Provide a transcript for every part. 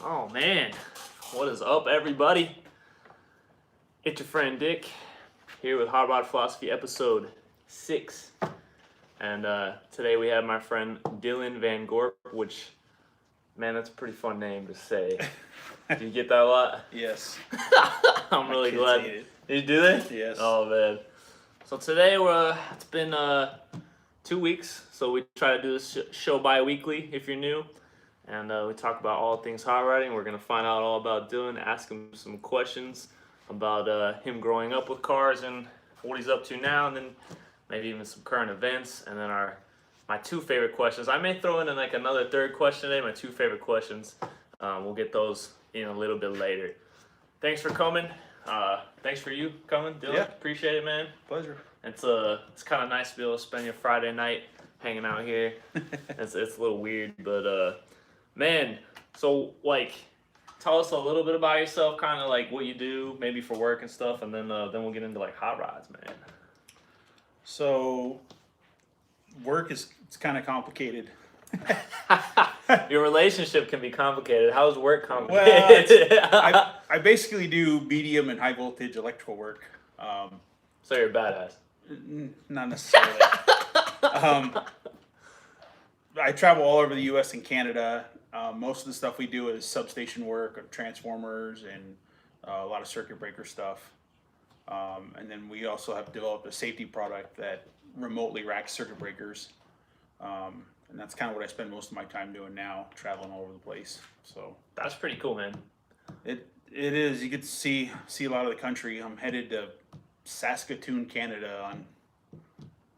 Oh man, what is up, everybody? It's your friend Dick here with Hard Rod Philosophy episode 6. And today we have my friend Dylan Van Gorp, which, man, that's a pretty fun name to say. Do you get that a lot? Yes. I'm really kids glad. hate it. You do they? Yes. Oh man. So today it's been 2 weeks, so we try to do this show bi-weekly if you're new. And we talk about all things hot riding. We're going to find out all about Dylan, ask him some questions about him growing up with cars and what he's up to now, and then maybe even some current events. And then my two favorite questions. I may throw in like another third question today, my two favorite questions. We'll get those in a little bit later. Thanks for coming. Thanks for you coming, Dylan. Yeah. Appreciate it, man. Pleasure. It's kind of nice to be able to spend your Friday night hanging out here. It's a little weird, but man, so like, tell us a little bit about yourself, kind of like what you do, maybe for work and stuff, and then we'll get into like hot rods, man. So, work it's kind of complicated. Your relationship can be complicated. How's work complicated? Well, I basically do medium and high voltage electrical work. So you're a badass. Not necessarily. I travel all over the U.S. and Canada. Most of the stuff we do is substation work, or transformers, and a lot of circuit breaker stuff. And then we also have developed a safety product that remotely racks circuit breakers. And that's kind of what I spend most of my time doing now, traveling all over the place. So That's pretty cool, man. it is. You get to see a lot of the country. I'm headed to Saskatoon, Canada on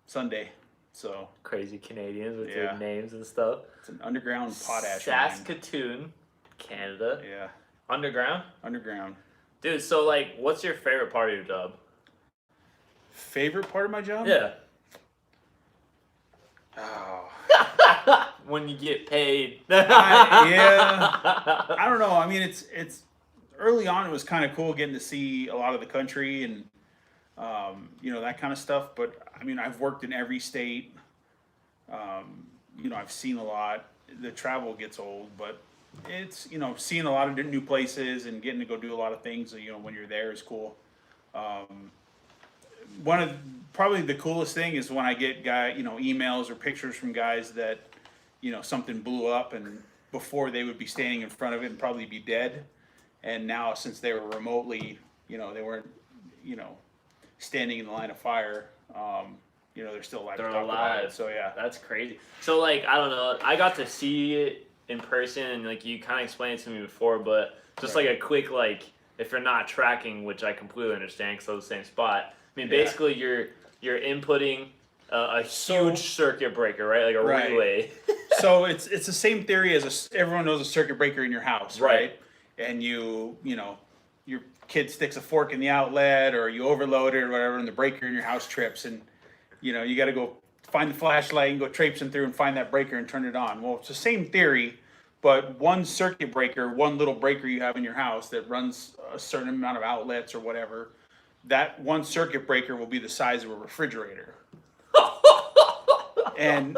Sunday. So Crazy Canadians with Yeah. their names and stuff. it's an underground potash mine. Saskatoon, Canada. Yeah, Underground? underground. Dude, so like, what's your favorite part of your job? Favorite part of my job? Yeah. Oh. When you get paid. Yeah. I don't know. I mean, it's early on. It was kind of cool getting to see a lot of the country and that kind of stuff. But I mean, I've worked in every state. I've seen a lot. The travel gets old, but it's seeing a lot of new places and getting to go do a lot of things. When you're there is cool. One of probably the coolest thing is when I get emails or pictures from guys that something blew up, and before they would be standing in front of it and probably be dead, and now since they were remotely they weren't standing in the line of fire, they're still alive. They're to talk about alive. it. So yeah, That's crazy. So like, I don't know. I got to see it in person, and like you kind of explained it to me before, but just Right. like a quick like, if you're not tracking, which I completely understand because I was the same spot. I mean, Yeah. basically you're inputting a So- huge circuit breaker, right? Like a Right. relay. so it's the same theory as everyone knows a circuit breaker in your house, Right. And your kid sticks a fork in the outlet, or you overload it or whatever, and the breaker in your house trips, and you got to go find the flashlight and go traipsing through and find that breaker and turn it on. Well, it's the same theory, but one circuit breaker, one little breaker you have in your house that runs a certain amount of outlets or whatever, that one circuit breaker will be the size of a refrigerator. And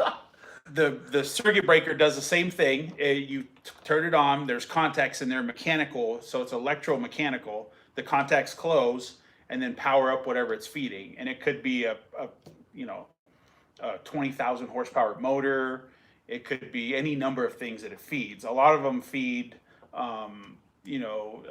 the circuit breaker does the same thing. You turn it on. There's contacts in there, mechanical, so it's electromechanical. The contacts close and then power up whatever it's feeding. And it could be a 20,000 horsepower motor. It could be any number of things that it feeds. A lot of them feed, a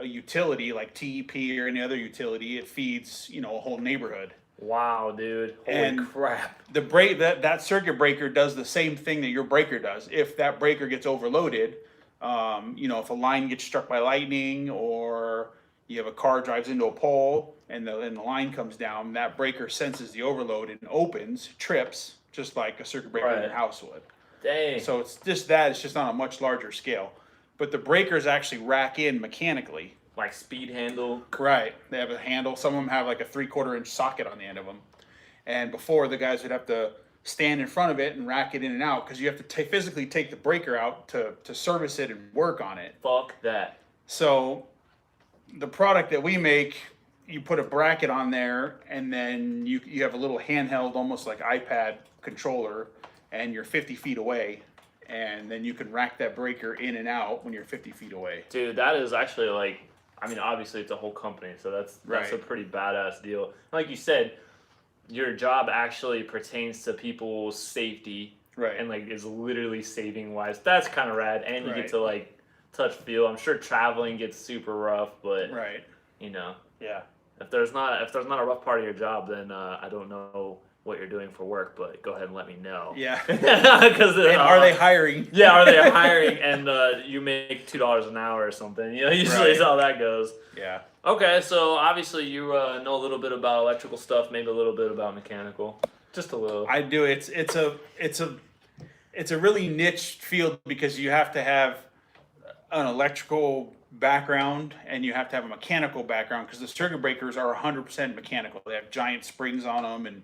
utility like TEP or any other utility. It feeds, a whole neighborhood. Wow, dude. Holy And crap. that circuit breaker does the same thing that your breaker does. If that breaker gets overloaded, if a line gets struck by lightning, or you have a car drives into a pole and the line comes down, that breaker senses the overload and opens, trips, just like a circuit breaker in Right. your house would. Dang. So it's just that, it's just on a much larger scale. But the breakers actually rack in mechanically. Like speed handle. Right. They have a handle. Some of them have like a 3/4 inch socket on the end of them. And before, the guys would have to stand in front of it and rack it in and out, because you have to physically take the breaker out to service it and work on it. Fuck that. So the product that we make, you put a bracket on there, and then you have a little handheld, almost like iPad controller, and you're 50 feet away, and then you can rack that breaker in and out when you're 50 feet away. Dude, that is actually like, I mean, obviously it's a whole company, so that's Right. a pretty badass deal. Like you said, your job actually pertains to people's safety, Right. and like is literally saving lives. That's kind of rad, and you Right. get to like touch feel. I'm sure traveling gets super rough, but Right. you know, Yeah. if there's not a rough part of your job, then I don't know what you're doing for work, but go ahead and let me know. Yeah. Because Are they hiring? Yeah, are they hiring? And you make $2 an hour or something. You know, usually is Right. how that goes. Yeah. Okay, so obviously you know a little bit about electrical stuff, maybe a little bit about mechanical, just a little. I do. It's a really niche field because you have to have an electrical background and you have to have a mechanical background because the circuit breakers are 100% mechanical. They have giant springs on them and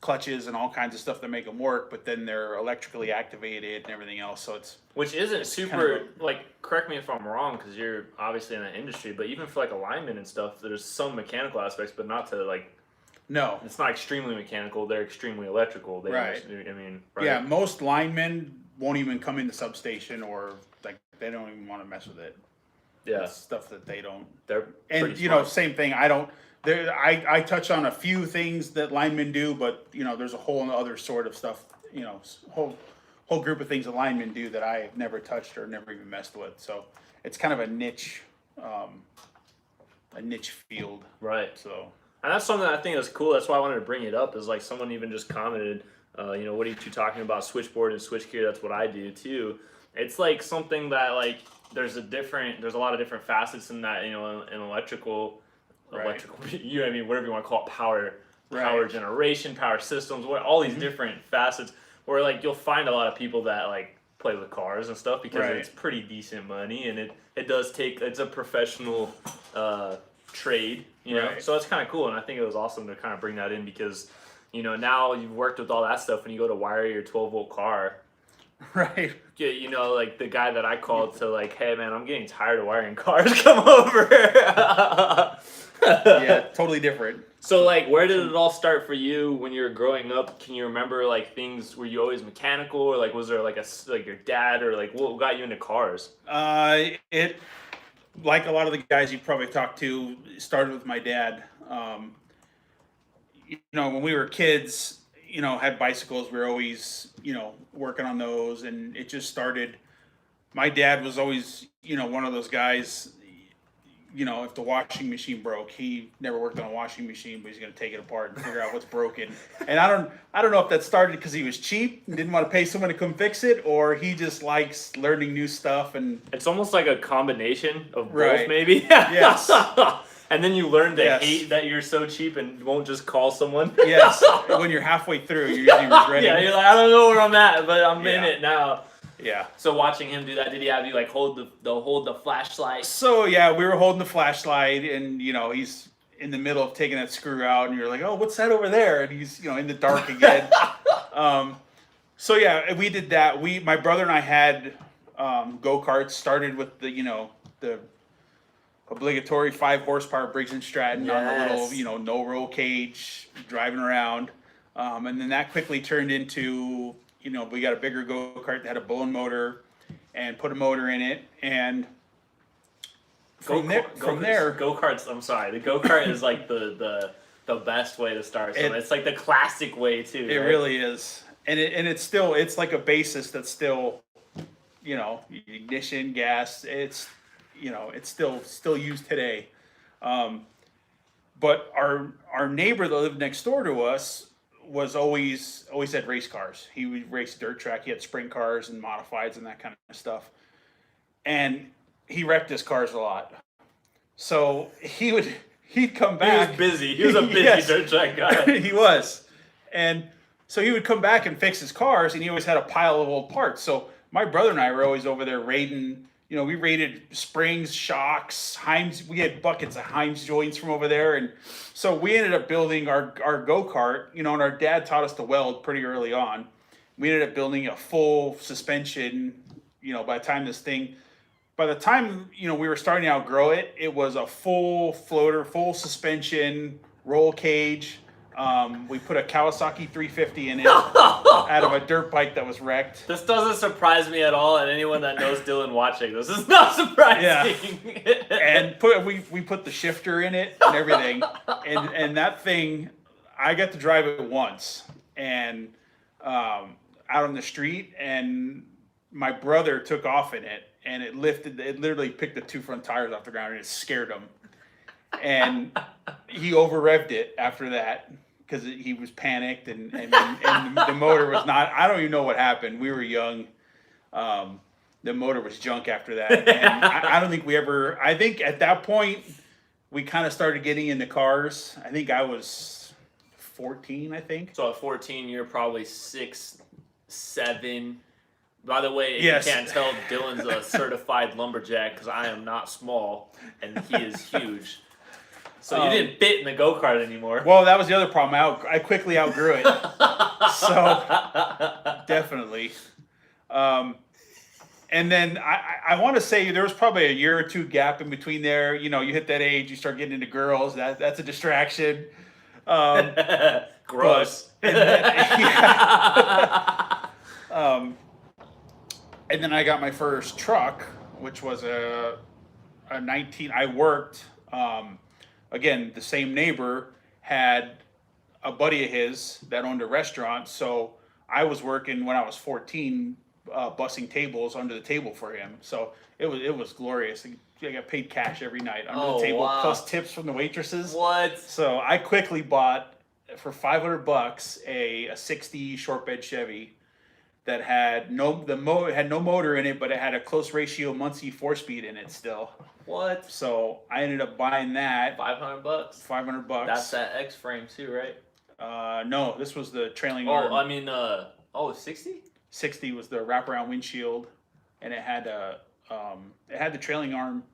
clutches and all kinds of stuff that make them work, but then they're electrically activated and everything else. So it's Which isn't super, like, correct me if I'm wrong, because you're obviously in that industry, but even for, like, alignment and stuff, there's some mechanical aspects, but not to, like, no. it's not extremely mechanical, they're extremely electrical. They Right. I mean, right? Yeah, most linemen won't even come in the substation or, like, they don't even want to mess with it. Yeah. It's stuff that they don't. They're And, pretty you know, smart. same thing. I touch on a few things that linemen do, but, you know, there's a whole other sort of stuff, you know, whole group of things that linemen do that I've never touched or never even messed with. So it's kind of a niche field. Right. So And that's something I think is cool. That's why I wanted to bring it up. Is like someone even just commented, you know, what are you two talking about? Switchboard and switchgear. That's what I do too. It's like something that like there's a lot of different facets in that. You know, in electrical, Right. you know what I mean, whatever you want to call it, power Right. generation, power systems, all these different facets. Where like you'll find a lot of people that like play with cars and stuff because Right. it's pretty decent money and it does take it's a professional trade, you know. Right. So it's kind of cool, and I think it was awesome to kind of bring that in because, you know, now you've worked with all that stuff and you go to wire your 12-volt car. right. You know, like the guy that I called to like, hey man, I'm getting tired of wiring cars. Come over. Yeah, totally different. So like, where did it all start for you when you were growing up? Can you remember like things? Were you always mechanical, or like was there like your dad, or like what got you into cars? It, like a lot of the guys you probably talked to, started with my dad. You know, when we were kids, you know, had bicycles. We were always, you know, working on those, and it just started. My dad was always, you know, one of those guys. You know, if the washing machine broke, he never worked on a washing machine, but he's going to take it apart and figure out what's broken. And I don't know if that started because he was cheap and didn't want to pay someone to come fix it, or he just likes learning new stuff. And It's almost like a combination of both, Right. maybe. Yes. And then you learn to Yes. hate that you're so cheap and won't just call someone. yes, when you're halfway through, you're usually regretting. Yeah, you're like, I don't know where I'm at, but I'm in Yeah. it now. Yeah. So watching him do that, did he have you like hold the flashlight? So yeah, we were holding the flashlight, and you know he's in the middle of taking that screw out, and you're like, oh, what's that over there? And he's, you know, in the dark again. So yeah, we did that. My brother and I had go-karts. Started with the, you know, the obligatory 5 horsepower Briggs and Stratton on the little, Yes. you know, no roll cage, driving around, and then that quickly turned into, you know, we got a bigger go-kart that had a blown motor, and put a motor in it, and from there, Go-karts, I'm sorry. The go-kart is like the best way to start. So it's like the classic way too. it right? really is, and it's like a basis that's still, you know, ignition, gas. It's, you know, it's still used today. But our neighbor that lived next door to us was always had race cars. He would race dirt track. He had sprint cars and modifieds and that kind of stuff. And he wrecked his cars a lot. So he'd come back. He was busy. He was a busy Yes. dirt track guy. He was. And so he would come back and fix his cars, and he always had a pile of old parts. So my brother and I were always over there raiding. You know, we raided springs, shocks, Heims. We had buckets of Heims joints from over there. And so we ended up building our go-kart, you know, and our dad taught us to weld pretty early on. We ended up building a full suspension, you know, by the time, you know, we were starting to outgrow it, it was a full floater, full suspension, roll cage, We put a Kawasaki 350 in it out of a dirt bike that was wrecked. This doesn't surprise me at all, and anyone that knows Dylan watching this is not surprising. Yeah. And we put the shifter in it and everything, and that thing, I got to drive it once, and out on the street, and my brother took off in it, and it literally picked the two front tires off the ground, and it scared him. And he over revved it after that because he was panicked, and the motor was not. I don't even know what happened. We were young. The motor was junk after that, and I don't think we ever. I think at that point we kind of started getting into cars. I think I was 14. I think. So at 14, you're probably 6, 7. By the way, if Yes. you can't tell, Dylan's a certified lumberjack because I am not small and he is huge. So you didn't fit in the go-kart anymore. Well, that was the other problem. I quickly outgrew it. So definitely. And then I want to say there was probably a year or two gap in between there. You know, you hit that age, you start getting into girls. That's a distraction. Gross. And then I got my first truck, which was a 19. I worked. Again, the same neighbor had a buddy of his that owned a restaurant, so I was working when I was 14, bussing tables under the table for him. So it was glorious. I got paid cash every night under the table, wow. plus tips from the waitresses. What? So I quickly bought for $500 a 60 short bed Chevy that had no motor in it, but it had a close ratio Muncie 4-speed in it still. What? So I ended up buying that. $500? $500. That's that X frame too, right? No, this was the trailing arm. Oh, I mean, 60? 60 was the wraparound windshield, and it had the trailing arm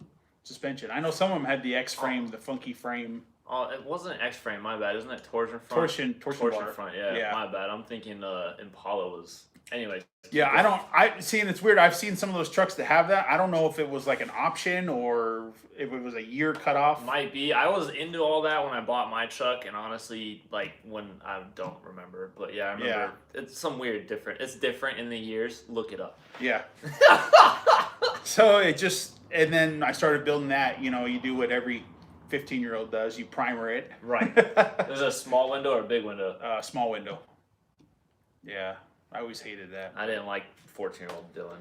suspension. I know some of them had the X frame, the funky frame. Oh, it wasn't X frame. My bad. Isn't it torsion front? Torsion bar. front. Yeah, Yeah. My bad. I'm thinking Impala was. Anyway. Yeah, I see, and it's weird. I've seen some of those trucks that have that. I don't know if it was like an option or if it was a year cut off. Might be. I was into all that when I bought my truck, and honestly, like when I don't remember, but yeah, I remember. Yeah. It's some weird different. It's different in the years. Look it up. Yeah. So it just, and then I started building that. You know, you do what every 15-year-old does. You primer it. Right. There's a small window or a big window. Small window. Yeah. I always hated that. I didn't like 14-year-old Dylan.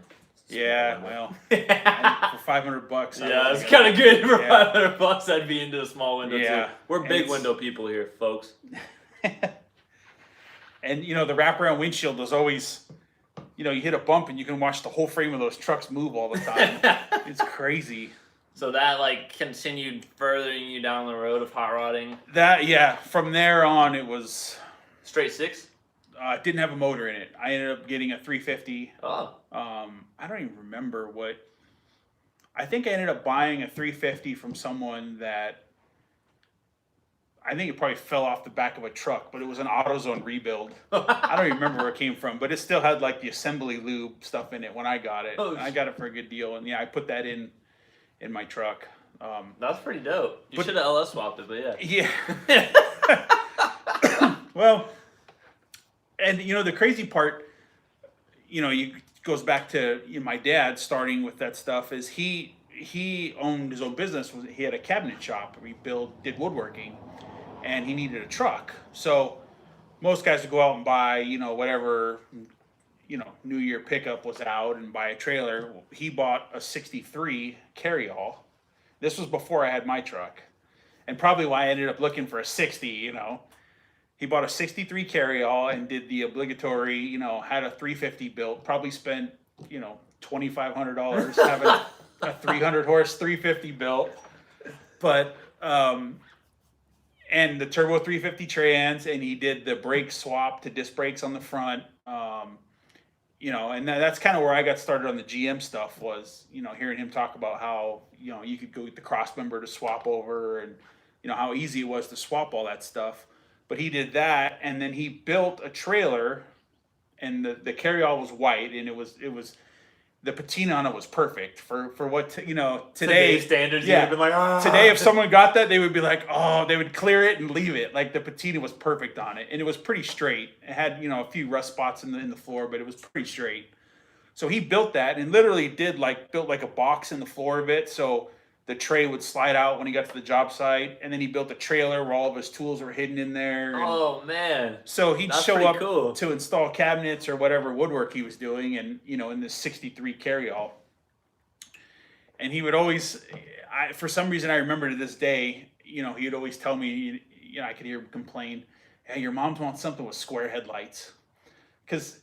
Yeah, well, for $500. Yeah, it's kind of good for Yeah. $500. I'd be into a small window Yeah. too. We're And big it's- window people here, folks. And you know, the wraparound windshield was always, you know, you hit a bump and you can watch the whole frame of those trucks move all the time. It's crazy. So that like continued furthering you down the road of hot rodding. From there on, it was. Straight 6? It didn't have a motor in it. I ended up getting a 350. Oh. I don't even remember what. I think I ended up buying a 350 from someone that. I think it probably fell off the back of a truck, but it was an AutoZone rebuild. I don't even remember where it came from, but it still had like the assembly lube stuff in it when I got it. Oh, And I got it for a good deal, and yeah, I put that in my truck. That's pretty dope. You But- should have LS swapped it, but yeah. Yeah. Well, and you know the crazy part, you know, goes back to my dad starting with that stuff. Is he owned his own business? He had a cabinet shop where he did woodworking, and he needed a truck. So most guys would go out and buy, you know, whatever, you know, New Year pickup was out and buy a trailer. He bought a 63 carryall. This was before I had my truck, and probably why I ended up looking for a 60, you know. He bought a 63 carryall and did the obligatory, you know, had a 350 built, probably spent, you know, $2,500 having a 300 horse 350 built. But, and the turbo 350 trans, and he did the brake swap to disc brakes on the front. You know, and that's kind of where I got started on the GM stuff was, you know, hearing him talk about how, you know, you could go with the cross member to swap over and, you know, how easy it was to swap all that stuff. But he did that, and then he built a trailer, and the carryall was white, and it was the patina on it was perfect for what today. Today's standards, yeah. You'd been like, ah. Today, if someone got that, they would be like, oh, they would clear it and leave it. Like the patina was perfect on it, and it was pretty straight. It had a few rust spots in the floor, but it was pretty straight. So he built that and literally built like a box in the floor of it, so the tray would slide out when he got to the job site, and then he built a trailer where all of his tools were hidden in there. Oh man! So he'd That's show up cool. to install cabinets or whatever woodwork he was doing, and in this '63 carryall. And he would always, for some reason, I remember to this day, he'd always tell me, I could hear him complain, "Hey, your mom wants something with square headlights," because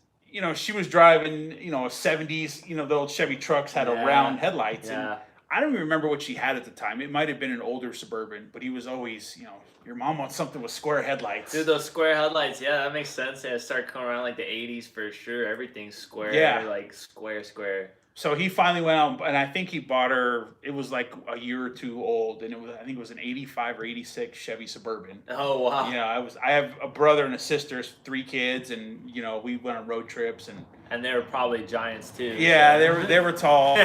she was driving, a '70s, the old Chevy trucks had a round headlights, and I don't even remember what she had at the time. It might have been an older Suburban, but he was always, your mom wants something with square headlights. Dude, those square headlights, yeah, that makes sense. Yeah, it started coming around like the '80s for sure. Everything's square, like square. So he finally went out, and I think he bought her. It was like a year or two old, and I think it was an '85 or '86 Chevy Suburban. Oh wow! Yeah, I have a brother and a sister, 3 kids, and we went on road trips, and they were probably giants too. Yeah, so. they were tall.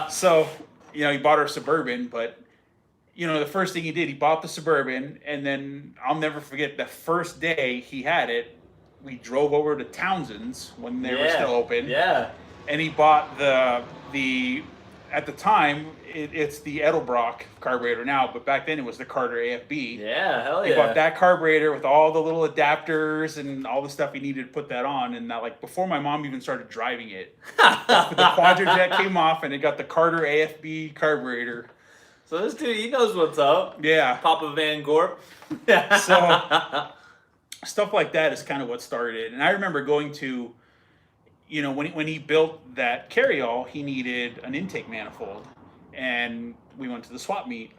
So he bought her a Suburban, but the first thing he did, he bought the Suburban, and then I'll never forget the first day he had it. We drove over to Townsend's when they were still open. Yeah. And he bought the at the time it's the Edelbrock carburetor now, but back then it was the Carter AFB. Yeah, hell yeah. He bought that carburetor with all the little adapters and all the stuff he needed to put that on. And now, like, before my mom even started driving it, the Quadrajet came off and it got the Carter AFB carburetor. So this dude, he knows what's up. Yeah. Papa Van Gorp. So stuff like that is kind of what started it. And I remember going to, when he built that carryall, he needed an intake manifold, and we went to the swap meet,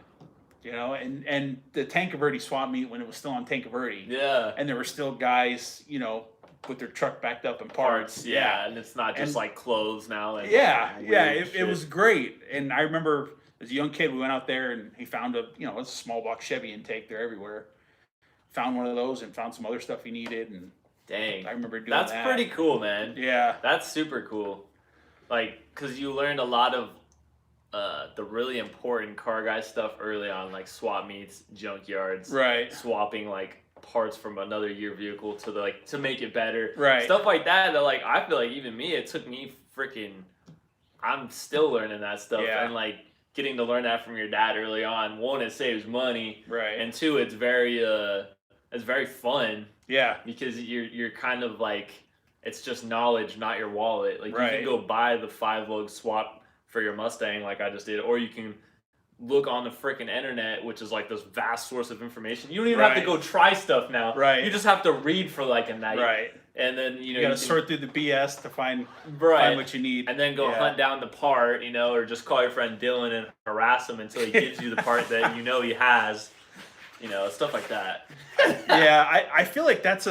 and the Tankerverde swap meet when it was still on Tankerverde. Yeah. And there were still guys, with their truck backed up in parts. Yeah, and it's not just like clothes now. And it was great. And I remember as a young kid, we went out there and he found it's a small block Chevy intake. They're everywhere. Found one of those and found some other stuff he needed, and dang, I remember doing that's that. pretty cool, man. Yeah, that's super cool. Like, cause you learned a lot of the really important car guy stuff early on, like swap meets, junkyards, right? Swapping like parts from another year vehicle to make it better, right? Stuff like that. That like I feel like even me, it took me I'm still learning that stuff, and like getting to learn that from your dad early on. One, it saves money, right? And two, it's very fun. Yeah. Because you're kind of like, it's just knowledge, not your wallet. Like, right. You can go buy the 5-lug swap for your Mustang like I just did, or you can look on the freaking internet, which is like this vast source of information. You don't even have to go try stuff now. Right. You just have to read for like a night. Right. And then, you gotta sort through the BS to find what you need. And then go hunt down the part, or just call your friend Dylan and harass him until he gives you the part that he has. Stuff like that. Yeah, I feel like that's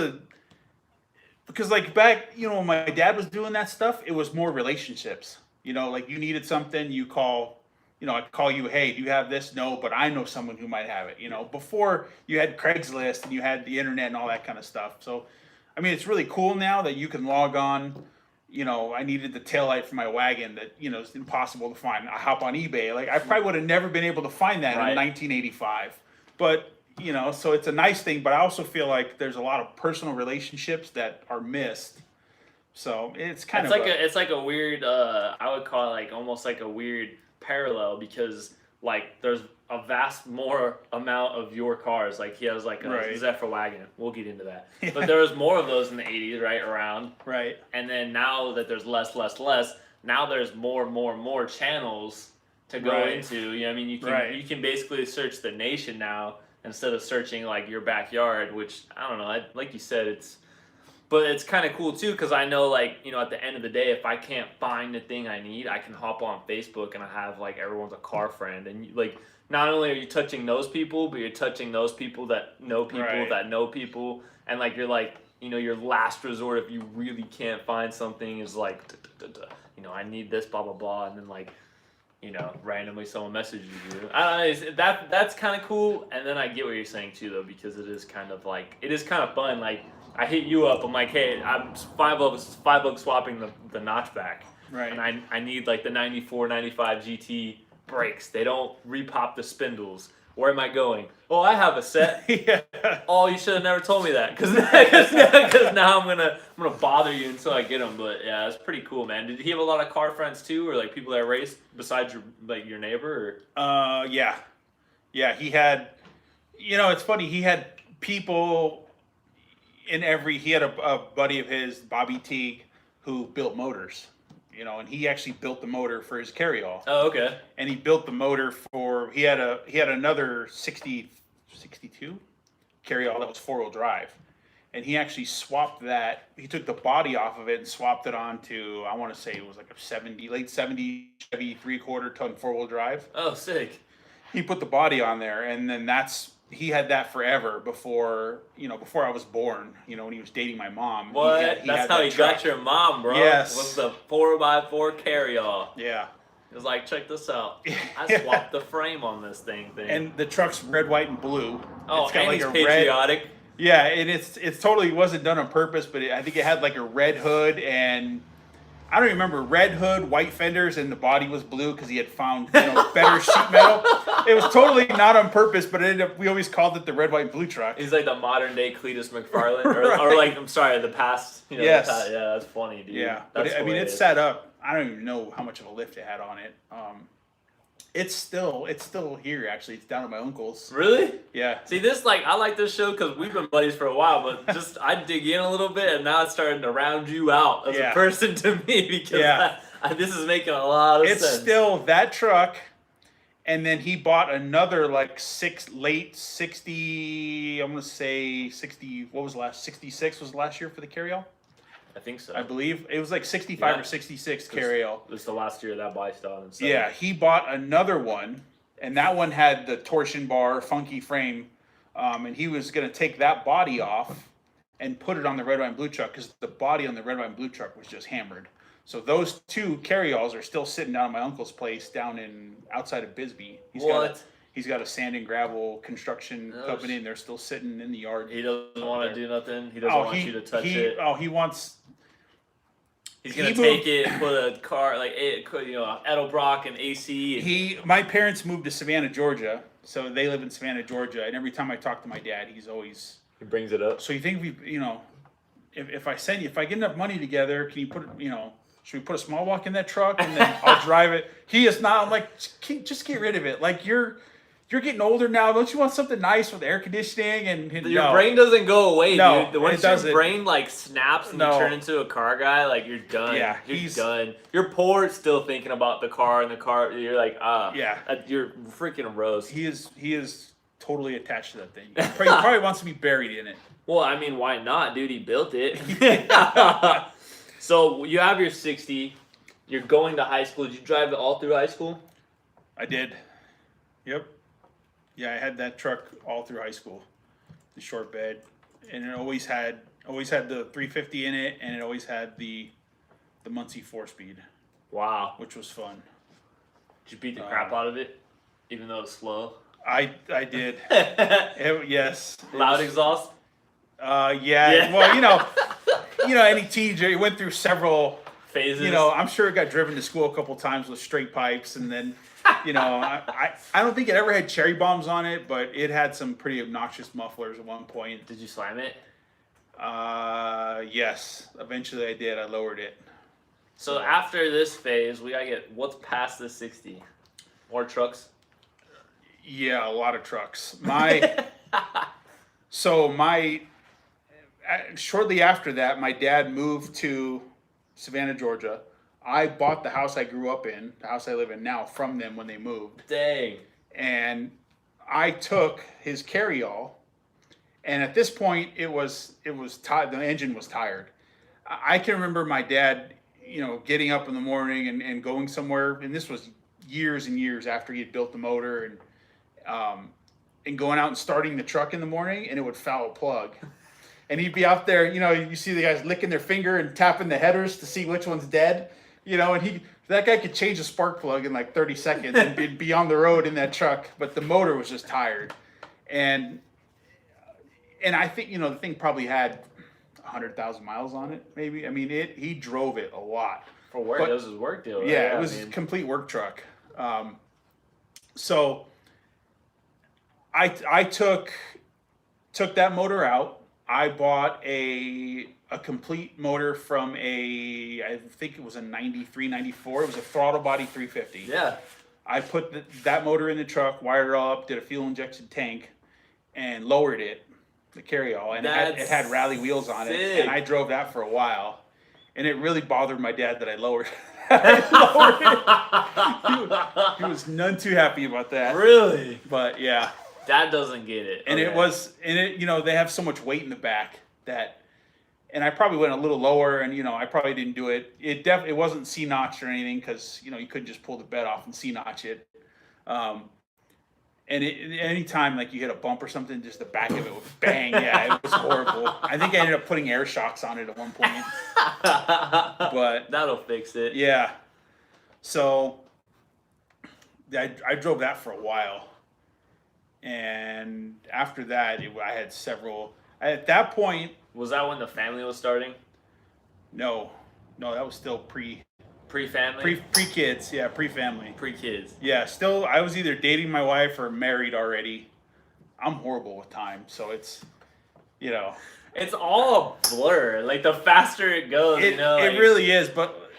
because like back, when my dad was doing that stuff, it was more relationships. Like you needed something, you call, I'd call you, hey, do you have this? No, but I know someone who might have it. Before you had Craigslist and you had the internet and all that kind of stuff. So, I mean, it's really cool now that you can log on. I needed the taillight for my wagon that, it's impossible to find. I hop on eBay. Like I probably would have never been able to find that in 1985. But so it's a nice thing, but I also feel like there's a lot of personal relationships that are missed. So it's kind of it's like a weird I would call it like almost like a weird parallel, because like there's a vast more amount of your cars. Like he has like a Zephyr wagon. We'll get into that. But there was more of those in the 80s, right? Around. Right. And then now that there's less, now there's more channels to go into. You can basically search the nation now, instead of searching like your backyard, which I don't know, like you said, it's kind of cool too, because I know like, at the end of the day, if I can't find the thing I need, I can hop on Facebook and I have like everyone's a car friend, and like not only are you touching those people, but you're touching those people that know people that know people, and like you're like, your last resort if you really can't find something is like, I need this, blah blah blah, and then like, randomly someone messages you. I don't know, that's kind of cool. And then I get what you're saying too, though, because it is kind of fun. Like I hit you up, I'm like, hey, I'm 5 bucks swapping the notchback. Right. And I need like the 94, 95 GT brakes. They don't repop the spindles. Where am I going? Oh, I have a set. Yeah. Oh, you should have never told me that, because now I'm gonna bother you until I get them. But yeah, it's pretty cool, man. Did he have a lot of car friends too, or like people that raced besides your neighbor? Or? Yeah. He had, it's funny. He had people he had a buddy of his, Bobby Teague, who built motors. And he actually built the motor for his carryall. Oh, okay. And he built the motor he had another 62 carryall that was 4-wheel drive. And he actually swapped that. He took the body off of it and swapped it onto, I want to say it was like a late 70 Chevy 3/4 ton 4-wheel drive. Oh, sick. He put the body on there, and then he had that forever before I was born. When he was dating my mom. What? That's how he got your mom, bro. Yes. Was the 4x4 carryall. Yeah. It was like, check this out. I swapped the frame on this thing. And the truck's red, white, and blue. Oh, it's got and like he's a patriotic. Yeah, and it's totally wasn't done on purpose, but I think it had like a red hood, and I don't remember, red hood, white fenders, and the body was blue because he had found better sheet metal. It was totally not on purpose, but we always called it the red, white, and blue truck. He's like the modern day Cletus McFarlane, Right. or like, I'm sorry, the past. Yes. Yeah, that's funny, dude. Yeah, that's but it's set up. I don't even know how much of a lift it had on it. It's still here, actually. It's down at my uncle's. Really? Yeah. See, I like this show because we've been buddies for a while, but just I dig in a little bit, and now it's starting to round you out as a person to me, because this is making a lot of sense. It's still that truck, and then he bought another like late 60, I'm going to say 60, what was 66 was last year for the carryall? I think so. I believe it was like 65 or 66 carryall. It was the last year of that buy style. Yeah, he bought another one, and that one had the torsion bar, funky frame, and he was going to take that body off and put it on the red, white, and blue truck, because the body on the red, white, and blue truck was just hammered. So those two carryalls are still sitting down at my uncle's place down outside of Bisbee. He's got a sand and gravel construction company, and they're still sitting in the yard. He doesn't want to do nothing. He doesn't want you to touch it. Oh, he wants. He's gonna take it, put a car like Edelbrock and AC. My parents moved to Savannah, Georgia, so they live in Savannah, Georgia. And every time I talk to my dad, he brings it up. So you think if I get enough money together, can you put should we put a small walk in that truck and then I'll drive it? He is not. I'm like, just get rid of it. Like you're getting older now. Don't you want something nice with air conditioning and your brain doesn't go away, no, dude. Once your brain like snaps and you turn into a car guy, like you're done. Yeah, you're done. You're poor still thinking about the car and the car. You're like, you're freaking a roast. He is totally attached to that thing. He probably wants to be buried in it. Well, I mean, why not, dude? He built it. So you have your 60. You're going to high school. Did you drive it all through high school? I did. Yep. Yeah, I had that truck all through high school, the short bed, and it always had the 350 in it, and it always had the Muncie 4-speed. Wow, which was fun. Did you beat the crap out of it, even though it's slow? I did. Yes. Loud exhaust. Yeah. Well, any teenager, you went through several phases. I'm sure it got driven to school a couple times with straight pipes, and then. I don't think it ever had cherry bombs on it, but it had some pretty obnoxious mufflers at one point. Did you slam it? Yes. Eventually I did. I lowered it. So after this phase, we gotta get what's past the 60? More trucks? Yeah, a lot of trucks. Shortly after that, my dad moved to Savannah, Georgia. I bought the house I grew up in, the house I live in now, from them when they moved. Dang. And I took his carryall, and at this point, it was tired. The engine was tired. I can remember my dad, getting up in the morning and going somewhere, and this was years and years after he had built the motor, and going out and starting the truck in the morning, and it would foul a plug. And he'd be out there, you see the guys licking their finger and tapping the headers to see which one's dead. And that guy could change a spark plug in like 30 seconds and be on the road in that truck, but the motor was just tired. And I think, the thing probably had 100,000 miles on it, maybe. I mean, he drove it a lot. For work, that was his work deal. Right? Yeah, it was a complete work truck. So I took that motor out. I bought a complete motor from I think it was a 93, 94. It was a throttle body 350. Yeah. I put that motor in the truck, wired it all up, did a fuel injection tank, and lowered it, the carryall. And it had rally wheels on it. And I drove that for a while. And it really bothered my dad that I lowered it. He was none too happy about that. Really? But yeah. Dad doesn't get it. And they have so much weight in the back and I probably went a little lower, and I probably didn't do it. It wasn't C-notched or anything, because you couldn't just pull the bed off and C-notch it. And anytime like you hit a bump or something, just the back of it would bang. Yeah, it was horrible. I think I ended up putting air shocks on it at one point. But that'll fix it. Yeah. So I drove that for a while. And after that, I had several. At that point, was that when the family was starting? No, that was still pre-family, pre-kids. Yeah, pre-family, pre-kids. Yeah, still, I was either dating my wife or married already. I'm horrible with time, so it's, it's all a blur. Like the faster it goes, it really is. But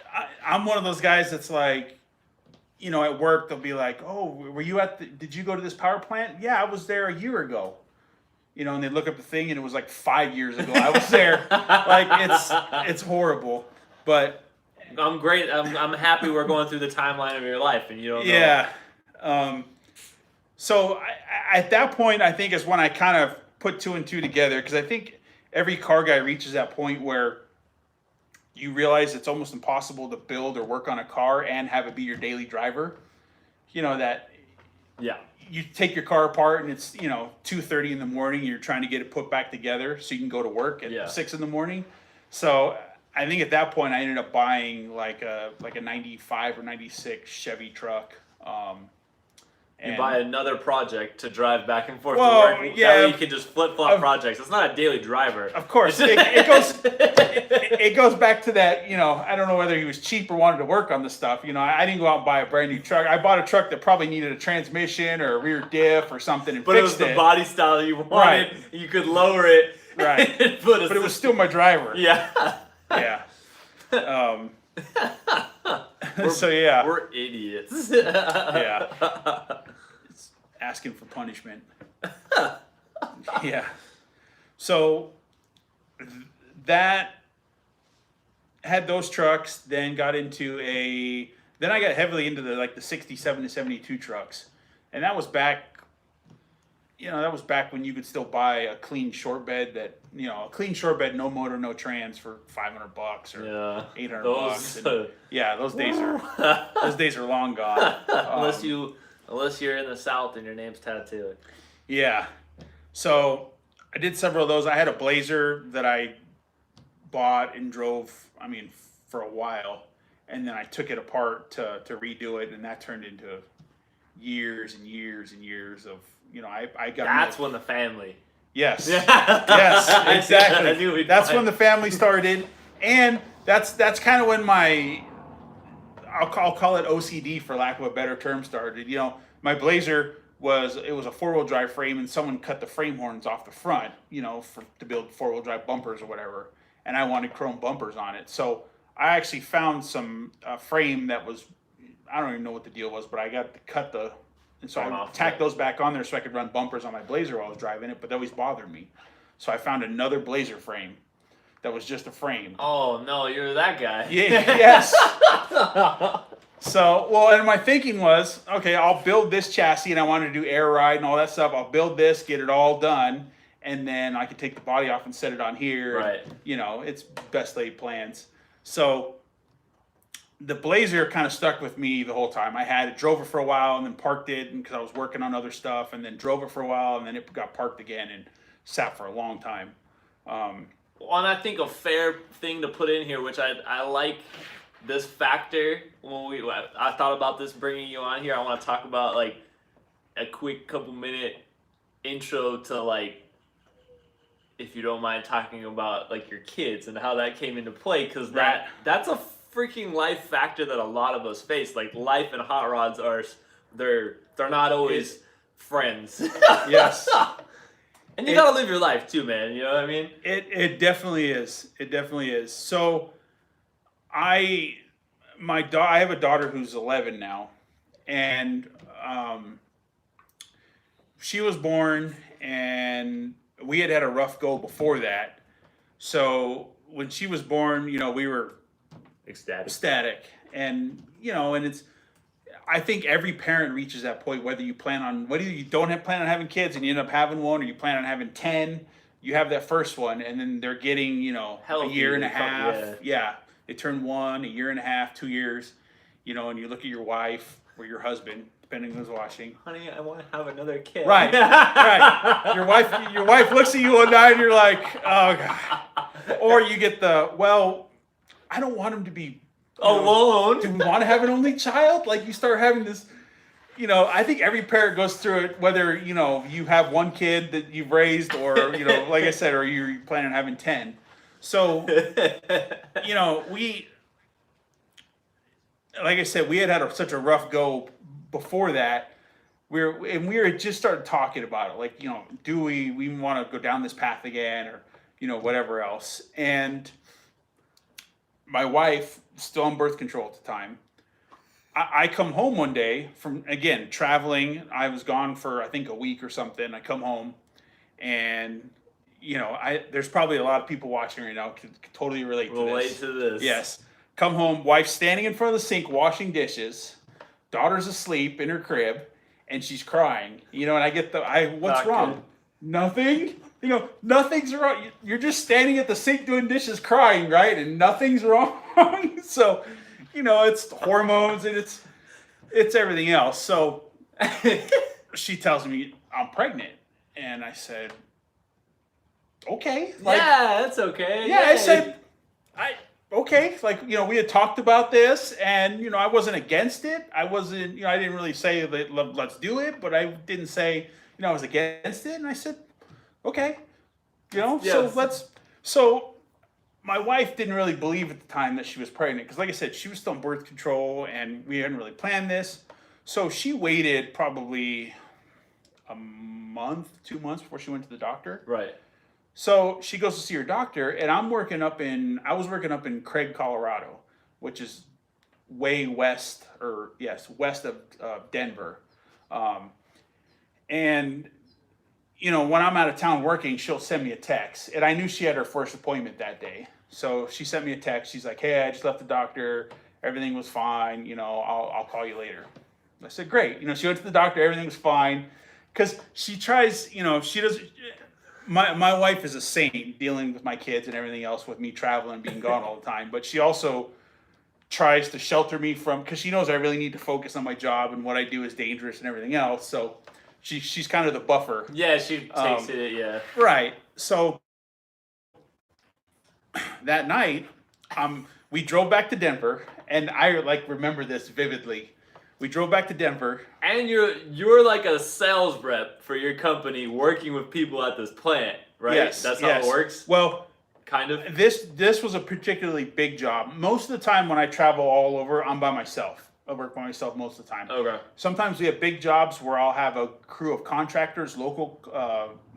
I'm one of those guys that's like, at work, they'll be like, "Oh, were you did you go to this power plant?" "Yeah, I was there a year ago." And they look up the thing, and it was like 5 years ago I was there. Like, it's horrible. But I'm great. I'm happy we're going through the timeline of your life, and you don't know. Yeah. So at that point, I think is when I kind of put two and two together, because I think every car guy reaches that point where you realize it's almost impossible to build or work on a car and have it be your daily driver. That. Yeah. You take your car apart, and it's 2:30 in the morning. You're trying to get it put back together so you can go to work at 6 in the morning. So I think at that point I ended up buying like a 95 or 96 Chevy truck. You buy another project to drive back and forth to work. Yeah, that way you can just flip-flop projects. It's not a daily driver. Of course. It goes back to that, I don't know whether he was cheap or wanted to work on the stuff. I didn't go out and buy a brand new truck. I bought a truck that probably needed a transmission or a rear diff or something and but fixed it. But it was the body style you wanted. Right. You could lower it. Right. But it was still my driver. Yeah. Yeah. So yeah. We're idiots. Yeah. It's asking for punishment. Yeah. So that had those trucks, then got into then I got heavily into the 67 to 72 trucks. And that was back when you could still buy a clean short bed a clean short bed, no motor, no trans for $500 or $800. Yeah, those days are long gone. Unless you're in the South and your name's tattooed. Yeah. So I did several of those. I had a Blazer that I bought and drove, for a while. And then I took it apart to redo it, and that turned into years and years and years of, I got... That's when the family... Yes. Yes, exactly. That's when the family started. And that's kind of when I'll call it OCD, for lack of a better term, started. My Blazer was a four-wheel drive frame, and someone cut the frame horns off the front, to build four-wheel drive bumpers or whatever. And I wanted chrome bumpers on it. So I actually found some frame that was, I don't even know what the deal was, but I got to cut and so I tacked those back on there so I could run bumpers on my Blazer while I was driving it, but that always bothered me. So I found another Blazer frame that was just a frame. Oh, no, you're that guy. Yeah, yes. So, and my thinking was, okay, I'll build this chassis, and I wanted to do air ride and all that stuff. I'll build this, get it all done, and then I could take the body off and set it on here. Right. And, it's best laid plans. So the Blazer kind of stuck with me the whole time. drove it for a while and then parked it because I was working on other stuff, and then drove it for a while, and then it got parked again and sat for a long time. And I think a fair thing to put in here, which I like this factor. I thought about this bringing you on here. I want to talk about a quick couple minute intro to if you don't mind talking about your kids and how that came into play, because that's a freaking life factor that a lot of us face. Like life and hot rods are they're not always friends. Yes. And you gotta live your life too, man. You know what I mean? It definitely is. It definitely is. So I have a daughter who's 11 now, and she was born, and we had a rough go before that. So when she was born, we were ecstatic, and and it's. I think every parent reaches that point, whether you plan on having kids and you end up having one, or you plan on having 10. You have that first one, and then they're getting a year and a half. Yeah, they turn 1, a year and a half, 2 years, and you look at your wife or your husband, depending on who's watching. Honey, I want to have another kid. Right, right. Your wife looks at you one night, and you're like, oh god. Or you get I don't want him to be alone. Do we want to have an only child? Like you start having this, I think every parent goes through it, whether, you have one kid that you've raised or, like I said, or you're planning on having 10. So, like I said, we had such a rough go before that. We had just started talking about it. Like, do we want to go down this path again, or, whatever else. And my wife, still on birth control at the time, I come home one day from, again, traveling. I was gone for, I think, a week or something. I come home, and, there's probably a lot of people watching right now could totally relate to this. Yes. Come home, wife standing in front of the sink washing dishes, daughter's asleep in her crib, and she's crying. And I get what's Not wrong? good. Nothing? Nothing's wrong. You're just standing at the sink doing dishes crying, right? And nothing's wrong. So, it's hormones and it's everything else. So she tells me I'm pregnant. And I said, okay. Yeah, that's okay. Yeah, I said, okay. We had talked about this, and, I wasn't against it. I wasn't, I didn't really say that let's do it, but I didn't say, I was against it. And I said, okay, Yes. so my wife didn't really believe at the time that she was pregnant, because like I said, she was still on birth control, and we hadn't really planned this. So she waited probably a month, 2 months before she went to the doctor. Right. So she goes to see her doctor, and I was working up in Craig, Colorado, which is way west, west of Denver. And when I'm out of town working, she'll send me a text. And I knew she had her first appointment that day. So she sent me a text. She's like, hey, I just left the doctor. Everything was fine. I'll call you later. I said, great. She went to the doctor. Everything was fine. Because she tries, she does. My wife is a saint dealing with my kids and everything else, with me traveling and being gone all the time. But she also tries to shelter me from, because she knows I really need to focus on my job, and what I do is dangerous and everything else. So she's kind of the buffer. Yeah, she takes it, yeah. Right. So that night, we drove back to Denver, and I remember this vividly. We drove back to Denver. And you're like a sales rep for your company, working with people at this plant, right? Yes. That's how it works? Well, kind of. This was a particularly big job. Most of the time when I travel all over, I'm by myself. I work by myself most of the time. Okay. Sometimes we have big jobs where I'll have a crew of contractors, local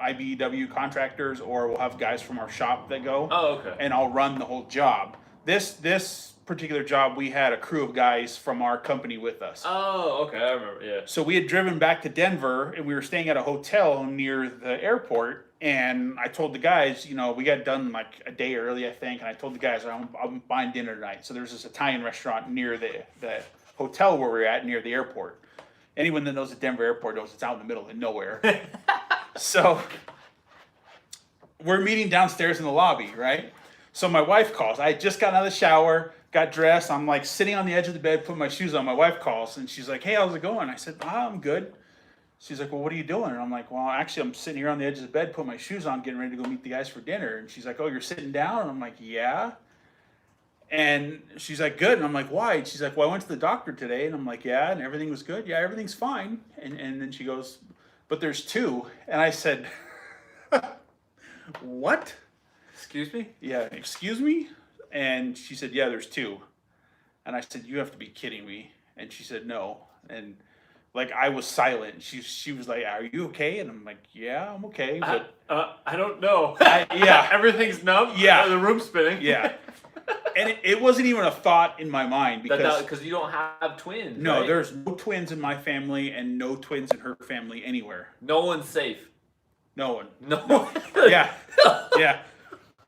IBEW contractors, or we'll have guys from our shop that go. Oh, okay. And I'll run the whole job. This particular job, we had a crew of guys from our company with us. Oh, okay, I remember, yeah. So we had driven back to Denver, and we were staying at a hotel near the airport. And I told the guys, we got done like a day early, I think. And I told the guys, I'm buying dinner tonight. So there's this Italian restaurant near the hotel where we're at, near the airport. Anyone that knows the Denver airport knows it's out in the middle of nowhere. So we're meeting downstairs in the lobby, right? So my wife calls. I had just got out of the shower, got dressed. I'm like sitting on the edge of the bed, putting my shoes on. My wife calls, and she's like, hey, how's it going? I said, I'm good. She's like, well, what are you doing? And I'm like, well, actually, I'm sitting here on the edge of the bed, putting my shoes on, getting ready to go meet the guys for dinner. And she's like, oh, you're sitting down? And I'm like, yeah. And she's like, good. And I'm like, why? And she's like, well, I went to the doctor today. And I'm like, yeah. And everything was good. Yeah, everything's fine. And then she goes, but there's two. And I said, what? Excuse me? Yeah, excuse me? And she said, yeah, there's two. And I said, "You have to be kidding me." And she said, "No." And like I was silent. She was like, "Are you okay?" And I'm like, "Yeah, I'm okay." But I don't know. yeah, Everything's numb. Yeah. The room's spinning. yeah. And it wasn't even a thought in my mind because you don't have twins. no, right? there's no twins in my family and no twins in her family anywhere. No one's safe. No one. No. Yeah, yeah.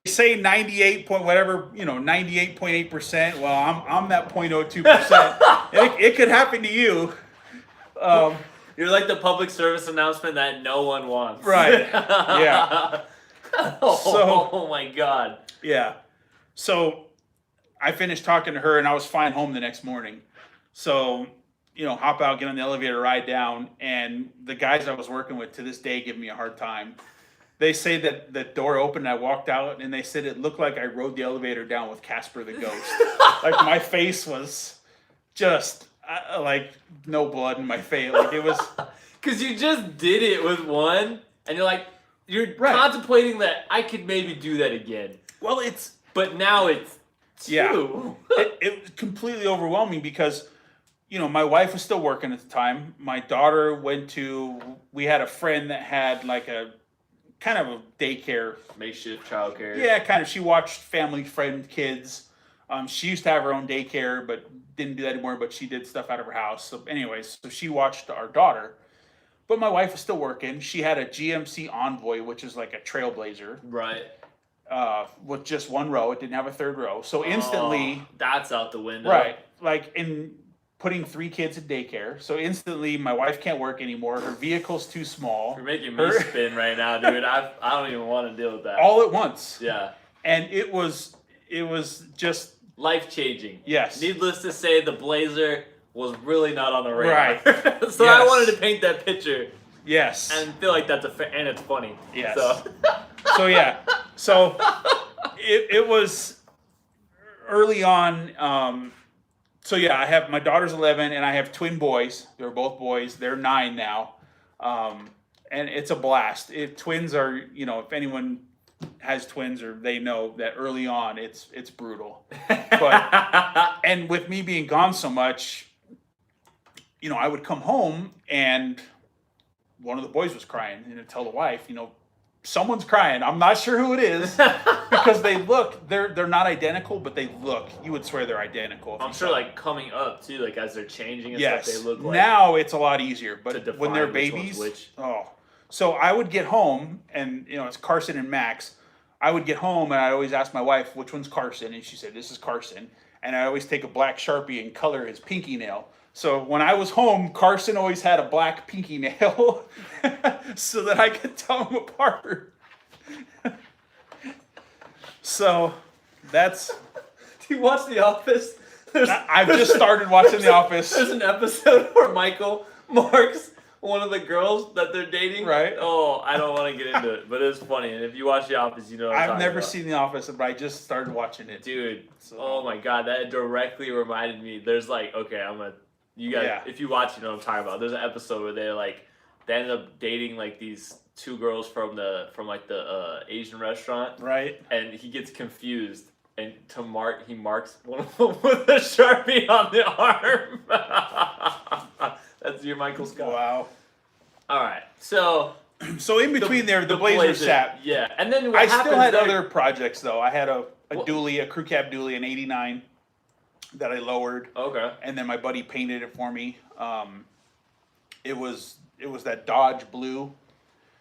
They say 98 point whatever, 98.8%. Well, I'm that 0.02%. It could happen to you. You're like the public service announcement that no one wants. Right. Yeah. Oh my God. Yeah. So I finished talking to her and I was flying home the next morning. So, hop out, get on the elevator, ride down, and the guys I was working with to this day give me a hard time. They say that the door opened and I walked out, and they said it looked like I rode the elevator down with Casper the Ghost. Like my face was just like no blood in my face. Like it was. Because you just did it with one, and you're Right. contemplating that I could maybe do that again. Well, But now it's two. Yeah. It was completely overwhelming because, my wife was still working at the time. My daughter we had a friend that had like a kind of a daycare. Makeshift childcare. Yeah, kind of. She watched family friend kids. She used to have her own daycare, but didn't do that anymore, but she did stuff out of her house. So anyways, so she watched our daughter. But my wife was still working. She had a GMC Envoy, which is like a Trailblazer. Right. With just one row. It didn't have a third row. So instantly... that's out the window. Right. Like in putting 3 kids in daycare. So instantly my wife can't work anymore. Her vehicle's too small. You're making me spin right now, dude. I don't even want to deal with that. All at once. Yeah. And it was just... life-changing. Yes. Needless to say, the Blazer was really not on the radar. Right. So Yes. I wanted to paint that picture Yes. and feel like that's and it's funny. Yes. So, So yeah. So it was early on. So yeah, I have my daughter's 11 and I have twin boys. They're both boys. They're 9 now. And it's a blast. Twins are, if anyone has twins or they know that early on it's brutal. But and with me being gone so much, I would come home and one of the boys was crying and I'd tell the wife, someone's crying. I'm not sure who it is because they're not identical, but they look. You would swear they're identical. I'm sure, like coming up too, like as they're changing and Yes. stuff, they look like. Now it's a lot easier, but define when they're which one's babies, which. oh. So I would get home and it's Carson and Max. I would get home and I always ask my wife which one's Carson, and she said this is Carson. And I always take a black Sharpie and color his pinky nail. So when I was home, Carson always had a black pinky nail so that I could tell them apart. So that's... Do you watch The Office? I've just started watching The Office. There's an episode where Michael marks one of the girls that they're dating. Right. Oh, I don't want to get into it, but it's funny. And if you watch The Office, you know what I'm I've talking never about. seen The Office, but I just started watching it. Dude, So- oh my God, that directly reminded me. There's like, okay, you guys, Yeah. if you watch, you know what I'm talking about. There's an episode where they ended up dating like these 2 girls from the Asian restaurant, Right? and he gets confused. And he marks one of them with a Sharpie on the arm. That's your Michael Scott. Wow. All right, so So in between there, the Blazer sat. Yeah, and then what I happens still had there- other projects though. I had a What? dually, a crew cab dually, an '89 that I lowered, Okay. and then my buddy painted it for me. It was that Dodge blue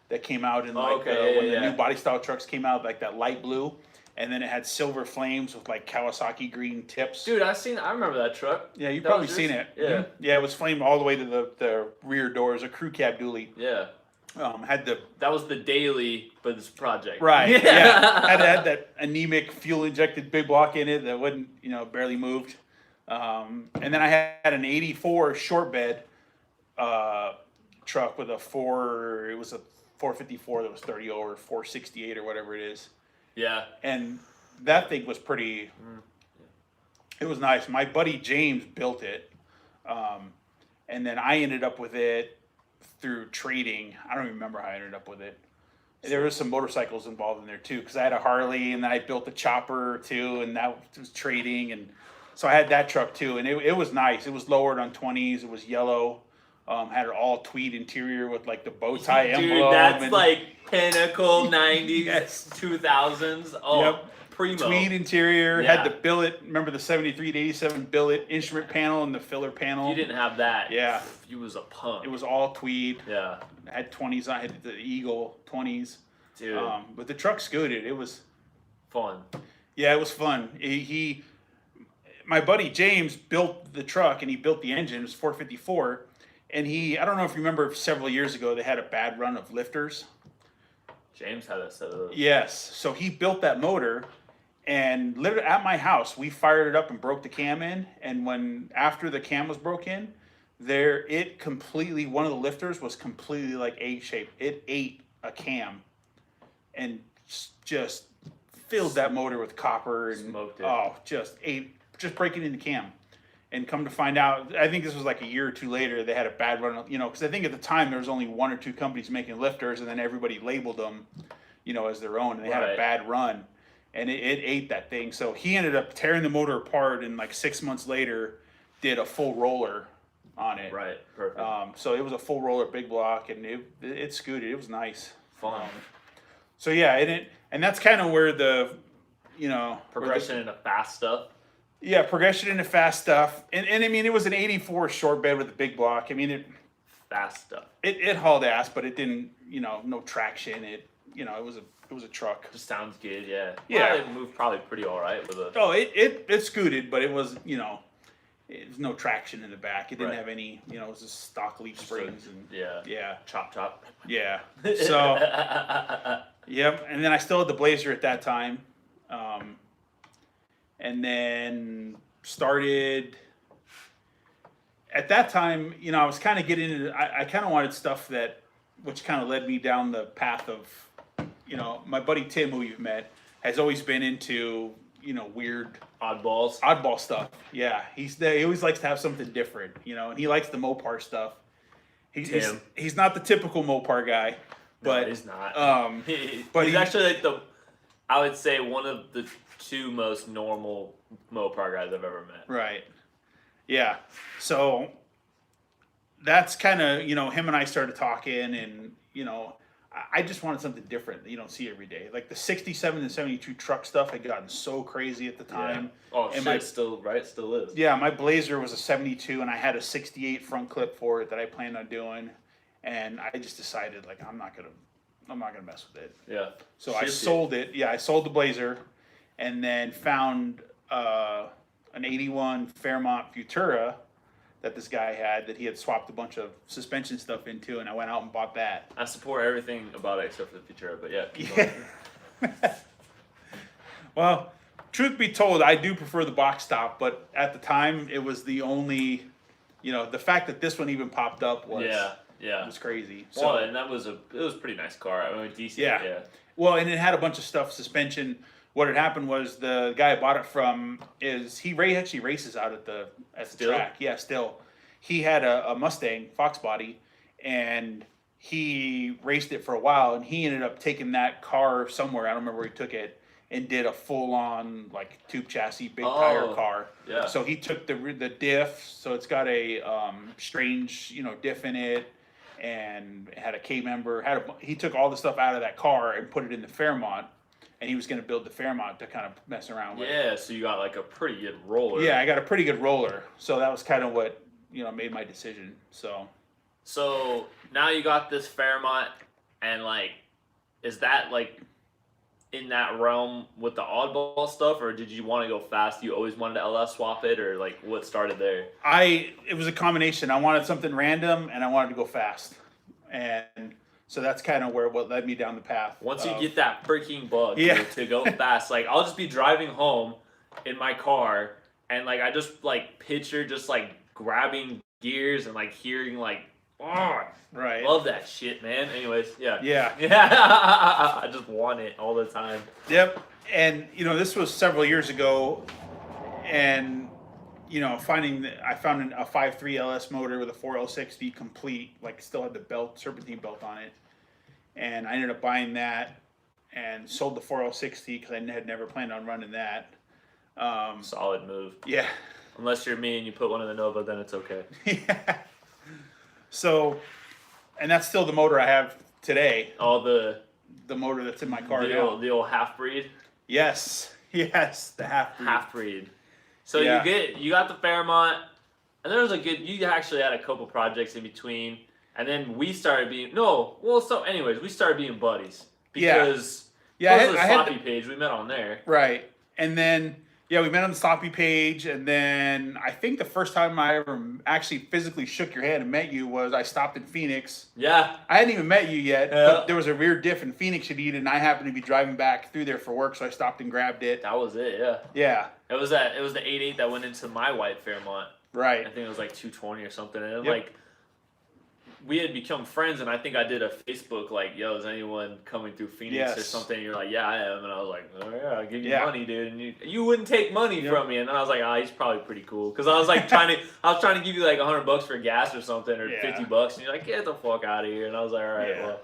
that came out in like when the new body style trucks came out, like that light blue, and then it had silver flames with like Kawasaki green tips. Dude, I remember that truck. Yeah, you've That probably was seen yours? it. Yeah. Mhm. Yeah, it was flamed all the way to the rear doors. A crew cab dually. Yeah. Had the That was the daily for this project. right. Yeah. Had that anemic fuel injected big block in it that wouldn't barely moved. And then I had an '84 short bed truck with it was a 454 that was 30 over 468 or whatever it is. Yeah. And that thing was pretty, it was nice. My buddy James built it. And then I ended up with it through trading. I don't even remember how I ended up with it. There was some motorcycles involved in there too, because I had a Harley and then I built a chopper too, and that was trading. And So I had that truck too, and it was nice. It was lowered on 20s. It was yellow. Had an all tweed interior with like the bow tie Dude, emblem. that's and, like pinnacle 90s, Yes. 2000s. Oh, Yep. primo. Tweed interior, Yeah. had the billet. Remember the 73 to 87 billet instrument panel and the filler panel? You didn't have that. Yeah. You was a punk. It was all tweed. Yeah. I had 20s. I had the Eagle 20s. Dude. But the truck scooted. It was Fun. Yeah, it was fun. My buddy James built the truck and he built the engine. It was 454, and I don't know if you remember, several years ago they had a bad run of lifters. James had that set up. Yes, so he built that motor, and literally at my house we fired it up and broke the cam in. And after the cam was broke in, one of the lifters was completely like egg-shaped. It ate a cam, and just filled that motor with copper and Smoked it. just breaking in the cam. And come to find out, I think this was like a year or two later, they had a bad run, because I think at the time there was only one or two companies making lifters, and then everybody labeled them, as their own, and they had a Right. bad run, and it ate that thing. So he ended up tearing the motor apart, and like 6 months later, did a full roller on it. Right. Perfect. So it was a full roller big block, and it scooted. It was nice. Fun. So yeah, and that's kind of where the, Progression into fast stuff. Yeah, progression into fast stuff, and I mean it was an '84 short bed with a big block. I mean Fast stuff. it hauled ass, but it didn't, no traction. It was a truck. Just sounds good. Yeah. Yeah. Well, it moved probably pretty all right with a. Oh, it scooted, but it was it was no traction in the back. It didn't Right. have any, it was just stock leaf springs and Yeah. Chop. yeah. So yep, and then I still had the Blazer at that time. And then started at that time, I was kind of getting into, I kind of wanted stuff which kind of led me down the path of, my buddy Tim, who you've met, has always been into, weird oddball stuff. Yeah. He always likes to have something different, and he likes the Mopar stuff. He's not the typical Mopar guy, but no, he's not. but he's actually like I would say one of the two most normal Mopar guys I've ever met. Right. Yeah. So that's kind of, him and I started talking, and, I just wanted something different that you don't see every day. Like the 67 and 72 truck stuff had gotten so crazy at the time. Yeah. Oh, and shit, still is. Yeah, my Blazer was a 72, and I had a 68 front clip for it that I planned on doing, and I just decided, like, I'm not gonna mess with it. Yeah. So I sold it. Yeah, I sold the Blazer, and then found an 81 Fairmont Futura that this guy had that he had swapped a bunch of suspension stuff into, and I went out and bought that. I support everything about it except for the Futura, but yeah. keep going. Well, truth be told, I do prefer the box top, but at the time it was the only, the fact that this one even popped up was was crazy. So, well, and it was a pretty nice car. I mean, decent. Yeah. Well, and it had a bunch of stuff, suspension. What had happened was the guy I bought it from actually races out at the track. Yeah, still. He had a Mustang Fox body, and he raced it for a while, and he ended up taking that car somewhere. I don't remember where he took it, and did a full-on like tube chassis, big tire car. Yeah. So he took the diff. So it's got a strange diff in it, and it had a K member. He took all the stuff out of that car and put it in the Fairmont. And he was going to build the Fairmont to kind of mess around with. Yeah, so you got like a pretty good roller. Yeah, I got a pretty good roller. So that was kind of what, made my decision. So now you got this Fairmont, and like, is that like in that realm with the oddball stuff, or did you want to go fast? You always wanted to LS swap it, or like what started there? It was a combination. I wanted something random, and I wanted to go fast. And so that's kind of what led me down the path. Once you get that freaking bug to go fast, like I'll just be driving home in my car, and like I just like picture just like grabbing gears and like hearing like, oh, right, love that shit, man. Anyways, yeah. I just want it all the time. Yep. And this was several years ago, and I found a 5.3 LS motor with a 4L60 complete, like still had the serpentine belt on it. And I ended up buying that and sold the 4L60 because I had never planned on running that. Solid move. Yeah. Unless you're me and you put one in the Nova, then it's okay. Yeah. So, and that's still the motor I have today. All the motor that's in my car now. The old half breed. Yes, the half breed. So you got the Fairmont, and there was you actually had a couple projects in between, and then we started being we started being buddies because I had sloppy page we met on there. Right, and then we met on the sloppy page, and then I think the first time I ever actually physically shook your hand and met you was I stopped in Phoenix. Yeah, I hadn't even met you yet, but there was a rear diff in Phoenix you needed, and I happened to be driving back through there for work, so I stopped and grabbed it. that was it. Yeah. Yeah. It was the 8.8 that went into my white Fairmont. Right. I think it was like 220 or something, and like we had become friends, and I think I did a Facebook like, "Yo, is anyone coming through Phoenix or something?" And you're like, "Yeah, I am," and I was like, "Oh yeah, I'll give you money, dude." And you wouldn't take money from me, and then I was like, "Ah, he's probably pretty cool," because I was like trying to give you like $100 for gas or something, or $50, and you're like, "Get the fuck out of here," and I was like, "All right, well,"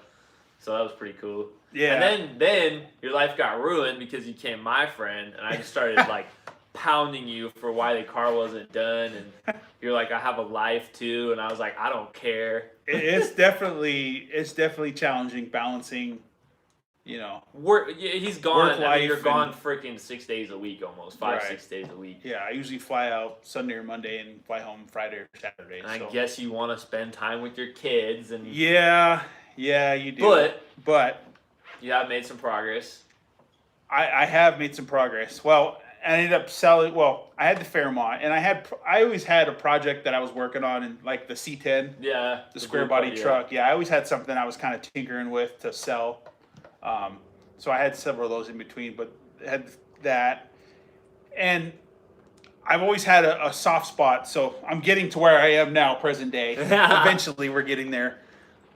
so that was pretty cool. Yeah. And then your life got ruined because you became my friend, and I just started like pounding you for why the car wasn't done, and you're like, "I have a life too," and I was like, "I don't care." It's definitely challenging balancing, work. Yeah, he's gone. Work life, you're gone freaking 6 days a week, almost 6 days a week. Yeah, I usually fly out Sunday or Monday and fly home Friday or Saturday. And I guess you want to spend time with your kids, and yeah, you do. But you have made some progress. I have made some progress. Well, I ended up selling. Well, I had the Fairmont, and I always had a project that I was working on, in like the C10. Yeah. The square body truck. Yeah, I always had something I was kind of tinkering with to sell. So I had several of those in between, but had that, and I've always had a soft spot. So I'm getting to where I am now, present day. Eventually, we're getting there.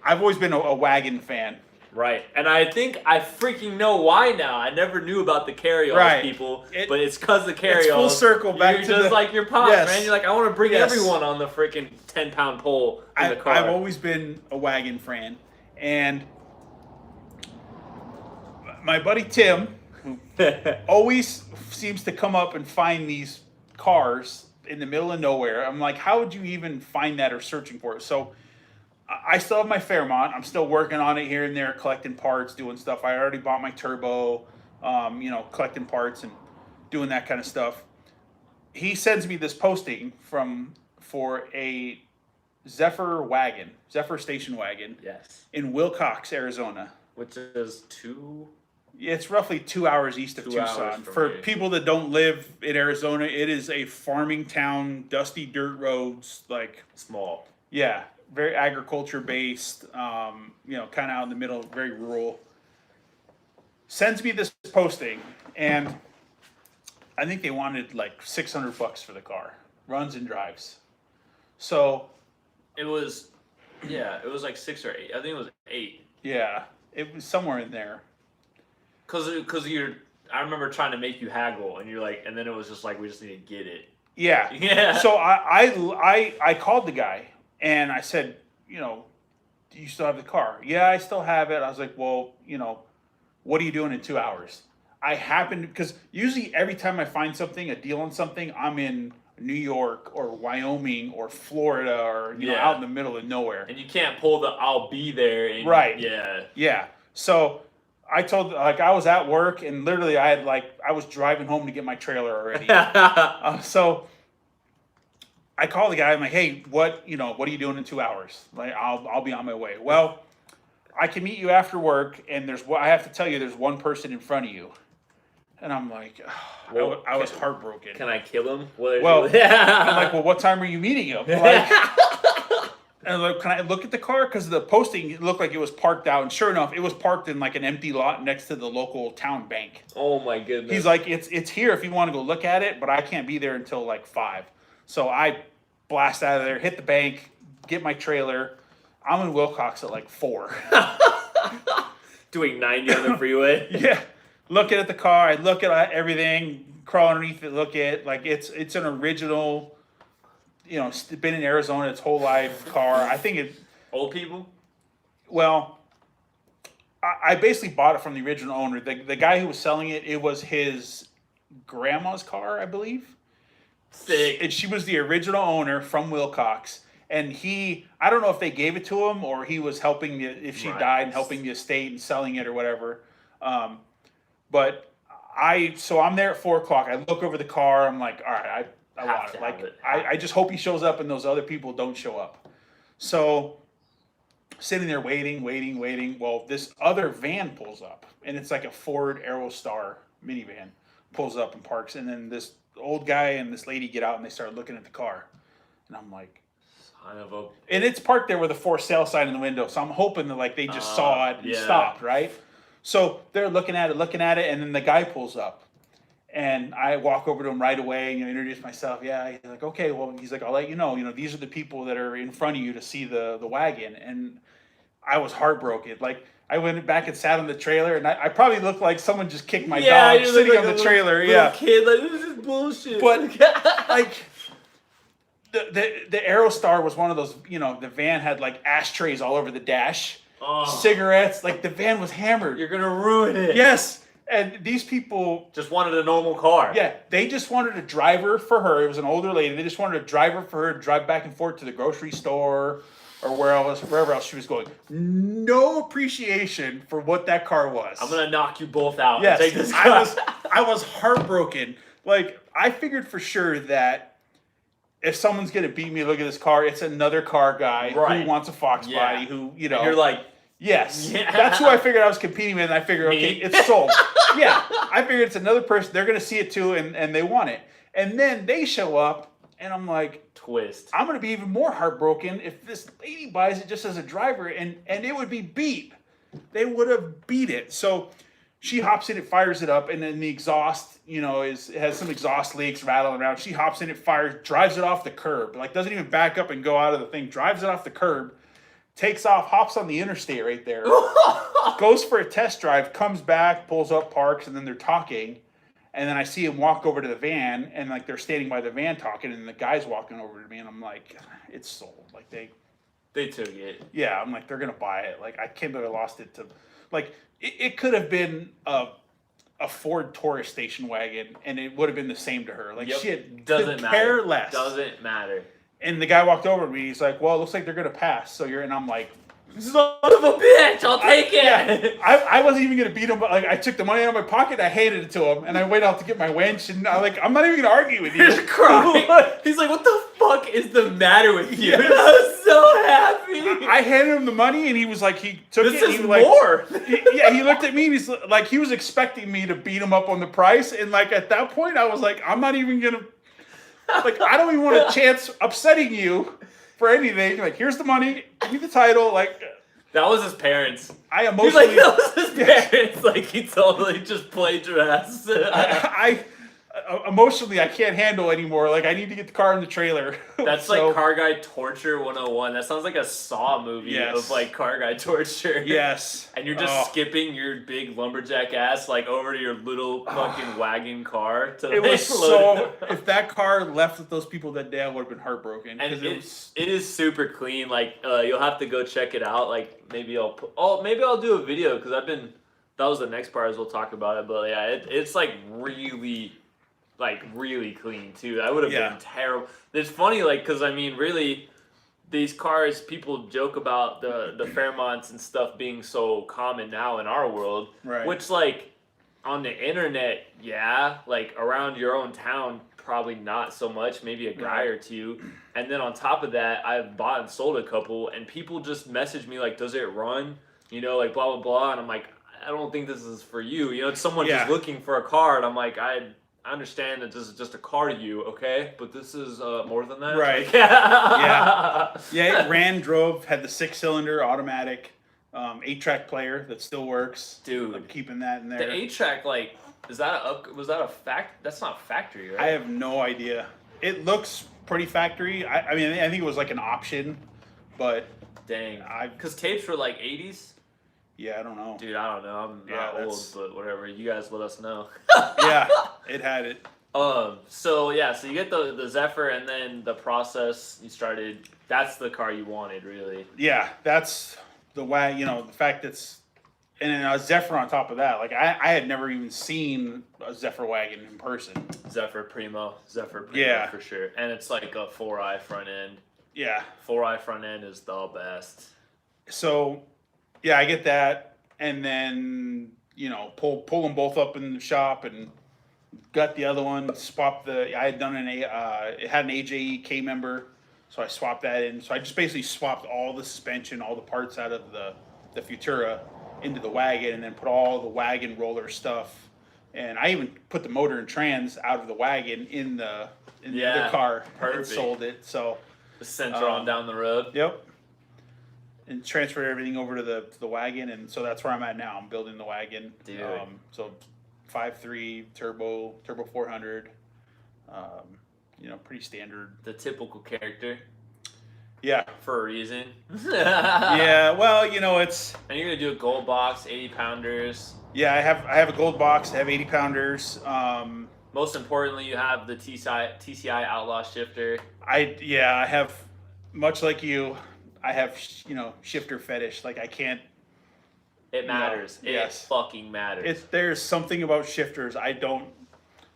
I've always been a wagon fan. Right, and I think I freaking know why now. I never knew about the carry-alls, people, but it's because the carry-alls. It's full circle back to just like your pop, man. You're like, I want to bring everyone on the freaking 10-pound pole in the car. I've always been a wagon fan, and my buddy Tim, who always seems to come up and find these cars in the middle of nowhere. I'm like, how would you even find that or searching for it? So I still have my Fairmont. I'm still working on it here and there, collecting parts, doing stuff. I already bought my turbo, collecting parts and doing that kind of stuff. He sends me this posting for a Zephyr station wagon. Yes. In Wilcox, Arizona. Which is it's roughly 2 hours east of Tucson. For people that don't live in Arizona, it is a farming town, dusty dirt roads, like small. Yeah. Very agriculture based, kind of out in the middle, very rural. Sends me this posting, and I think they wanted like $600 for the car, runs and drives. So it was like 6 or 8. I think it was 8. Yeah, it was somewhere in there. Cause I remember trying to make you haggle, and you're like, and then it was just like, we just need to get it. Yeah. Yeah. So I called the guy. And I said, do you still have the car? Yeah, I still have it. I was like, well, what are you doing in 2 hours? I happened, because usually every time I find something, a deal on something, I'm in New York or Wyoming or Florida or, out in the middle of nowhere. And you can't pull the I'll be there. And, right. Yeah. Yeah. So I told, I was at work, and literally I was driving home to get my trailer already. So I call the guy. I'm like, hey, what are you doing in 2 hours? Like, I'll be on my way. Well, I can meet you after work, and I have to tell you, there's one person in front of you. And I'm like, I was heartbroken. Can I kill him? Well, I'm like, well, what time are you meeting him? Like, and like, can I look at the car? Because the posting, it looked like it was parked out, and sure enough, it was parked in like an empty lot next to the local town bank. Oh my goodness! He's like, it's here if you want to go look at it, but I can't be there until like 5. So I blast out of there, hit the bank, get my trailer. I'm in Wilcox at like 4. Doing 90 on the freeway. Yeah. Looking at the car, I look at everything, crawl underneath it, look at like it's an original, been in Arizona its whole life car. I think it. Old people? Well, I basically bought it from the original owner. The guy who was selling it, it was his grandma's car, I believe. Sick. And she was the original owner from Wilcox. And I don't know if they gave it to him or he was helping if she died and helping the estate and selling it or whatever. But so I'm there at 4:00. I look over the car. I'm like, all right, I want it. Like, I just hope he shows up and those other people don't show up. So sitting there waiting. Well, this other van pulls up, and it's like a Ford Aerostar minivan pulls up and parks, and then this old guy and this lady get out and they start looking at the car, and I'm like, and it's parked there with a for sale sign in the window, so I'm hoping that like they just saw it and stopped, right? So they're looking at it, and then the guy pulls up. And I walk over to him right away and introduce myself. Yeah, he's like, okay, well, he's like, I'll let you know. These are the people that are in front of you to see the wagon. And I was heartbroken. Like, I went back and sat on the trailer, and I probably looked like someone just kicked my dog sitting like on the trailer. Little kid, like, this is bullshit. But like, the Aerostar was one of those. The van had like ashtrays all over the dash, cigarettes. Like the van was hammered. You're gonna ruin it. Yes. And these people just wanted a normal car. Yeah, they just wanted a driver for her. It was an older lady. They just wanted a driver for her to drive back and forth to the grocery store or wherever else she was going. No appreciation for what that car was. I'm gonna knock you both out. Yes, and take this car. I was heartbroken. Like, I figured for sure that if someone's gonna beat me, look at this car. It's another car guy who wants a Fox body. Who And you're like. Yes, that's who I figured I was competing with, and I figured, okay, it's sold. Yeah, I figured it's another person. They're going to see it too, and they want it. And then they show up, and I'm like, twist. I'm going to be even more heartbroken if this lady buys it just as a driver, and it would be beat. They would have beat it. So she hops in, it fires it up, and then the exhaust, has some exhaust leaks rattling around. She hops in, it fires, drives it off the curb. Like, doesn't even back up and go out of the thing. Drives it off the curb. Takes off, hops on the interstate right there, goes for a test drive, comes back, pulls up, parks, and then they're talking. And then I see him walk over to the van, and like they're standing by the van talking, and the guy's walking over to me, and I'm like, it's sold. Like they took it. Yeah, I'm like, they're gonna buy it. Like, I can't believe I lost it to, like, it could have been a Ford Taurus station wagon, and it would have been the same to her. Like, shit, doesn't matter. Care less. Doesn't matter. And the guy walked over to me. He's like, "Well, it looks like they're gonna pass." So and I'm like, "Son of a bitch, I'll take it." Yeah, I wasn't even gonna beat him, but like I took the money out of my pocket, I handed it to him, and I waited out to get my winch, and I'm not even gonna argue with you. He's crying. He's like, "What the fuck is the matter with you?" Yes. And I was so happy. I handed him the money, and he was like, he took this it. Is he more. He looked at me, and he's like, he was expecting me to beat him up on the price, and like at that point, I was like, I'm not even gonna. Like, I don't even want a chance upsetting you for anything. Like, here's the money, give me the title. Like, that was his parents. I emotionally. That was his parents. Like, he totally just played your ass. I emotionally, I can't handle anymore. Like, I need to get the car in the trailer. That's like car guy torture 101. That sounds like a Saw movie of like car guy torture. Yes. And you're just skipping your big lumberjack ass like over to your little fucking wagon car to it was so. If that car left with those people that day, I would have been heartbroken. And it is super clean. Like, you'll have to go check it out. Like, maybe I'll do a video because that was the next part as we'll talk about it. But yeah, it's like really clean too. That would have been terrible. It's funny, like, because I mean, really, these cars, people joke about the Fairmonts and stuff being so common now in our world, right? Which, like, on the internet, like around your own town, probably not so much. Maybe a guy or two. And then on top of that, I've bought and sold a couple, and people just message me like, "Does it run?" Like blah blah blah, and I'm like, I don't think this is for you. It's someone just looking for a car, and I'm like, I understand that this is just a car to you, okay? But this is more than that. Right. It ran, drove, had the 6-cylinder automatic, 8-track player that still works. Dude. I'm keeping that in there. The 8-track, like, was that a that's not factory, right? I have no idea. It looks pretty factory. I mean, I think it was like an option, but... Dang. Because tapes were like 80s? Yeah, I don't know. Dude, I don't know. I'm not old, but whatever. You guys let us know. Yeah, it had it. So you get the Zephyr, and then the process you started. That's the car you wanted, really. Yeah, that's the way. The fact that and then a Zephyr on top of that. Like I had never even seen a Zephyr wagon in person. Zephyr Primo Yeah. for sure, and it's like a 4i front end. Yeah. 4i front end is the best. So, yeah, I get that, and then pull them both up in the shop and got the other one. Swapped I had done it had an AJE K member, so I swapped that in. So I just basically swapped all the suspension, all the parts out of the Futura into the wagon, and then put all the wagon roller stuff. And I even put the motor and trans out of the wagon in the other car. Perfect. And sold it. So the center on down the road. Yep. And transferred everything over to the wagon, and so that's where I'm at now. I'm building the wagon. Dude. So 5.3 turbo 400. Pretty standard. The typical character. Yeah. For a reason. Yeah. Well, it's. And you're gonna do a gold box, 80 pounders. Yeah, I have a gold box. I have 80 pounders. Most importantly, you have the TCI Outlaw shifter. I have, much like you, I have shifter fetish. Like I can't. It matters. Yes. It fucking matters. There's something about shifters I don't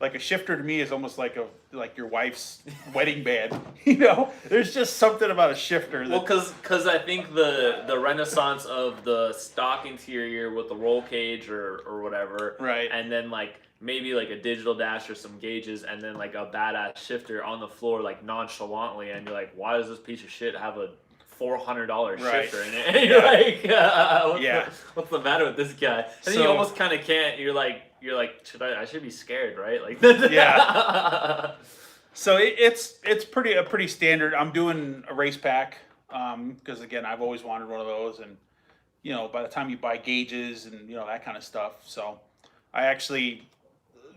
like. A shifter to me is almost like your wife's wedding band. There's just something about a shifter. Well, because I think the renaissance of the stock interior with the roll cage or whatever, right, and then like maybe like a digital dash or some gauges, and then like a badass shifter on the floor like nonchalantly, and you're like, why does this piece of shit have a $400 shifter in it? And you're like, what's the matter with this guy? And then you almost kind of can't. You're like, I should be scared, right? Like, yeah. So it's pretty standard. I'm doing a race pack because again, I've always wanted one of those, and by the time you buy gauges and that kind of stuff. So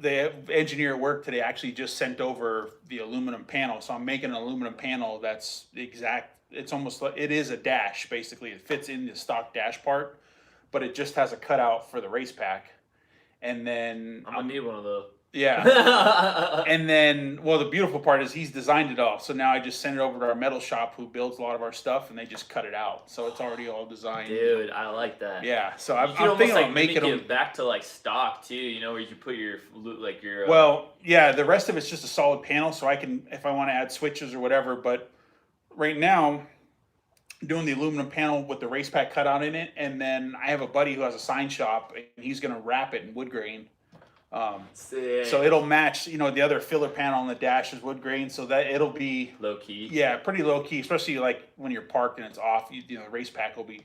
the engineer at work today actually just sent over the aluminum panel. So I'm making an aluminum panel that's the exact. It's almost like it is a dash basically. It fits in the stock dash part, but it just has a cutout for the race pack. And then I'm gonna need one of those. Yeah. And then, the beautiful part is he's designed it all. So now I just send it over to our metal shop who builds a lot of our stuff, and they just cut it out. So it's already all designed. Dude, I like that. Yeah. So I'm thinking about making it back to like stock too. Where you put your the rest of it's just a solid panel, so I can, if I want to add switches or whatever. But right now, doing the aluminum panel with the race pack cutout in it, and then I have a buddy who has a sign shop, and he's gonna wrap it in wood grain. So it'll match, the other filler panel on the dash is wood grain, so that it'll be low key. Yeah, pretty low key, especially like when you're parked and it's off. The race pack will be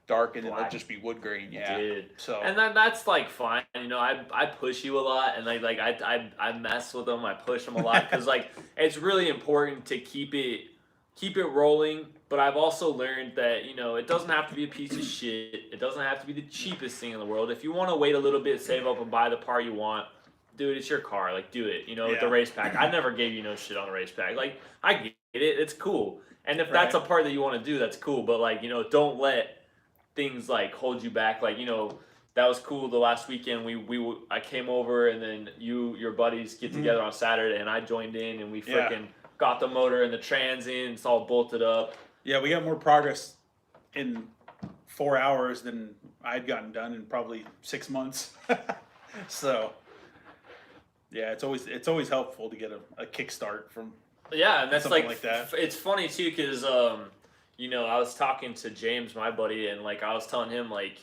dark, and it'll just be wood grain. Yeah. Dude. So and that's like fine. I push you a lot, and I mess with them. I push them a lot because like it's really important to keep it rolling. But I've also learned that, it doesn't have to be a piece of shit. It doesn't have to be the cheapest thing in the world. If you want to wait a little bit, save up and buy the part you want, dude, it's your car. Like, do it, with the race pack. I never gave you no shit on the race pack. Like, I get it. It's cool. And if that's a part that you want to do, that's cool. But, like, don't let things, like, hold you back. Like, that was cool the last weekend. I came over, and then your buddies get together on Saturday, and I joined in, and we freaking got the motor and the trans in. It's all bolted up. Yeah, we got more progress in 4 hours than I'd gotten done in probably 6 months. So, yeah, it's always helpful to get a kickstart from. Yeah, and that's like that. It's funny too, because I was talking to James, my buddy, and like I was telling him like,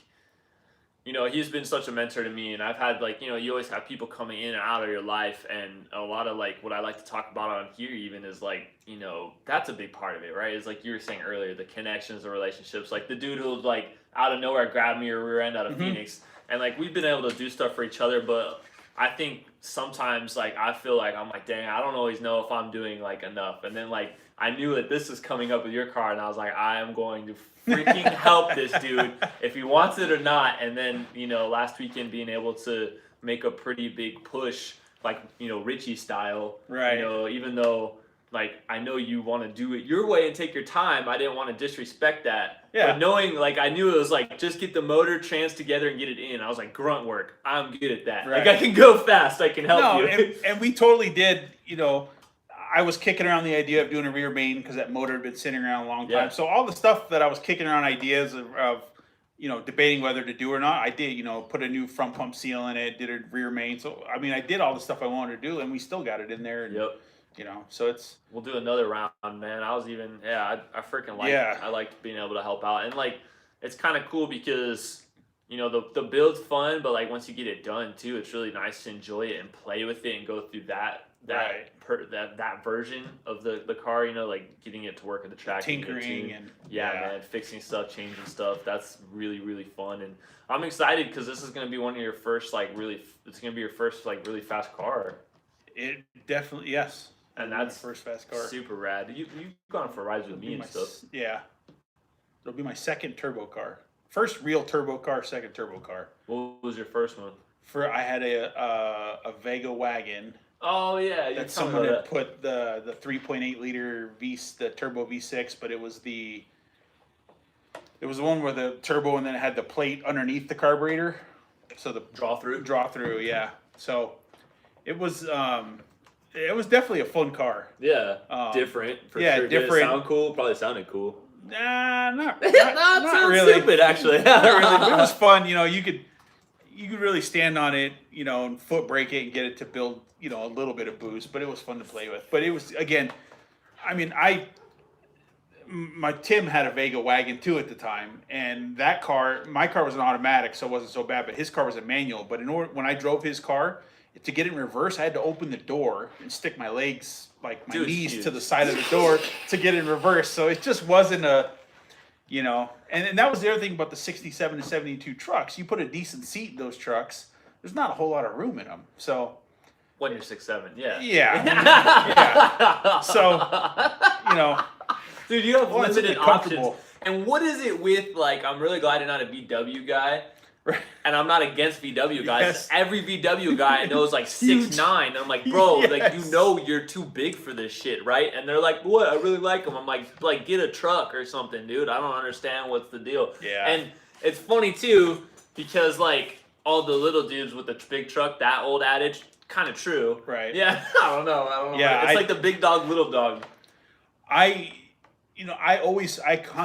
he's been such a mentor to me, and I've had like, you always have people coming in and out of your life, and a lot of like what I like to talk about on here even is like, that's a big part of it, right? It's like you were saying earlier, the connections, the relationships, like the dude who like out of nowhere grabbed me or rear end out of Phoenix, and like we've been able to do stuff for each other, but I think sometimes like I feel like I'm like, dang, I don't always know if I'm doing like enough, and then like I knew that this is coming up with your car, and I was like, I am going to freaking help this dude if he wants it or not. And then last weekend being able to make a pretty big push, like Richie style, right? Even though like I know you want to do it your way and take your time, I didn't want to disrespect that. Yeah. But knowing like I knew it was like just get the motor trans together and get it in. I was like, grunt work. I'm good at that. Right. Like I can go fast. I can help you. And we totally did. I was kicking around the idea of doing a rear main because that motor had been sitting around a long time. Yeah. So all the stuff that I was kicking around ideas of debating whether to do or not. I did, put a new front pump seal in it, did a rear main. So, I mean, I did all the stuff I wanted to do, and we still got it in there. And, Yep. So it's. We'll do another round, man. I was even, I freaking like, I liked being able to help out. And, like, it's kind of cool because, the build's fun, but, like, once you get it done, too, it's really nice to enjoy it and play with it and go through that version of the car, like getting it to work at the track, tinkering and man, fixing stuff, changing stuff. That's really, really fun, and I'm excited because this is going to be one of your first it's going to be your first really fast car. It definitely, yes, and that's first fast car. Super rad. You've gone for rides with me and stuff. Yeah, it'll be my second turbo car. First real turbo car, second turbo car. What was your first one? I had a Vega wagon. Oh yeah, that someone had put the 3.8 liter the turbo V6, but it was the one where the turbo and then it had the plate underneath the carburetor, so the draw through, yeah. So it was definitely a fun car. Yeah, different for sure. Different. Did it sound cool? Probably sounded cool. Nah, not really. Stupid actually. Not really, but it was fun. You could really stand on it, and foot brake it and get it to build, a little bit of boost, but it was fun to play with. But it was, again, I mean, my Tim had a Vega wagon too at the time, and my car was an automatic, so it wasn't so bad, but his car was a manual. But when I drove his car, to get it in reverse, I had to open the door and stick my legs, like my knees to the side of the door to get it in reverse. So it just wasn't and that was the other thing about the 67 to 72 trucks. You put a decent seat in those trucks, there's not a whole lot of room in them. So when you're 6'7", yeah. Yeah. So, dude, you have limited options. And what is it with, like, I'm really glad you're not a VW guy. Right. And I'm not against VW guys. Yes. Every VW guy I know is like 6'9". And I'm like, bro, like, you're too big for this shit, right? And they're like, what? I really like them. I'm like, get a truck or something, dude. I don't understand what's the deal. Yeah. And it's funny, too, because, like, all the little dudes with the big truck, that old adage, kind of true. Right. Yeah, I don't know. Yeah, it's like the big dog, little dog. I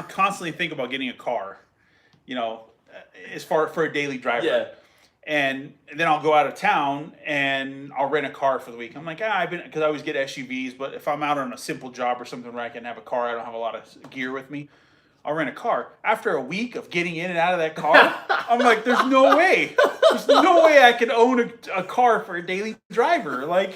constantly think about getting a car, as far for a daily driver. Yeah. And then I'll go out of town and I'll rent a car for the week. I'm like, because I always get SUVs, but if I'm out on a simple job or something where I can have a car, I don't have a lot of gear with me, I'll rent a car. After a week of getting in and out of that car, I'm like, there's no way. There's no way I can own a car for a daily driver. Like,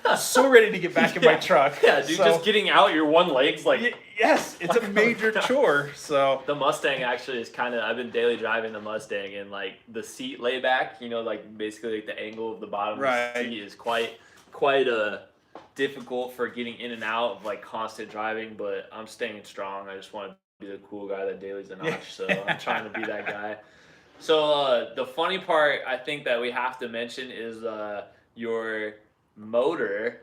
I'm so ready to get back in my truck. Yeah, dude, just getting out your one leg's like... Yes, it's a major chore. So the Mustang actually is I've been daily driving the Mustang, and like the seat layback, like basically like the angle of the bottom of the seat is quite difficult for getting in and out of like constant driving, but I'm staying strong. I just want to be the cool guy that daily's a notch, so I'm trying to be that guy. So the funny part I think that we have to mention is your motor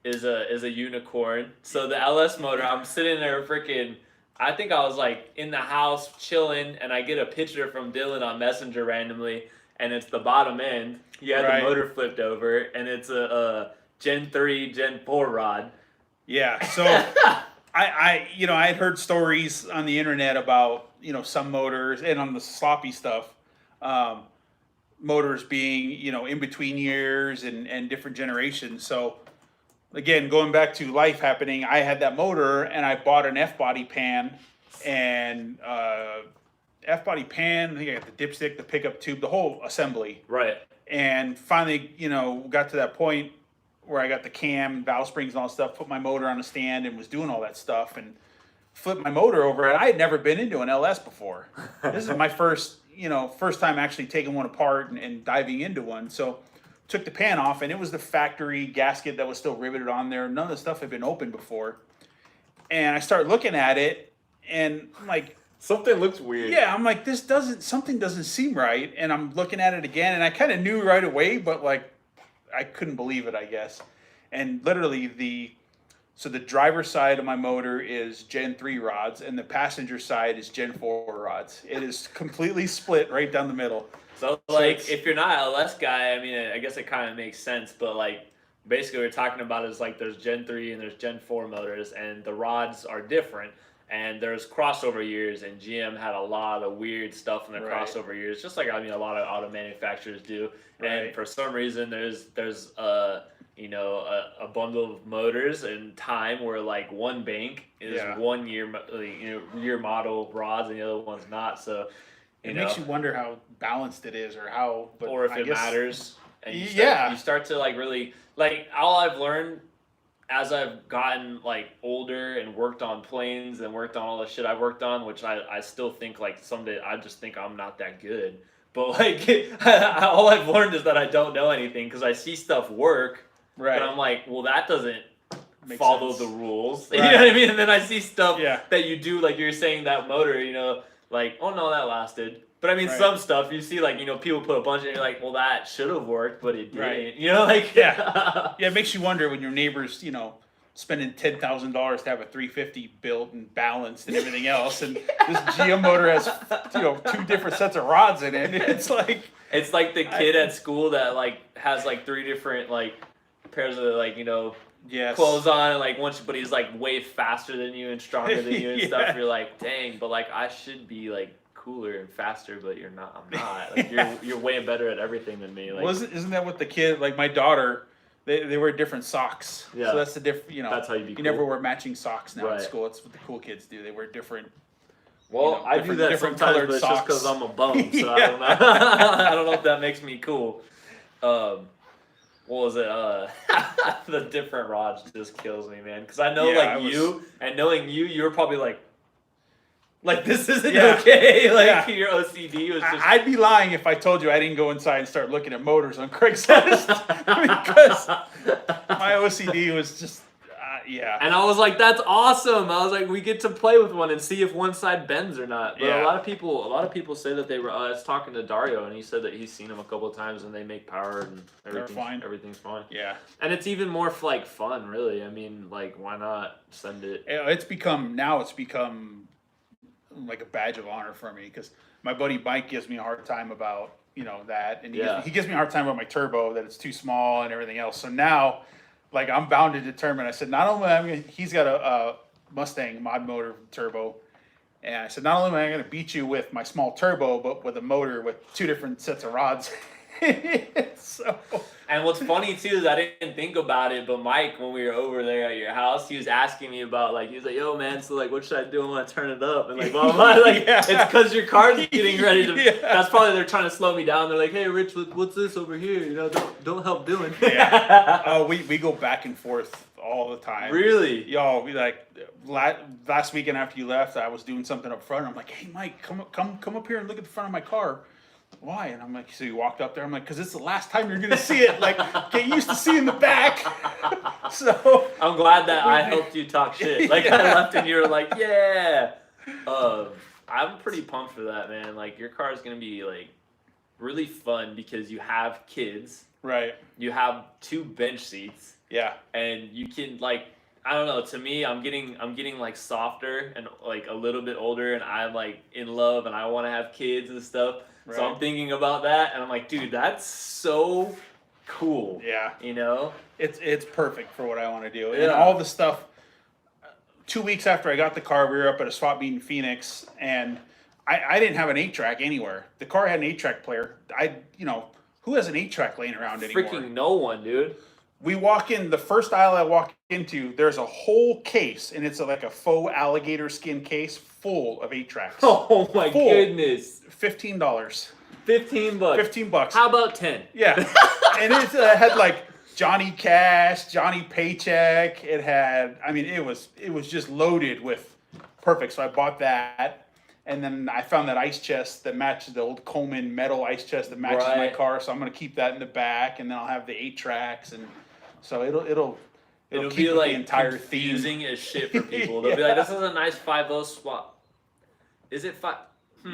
is a unicorn. So the LS motor, I'm sitting there I think I was like in the house chilling, and I get a picture from Dylan on Messenger randomly, and it's the bottom end. You had the motor flipped over, and it's a Gen 3, Gen 4 rod. Yeah, so I had heard stories on the internet about, some motors, and on the sloppy stuff, motors being, in between years and different generations. So again, going back to life happening, I had that motor and I bought an F-body pan and F-body pan. I think I got the dipstick, the pickup tube, the whole assembly. Right. And finally, got to that point where I got the cam, valve springs and all that stuff, put my motor on a stand and was doing all that stuff and flipped my motor over. And I had never been into an LS before. This is my first time actually taking one apart and diving into one. So took the pan off, and it was the factory gasket that was still riveted on there. None of the stuff had been opened before. And I start looking at it, and I'm like, something looks weird. Yeah, I'm like, something doesn't seem right. And I'm looking at it again, and I kind of knew right away, but like, I couldn't believe it, I guess. And literally the driver's side of my motor is Gen 3 rods, and the passenger side is Gen 4 rods. It is completely split right down the middle. So like, if you're not an LS guy, I mean, I guess it kind of makes sense, but like, basically what we're talking about is like, there's Gen 3 and there's Gen 4 motors, and the rods are different. And there's crossover years, and GM had a lot of weird stuff in the Right. crossover years, just like I mean a lot of auto manufacturers do. Right. And for some reason, there's a bundle of motors and time where like one bank is Yeah. 1 year year model rods and the other one's not. So It makes you wonder how balanced it is, or how, but or if I it guess, matters. And Yeah. you start to like really like all I've learned as I've gotten like older and worked on planes and worked on all the shit I've worked on, which I still think like someday I just think I'm not that good. But like all I've learned is that I don't know anything because I see stuff work, Right. but I'm like, well, that doesn't Makes follow sense. the rules. Right. You know what I mean? And then I see stuff Yeah. that you do, like you're saying that motor, like, oh no, that lasted. But I mean, Right. some stuff you see, like, people put a bunch, and you're like, well, that should have worked, but it didn't. Right. Like, Yeah. Yeah, it makes you wonder when your neighbors, spending $10,000 to have a 350 built and balanced and everything else, and this GM motor has, 2 different sets of rods in it. It's like it's like the kid at school that like has like 3 different like pairs of like yes. clothes on, and like but he's like way faster than you and stronger than you and Yeah. stuff. You're like, dang, but like I should be like cooler and faster, but you're not. I'm not. Like Yeah. you're way better at everything than me. Like, Well, isn't that what the kid, like my daughter, they wear different socks. Yeah. So that's the That's how you be You cool. never wear matching socks now Right. at school. It's what the cool kids do. They wear different. Well, I do that different sometimes, colored but it's just because socks. I'm a bum, so I Yeah. don't know. I don't know if that makes me cool. What was it? The different rods just kills me, man. Because I know, Yeah, like you, and knowing you, you were probably like this isn't Yeah. okay. Like Yeah. your OCD was just. I'd be lying if I told you I didn't go inside and start looking at motors on Craigslist because my OCD was just, yeah. And I was like, "That's awesome!" I was like, "We get to play with one and see if one side bends or not." But Yeah. a lot of people say that they were. I was talking to Dario, and he said that he's seen them a couple of times, and they make power and fine. everything's fine. Yeah. And it's even more like fun, really. I mean, like, why not send it? It's become like a badge of honor for me because my buddy Mike gives me a hard time about that, and he gives me a hard time about my turbo, that it's too small and everything else. So now, like, I'm bound to determine. I said not only he's got a Mustang mod motor turbo, and I said not only am I going to beat you with my small turbo, but with a motor with 2 different sets of rods. So. And what's funny too is I didn't think about it, but Mike, when we were over there at your house, he was asking me about he was like, "Yo, man, so like, what should I do when I turn it up?" And like, blah blah. Like, Yeah. it's because your car's getting ready to. Yeah. That's probably they're trying to slow me down. They're like, "Hey, Rich, what's this over here? Don't help Dylan." Yeah. We go back and forth all the time. Really? Yo, we like last weekend after you left, I was doing something up front. I'm like, "Hey, Mike, come up here and look at the front of my car." Why? And I'm like, so you walked up there. I'm like, because it's the last time you're gonna see it. Like, get used to seeing the back. So I'm glad that I helped you talk shit. Like, Yeah. I left and you were like, "Yeah." I'm pretty pumped for that, man. Like, your car is gonna be like really fun because you have kids. right, You have 2 bench seats. yeah, And you can like I don't know, to me I'm getting like softer and like a little bit older, and I'm like in love and I want to have kids and stuff. So I'm Right. thinking about that, and I'm like, dude, that's so cool. yeah. It's perfect for what I want to do. And Yeah. all the stuff. 2 weeks after I got the car, we were up at a swap meet in Phoenix, and I didn't have an 8-track anywhere. The car had an 8-track player. Who has an 8-track laying around anymore? Freaking no one, dude. We walk in, the first aisle I walk into, there's a whole case, and it's like a faux alligator skin case full of 8-tracks. Oh my Full. goodness. $15. $15. $15. How about 10? Yeah. And it had like Johnny Cash, Johnny Paycheck. It had, it was just loaded with perfect. So I bought that. And then I found that ice chest that matches the old Coleman metal ice chest that matches my Right. car. So I'm going to keep that in the back, and then I'll have the 8-tracks. And so it'll It'll keep be with like the entire confusing theme. as shit for people. They'll be like, Yeah. "This is a nice 5.0 swap." Is it 5?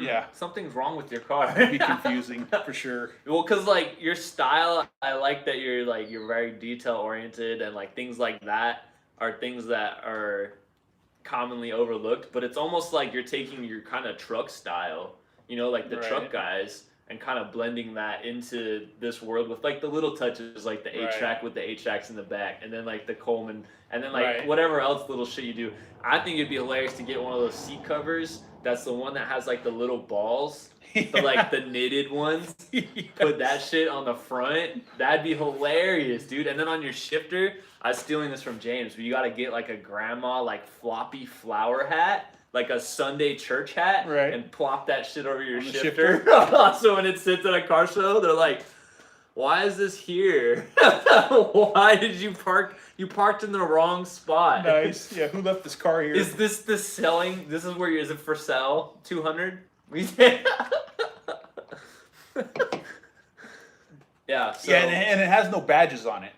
Yeah. Something's wrong with your car. It'd be confusing for sure. Well, cause like your style, I like that you're very detail oriented, and like things like that are things that are commonly overlooked. But it's almost like you're taking your kind of truck style, like the Right. truck guys, and kind of blending that into this world with like the little touches, like the 8-track with the 8-tracks in the back, and then like the Coleman, and then like whatever else little shit you do. I think it'd be hilarious to get one of those seat covers. That's the one that has like the little balls, the like the knitted ones. Put that shit on the front. That'd be hilarious, dude. And then on your shifter, I was stealing this from James, but you got to get like a grandma like floppy flower hat, like a Sunday church hat, and plop that shit over your shifter. So when it sits at a car show, they're like, why is this here? Why did you park? You parked in the wrong spot. Nice. Yeah, who left this car here? Is this the selling? This is where is it for sale? 200? Yeah. So, yeah, and it has no badges on it.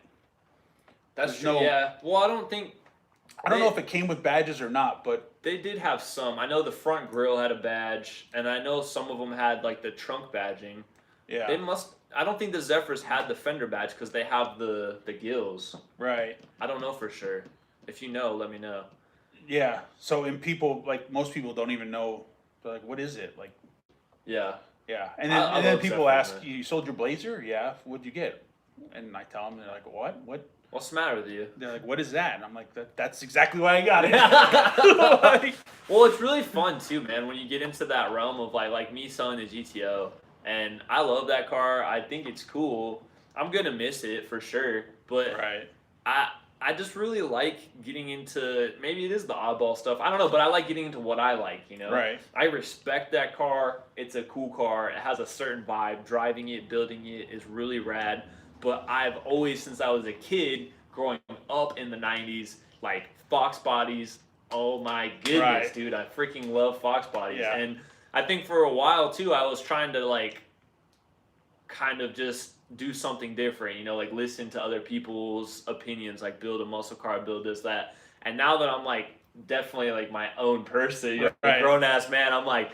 That's true. Yeah. Well, I don't know if it came with badges or not, but they did have some. I know the front grille had a badge, and I know some of them had like the trunk badging. Yeah. They must. I don't think the Zephyrs had the fender badge because they have the gills. Right. I don't know for sure. If you know, let me know. Yeah. So, and people, like, most people don't even know, they're like, what is it? Like, yeah. Yeah. And then people Zephyrs, ask, man. You sold your Blazer? Yeah. What'd you get? And I tell them, they're like, what? What's the matter with you? They're like, what is that? And I'm like, that's exactly why I got it. Well, it's really fun too, man, when you get into that realm of like me selling the GTO. And I love that car. I think it's cool. I'm going to miss it for sure. But I just really like getting into, maybe it is the oddball stuff. I don't know, but I like getting into what I like, you know? Right. I respect that car. It's a cool car. It has a certain vibe. Driving it, building it is really rad. But I've always, since I was a kid, growing up in the 90s, like Fox bodies, oh my goodness, dude. I freaking love Fox bodies. Yeah. And I think for a while, too, I was trying to, like, kind of just do something different, you know, like listen to other people's opinions, like build a muscle car, build this, that. And now that I'm, like, definitely, like, my own person, you know, a grown-ass man, I'm like,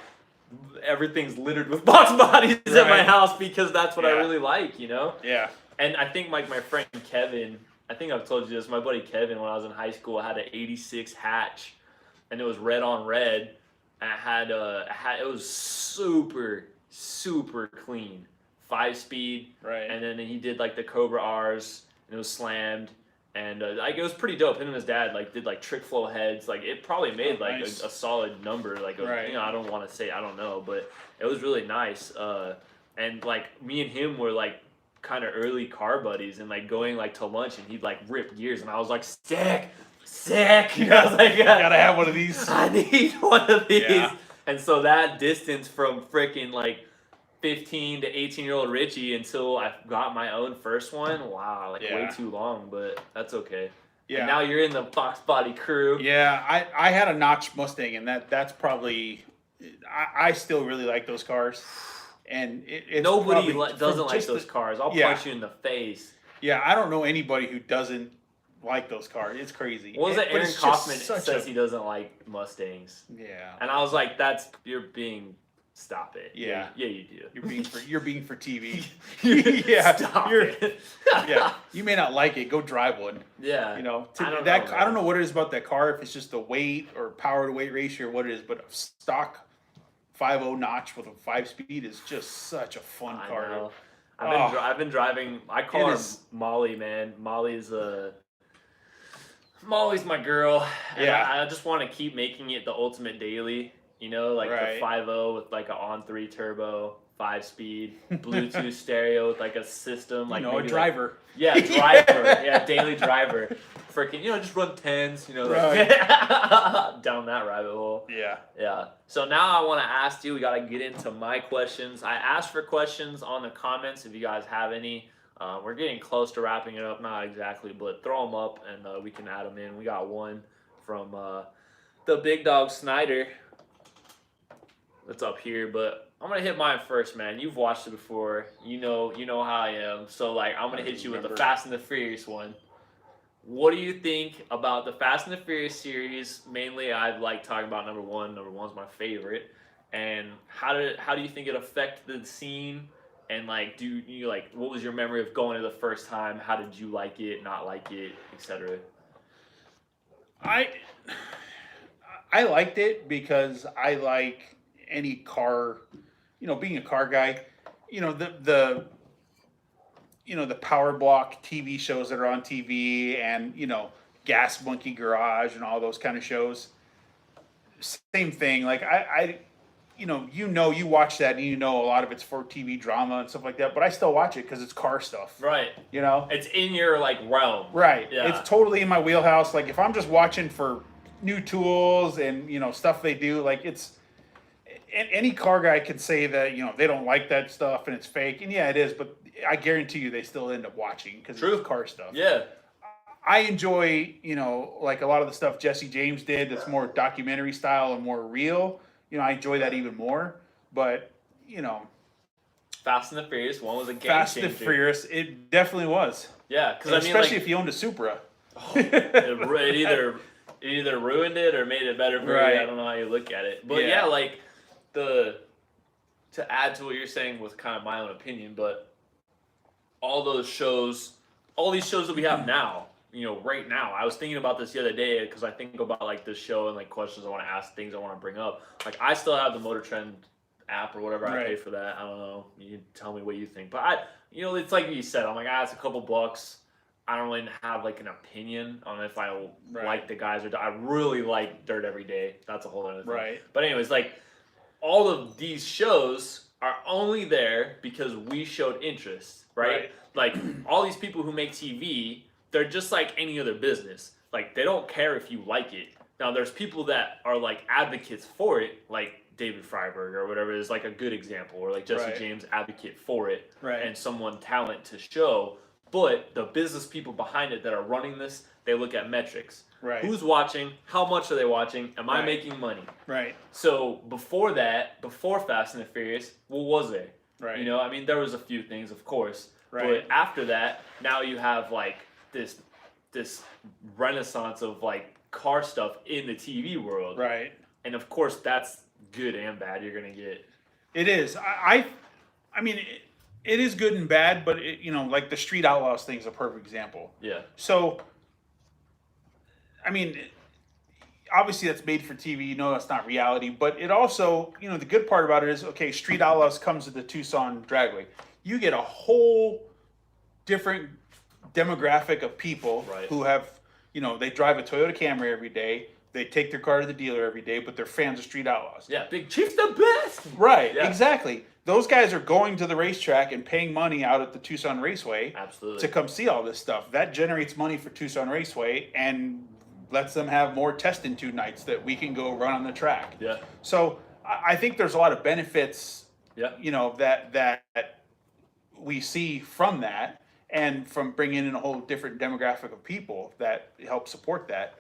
everything's littered with box bodies at my house because that's what I really like, you know? Yeah. And I think, like, my friend Kevin, I think I've told you this, my buddy Kevin, when I was in high school, had an 86 hatch, and it was red on red. And it was super, super clean. 5-speed. Right. And then he did like the Cobra R's, and it was slammed. And like it was pretty dope. Him and his dad like did like trick flow heads. Like it probably made like a solid number. Like you know, I don't want to say, I don't know, but it was really nice. And like me and him were like kind of early car buddies, and like going like to lunch, and he'd like rip gears, and I was like, sick. You know, I was like, gotta have one of these. I need one of these. Yeah. And so that distance from freaking like 15 to 18-year-old Richie until I got my own first one, wow, like way too long, but that's okay. Yeah. And now you're in the Fox body crew. Yeah, I had a notch Mustang, and that's probably, I still really like those cars. And it's nobody doesn't like those cars. I'll punch you in the face. Yeah, I don't know anybody who doesn't like those cars. It's crazy. What was it? Aaron Kaufman says he doesn't like Mustangs. Yeah. And I was like, stop it. Yeah. Yeah, you do. You're being for TV. Stop it. Yeah. You may not like it. Go drive one. Yeah. You know, I don't know what it is about that car, if it's just the weight or power to weight ratio or what it is, but a stock 5.0 notch with a 5-speed is just such a fun car. Know. I've been driving. I call her Molly, man. Molly's my girl. And I just want to keep making it the ultimate daily. You know, like the 5.0 with like an on-3 turbo, 5-speed, Bluetooth stereo with like a system. Like a driver. Like, driver. Daily driver. Freaking, just run 10s, like, down that rabbit hole. Yeah. So now I want to ask you, we got to get into my questions. I asked for questions on the comments if you guys have any. We're getting close to wrapping it up, not exactly, but throw them up and we can add them in. We got one from the big dog Snyder. That's up here, but I'm gonna hit mine first, man. You've watched it before. You know how I am. So like, I'm gonna hit you with the Fast and the Furious one. What do you think about the Fast and the Furious series? Mainly, I like talking about number one. Number one's my favorite. And how do you think it affected the scene? And like, what was your memory of going to the first time? How did you like it, not like it, etc.? I liked it because I like any car, being a car guy, you know, the Power Block TV shows that are on TV, and Gas Monkey Garage and all those kind of shows. Same thing. Like you watch that, and a lot of it's for TV drama and stuff like that. But I still watch it because it's car stuff. Right. It's in your realm. Right. Yeah. It's totally in my wheelhouse. Like if I'm just watching for new tools and stuff they do, like it's any car guy can say that they don't like that stuff and it's fake, and yeah, it is. But I guarantee you, they still end up watching because it's car stuff. Yeah. I enjoy, like a lot of the stuff Jesse James did that's more documentary style and more real. I enjoy that even more. But, Fast and the Furious one was a game Fast changer. and the Furious, it definitely was. Yeah, because especially if you owned a Supra. It either ruined it or made it better for you. I don't know how you look at it. But to add to what you're saying with kind of my own opinion, but all these shows that we have now, right now. I was thinking about this the other day because I think about this show and questions I want to ask, things I want to bring up. I still have the Motor Trend app or whatever. I pay for that. I don't know. You can tell me what you think. But it's like you said. I'm like, it's a couple bucks. I don't really have an opinion on if I like the guys or I really like Dirt Every Day. That's a whole other thing. Right. But anyways, all of these shows are only there because we showed interest, right? All these people who make TV, they're just like any other business. They don't care if you like it. Now, there's people that are advocates for it, like David Freiberg or whatever is a good example, or Jesse James advocate for it, and someone talent to show. But the business people behind it that are running this, they look at metrics. Right. Who's watching? How much are they watching? Am I making money? Right. So before Fast and the Furious, what was there? Right. There was a few things, of course. Right. But after that, now you have this renaissance of car stuff in the TV world. Right. And of course, that's good and bad. You're gonna get. It is. I mean, it is good and bad, but the Street Outlaws thing is a perfect example. Yeah. So, obviously that's made for TV. That's not reality, but it also, the good part about it is, okay, Street Outlaws comes to the Tucson Dragway. You get a whole different demographic of people who have, they drive a Toyota Camry every day. They take their car to the dealer every day, but they're fans of Street Outlaws. Yeah, Big Chief's the best. Right, exactly. Those guys are going to the racetrack and paying money out at the Tucson Raceway to come see all this stuff. That generates money for Tucson Raceway and lets them have more test and tune nights that we can go run on the track. Yeah. So I think there's a lot of benefits, that we see from that, and from bringing in a whole different demographic of people that help support that.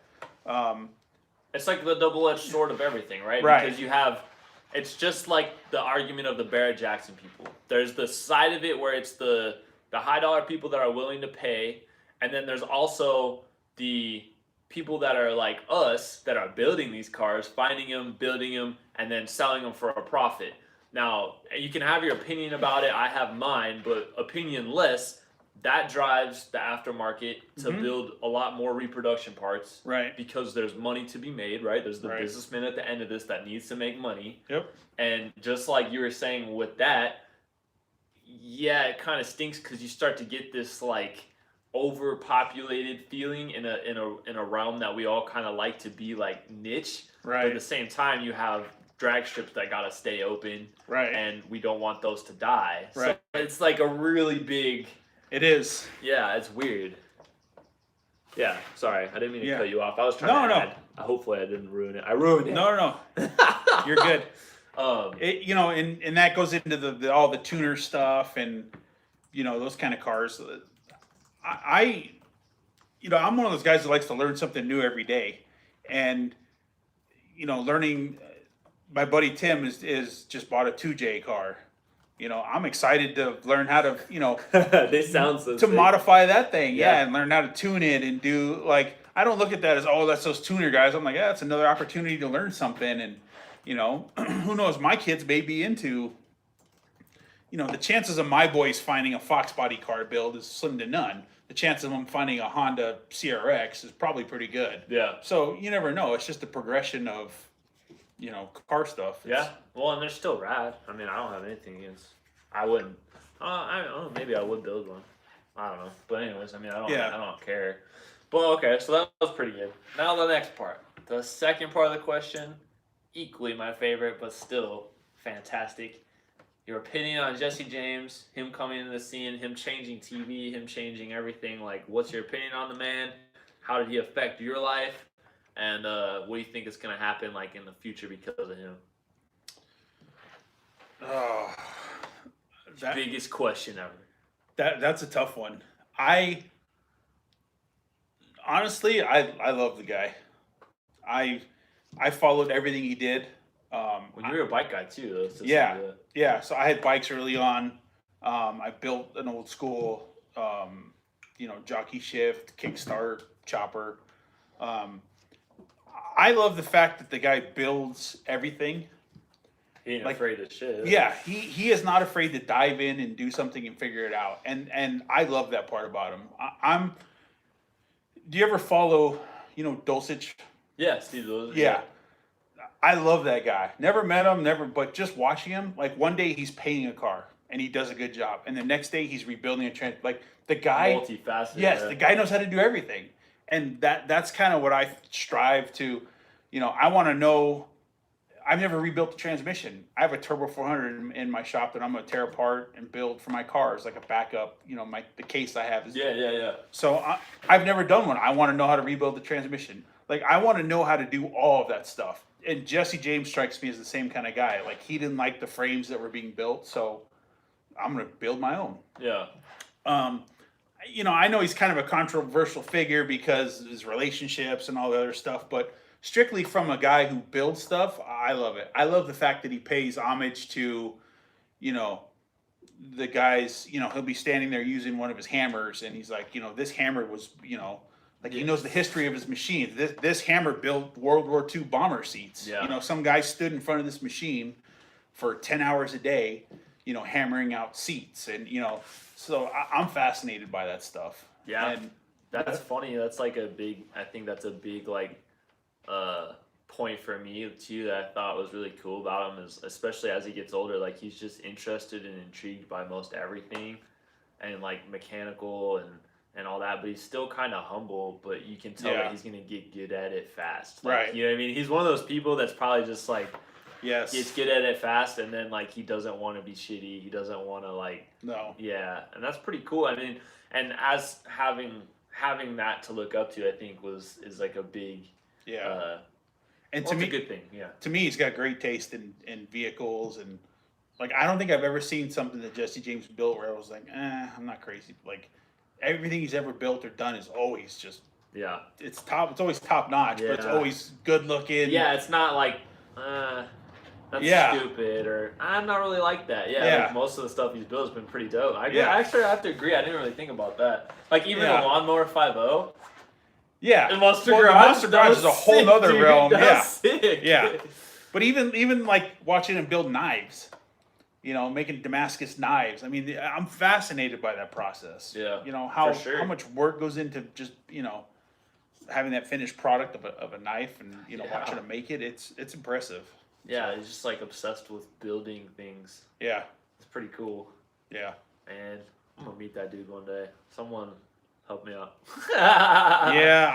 It's like the double-edged sword of everything, right? Right. Because it's just like the argument of the Barrett Jackson people. There's the side of it where it's the high-dollar people that are willing to pay, and then there's also the people that are like us that are building these cars, finding them, building them, and then selling them for a profit. Now, you can have your opinion about it. I have mine, but opinionless, that drives the aftermarket to build a lot more reproduction parts. Right. Because there's money to be made, right? There's the businessman at the end of this that needs to make money. Yep. And just like you were saying with that, yeah, it kind of stinks because you start to get this overpopulated feeling in a realm that we all kind of like to be niche. Right. But at the same time, you have drag strips that gotta stay open. Right. And we don't want those to die. Right. So it's a really big. It is. Yeah, it's weird. Yeah, sorry, I didn't mean to cut you off. I was trying to add. Hopefully, I didn't ruin it. I ruined it. No. You're good. And that goes into the all the tuner stuff and those kind of cars. I'm one of those guys that likes to learn something new every day, and learning. My buddy Tim is just bought a 2J car. I'm excited to learn how to They sound so to sick. modify that thing, and learn how to tune it and do I don't look at that as that's those tuner guys. I'm like, it's another opportunity to learn something, and who knows, my kids may be into. The chances of my boys finding a Fox body car build is slim to none. The chance of them finding a Honda CRX is probably pretty good. Yeah. So you never know. It's just a progression of, car stuff. Yeah. Well, and they're still rad. I don't have anything against. I wouldn't. I don't know. Maybe I would build one. I don't know. But anyways, I mean, Yeah. I don't care. But okay, so that was pretty good. Now the next part, the second part of the question, equally my favorite, but still fantastic. Your opinion on Jesse James, him coming into the scene, him changing TV, him changing everything. Like, what's your opinion on the man? How did he affect your life? And what do you think is gonna happen like in the future because of him? Oh, Biggest question ever. that's a tough one. I honestly, I love the guy. I I followed everything he did. When you were a bike guy too, though. So Yeah, yeah. So I had bikes early on. I built an old school, jockey shift, kickstart, chopper. Um, I love the fact that the guy builds everything. he ain't like- afraid of shit. Yeah, he is not afraid to dive in and do something and figure it out. And I love that part about him. I'm. Do you ever follow, Dulcich? Yeah, Steve Lewis. Yeah. I love that guy. Never met him, but just watching him, like one day he's painting a car and he does a good job. And the next day he's rebuilding a trans like the guy Multifaceted. Yes, yeah. the guy knows how to do everything. And that's kind of what I strive to, I want to know. I've never rebuilt the transmission. I have a Turbo 400 in my shop that I'm going to tear apart and build for my cars, like a backup. The case I have is. Yeah. So I've never done one. I want to know how to rebuild the transmission. Like I want to know how to do all of that stuff. And Jesse James strikes me as the same kind of guy. Like he didn't like the frames that were being built, so I'm going to build my own. Yeah. I know he's kind of a controversial figure because of his relationships and all the other stuff, but strictly from a guy who builds stuff, I love it. I love the fact that he pays homage to, the guys, he'll be standing there using one of his hammers and he's like, this hammer was, like he knows the history of his machine. This hammer built World War II bomber seats. Yeah. Some guy stood in front of this machine for 10 hours a day, hammering out seats. And, so I'm fascinated by that stuff. Yeah. And That's funny. That's like I think that's a big like point for me too that I thought was really cool about him is especially as he gets older, like he's just interested and intrigued by most everything and like mechanical and all that, but he's still kind of humble, but you can tell that he's going to get good at it fast. Like, Right. You know what I mean? He's one of those people that's probably just like, yes. gets good at it fast and then like he doesn't want to be shitty. He doesn't want to like, No. yeah. And that's pretty cool. I mean, and as having that to look up to, I think is like a big, And well, to it's me, a good thing. Yeah. to me, he's got great taste in vehicles and like I don't think I've ever seen something that Jesse James built where I was like, I'm not crazy. Like everything he's ever built or done is always just Yeah. it's always top notch, but it's Yeah. always good looking. Yeah, it's not like, that's Yeah. stupid or I'm not really like that. Yeah, Yeah. like most of the stuff he's built has been pretty dope. I Yeah. actually have to agree. I didn't really think about that. Like even Yeah. the lawnmower 5.0, Yeah. the Monster Well, the Garage. Monster that Garage was is a whole sick, nother dude. realm, That yeah. was sick. Yeah. But even like watching him build knives, making Damascus knives. I mean, I'm fascinated by that process. Yeah, How for sure. how much work goes into just having that finished product of a knife and Yeah. watching him make it. It's impressive. Yeah, he's just like obsessed with building things. Yeah. It's pretty cool. Yeah. And I'm gonna meet that dude one day. Someone help me out. Yeah,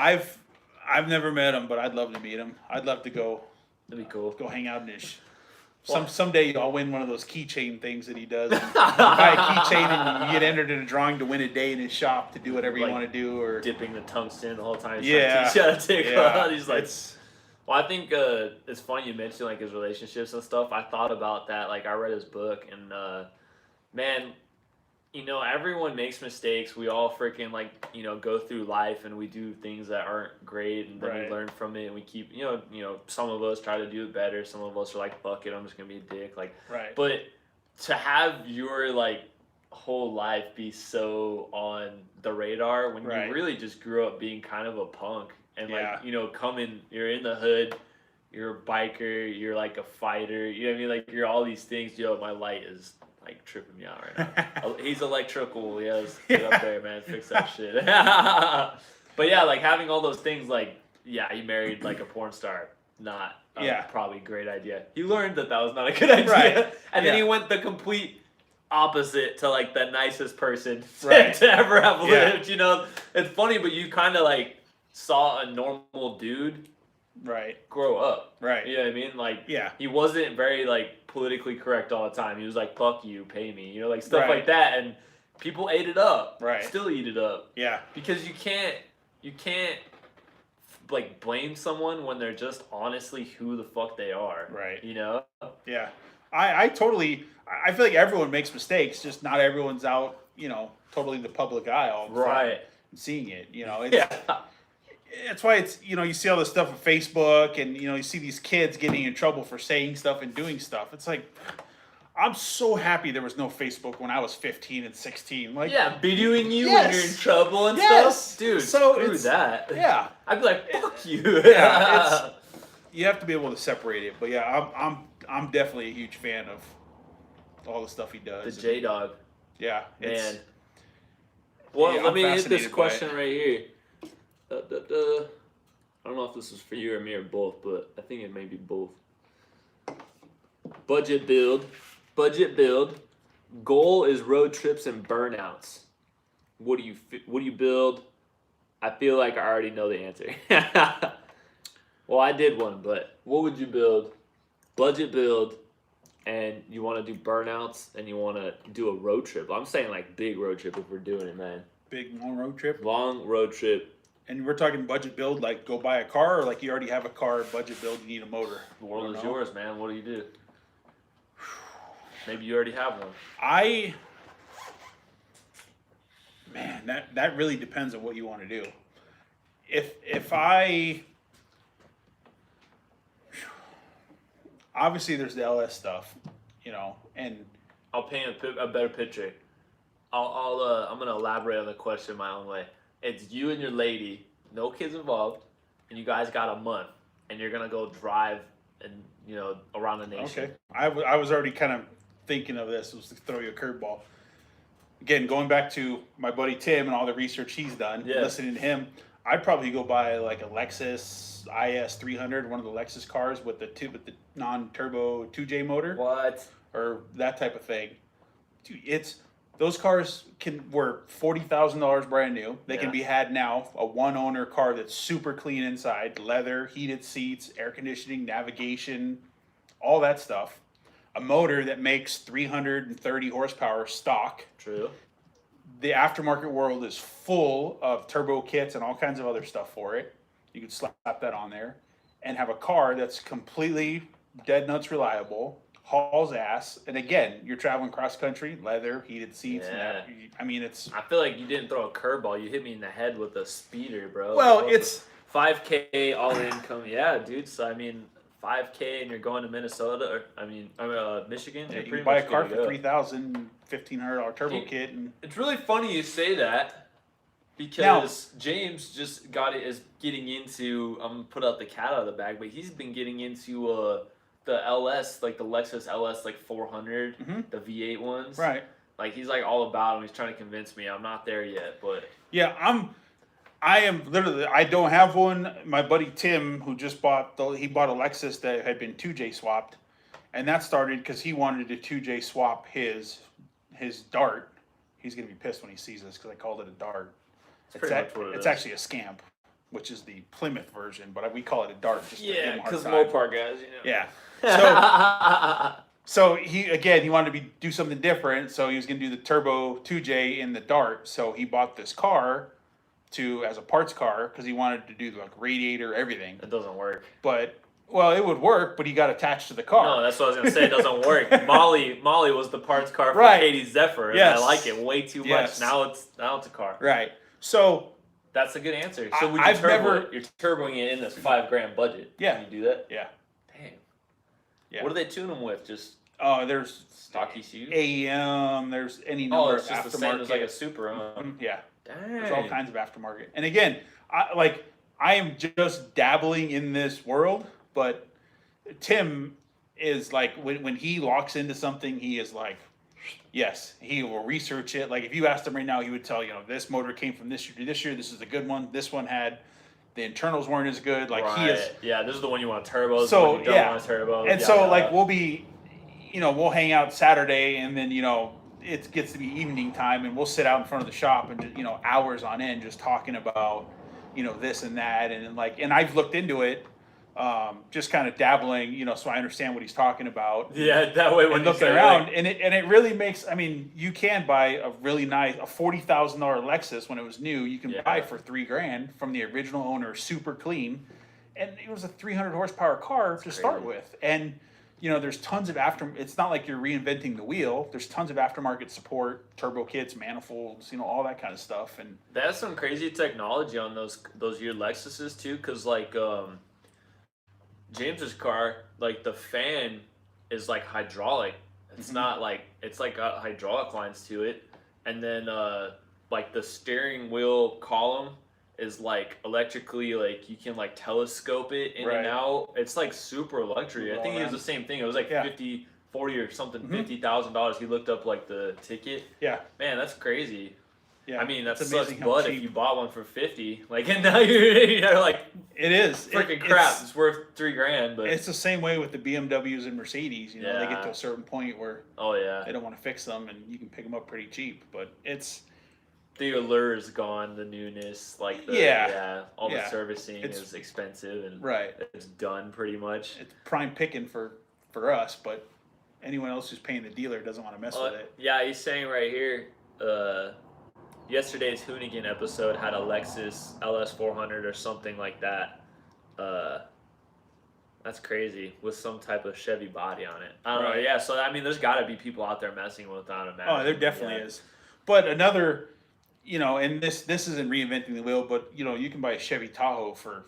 I've never met him, but I'd love to meet him. I'd love to go That'd be cool. hang out in his. Well- Someday I'll win one of those keychain things that he does. And you buy a keychain and you get entered in a drawing to win a day in his shop to do whatever you Like want to do. Or Dipping the tungsten the whole time. He's Yeah. trying to teach you how to take yeah, out. He's like, it's well, I think it's funny you mentioned like his relationships and stuff. I thought about that. Like I read his book and man, everyone makes mistakes. We all freaking go through life and we do things that aren't great and then we Right. learn from it and we keep some of us try to do it better. Some of us are like, fuck it, I'm just gonna be a dick. Like, right. but to have your whole life be so on the radar when Right. you really just grew up being kind of a punk and Yeah. you're in the hood, you're a biker, you're like a fighter, you know what I mean? Like you're all these things. My light is like tripping me out right now. He's electrical. Yes, get up there, man. Fix that shit. But yeah, like having all those things, he married like a porn star. Not Yeah. probably a great idea. He learned that was not a good idea. Right. And then Yeah. he went the complete opposite to like the nicest person Right. to ever have Yeah. lived. You know, it's funny, but you kind of like saw a normal dude Right. grow up. Right. You know what I mean? Like, Yeah. he wasn't very like politically correct all the time. He was like, "Fuck you, pay me," you know, like stuff Right. like that, and people ate it up. Right. Still eat it up. Yeah. Because you can't like blame someone when they're just honestly who the fuck they are. Right. You know? Yeah. I totally. I feel like everyone makes mistakes. Just not everyone's out. Totally the public eye all the time Right. and seeing it. It's, Yeah. That's why it's you see all this stuff on Facebook, and you see these kids getting in trouble for saying stuff and doing stuff. It's like, I'm so happy there was no Facebook when I was 15 and 16. Like, Yeah, videoing you when Yes. you're in trouble and Yes. stuff. Dude, So screw it's- that. yeah, I'd be like, fuck you. yeah. You have to be able to separate it. But yeah, I'm definitely a huge fan of all the stuff he does. The J Dog. Yeah, Man. Well, Yeah, let I'm me hit this fascinated by question right here. I don't know if this is for you or me or both, but I think it may be both. Budget build. Goal is road trips and burnouts. What do you build? I feel like I already know the answer. Well, I did one, but what would you build? Budget build, and you want to do burnouts, and you want to do a road trip. I'm saying like big road trip if we're doing it, man. Big long road trip. Long road trip. And we're talking budget build, like go buy a car, or like you already have a car, budget build, you need a motor. The world I is don't know. yours, man. What do you do? Maybe you already have one. Man, that really depends on what you want to do. Obviously there's the LS stuff, and I'll paint a better picture. I'm gonna elaborate on the question my own way. It's you and your lady, no kids involved, and you guys got a month, and you're gonna go drive and around the nation. okay. I was already kind of thinking of this, was to throw you a curveball. Again, going back to my buddy Tim and all the research he's done, Yeah. listening to him, I'd probably go buy like a Lexus IS 300, one of the Lexus cars with the non-turbo 2J motor, What? or that type of thing. Dude, those cars were $40,000 brand new. They Yeah. can be had now. A one-owner car that's super clean inside, leather, heated seats, air conditioning, navigation, all that stuff. A motor that makes 330 horsepower stock. True. The aftermarket world is full of turbo kits and all kinds of other stuff for it. You could slap that on there and have a car that's completely dead nuts reliable, hauls ass. And again, you're traveling cross country, leather, heated seats. Yeah. It's I feel like you didn't throw a curveball. You hit me in the head with a speeder, bro. well, it's 5K all income. Yeah, dude. So I mean, 5K and you're going to Minnesota, Michigan. yeah, you're you pretty can buy a much car good to for go. $3,000, $1,500 turbo Hey, kit, and It's really funny you say that because James is getting into. I'm gonna put out the cat out of the bag, but he's been getting into the LS, like the Lexus LS, like 400, Mhm. the V8 ones. right. Like he's like all about them. He's trying to convince me. I'm not there yet, but Yeah, I am literally. I don't have one. My buddy Tim, who just bought a Lexus that had been 2J swapped, and that started because he wanted to 2J swap his Dart. He's gonna be pissed when he sees this because I called it a Dart. pretty much what it it's is. actually a Scamp, which is the Plymouth version, but we call it a Dart. Just to give him yeah, a hard because time. Mopar guys, Yeah. So so he wanted to do something different. So he was gonna do the turbo 2J in the Dart. So he bought this car as a parts car because he wanted to do like radiator, everything. it doesn't work. But well, it would work, but he got attached to the car. No, that's what I was gonna say. It doesn't work. Molly was the parts car for Right. Katie Zephyr, and Yes. I like it way too Yes. much. Now it's a car. Right. So That's a good answer. So would you I've turbo never- it? You're turboing it in this $5,000 budget. Yeah. Can you do that? yeah. Damn. Yeah. What do they tune them with? Just There's stock ECU? AEM. There's any Oh, number it's of just the same aftermarket. as like a Supra. Yeah. Dang. There's all kinds of aftermarket. And again, I am just dabbling in this world, but Tim is like when he locks into something, he is like, yes, he will research it. Like if you asked him right now, he would tell this motor came from this year to this year. This is a good one. This one had the internals weren't as good. Like he is. Right. Yeah, this is the one you want turbo. So, the one you don't yeah. want turbo. And yeah, so yeah. like we'll be, we'll hang out Saturday, and then it gets to be evening time, and we'll sit out in front of the shop and just, hours on end just talking about this and that, and I've looked into it, just kind of dabbling, so I understand what he's talking about. Yeah, that way when And you looking say, around, like, and it really makes. I mean, you can buy a really nice a $40,000 Lexus when it was new. You can Yeah. buy for $3,000 from the original owner, super clean, and it was a 300 horsepower car to start with. And there's tons of It's not like you're reinventing the wheel. There's tons of aftermarket support, turbo kits, manifolds, all that kind of stuff. And that's some crazy technology on those year Lexuses too, because like James's car, like the fan is like hydraulic. It's not like it's like got hydraulic lines to it, and then like the steering wheel column is like electrically, like you can like telescope it in and out. It's like super luxury. I think he was the same thing. It was like 50, 40 or something, $50,000. He looked up like the ticket. Yeah, man, that's crazy. Yeah, I mean, that it's sucks, amazing but how if you bought one for 50, like, and now you're like, it is freaking crap. It's worth $3,000, but it's the same way with the BMWs and Mercedes. They get Yeah. to a certain point where oh yeah, they don't want to fix them, and you can pick them up pretty cheap. But it's the allure's gone, the newness, like the all the servicing It's- is expensive and right. it's done pretty much. It's prime picking for us, but anyone else who's paying the dealer doesn't want to mess with it. Yeah, he's saying right here, yesterday's Hoonigan episode had a Lexus LS400 or something like that. That's crazy, with some type of Chevy body on it. I don't know. Yeah, so I mean, there's got to be people out there messing with that. Oh, there definitely is. But another, and this isn't reinventing the wheel, but you can buy a Chevy Tahoe for,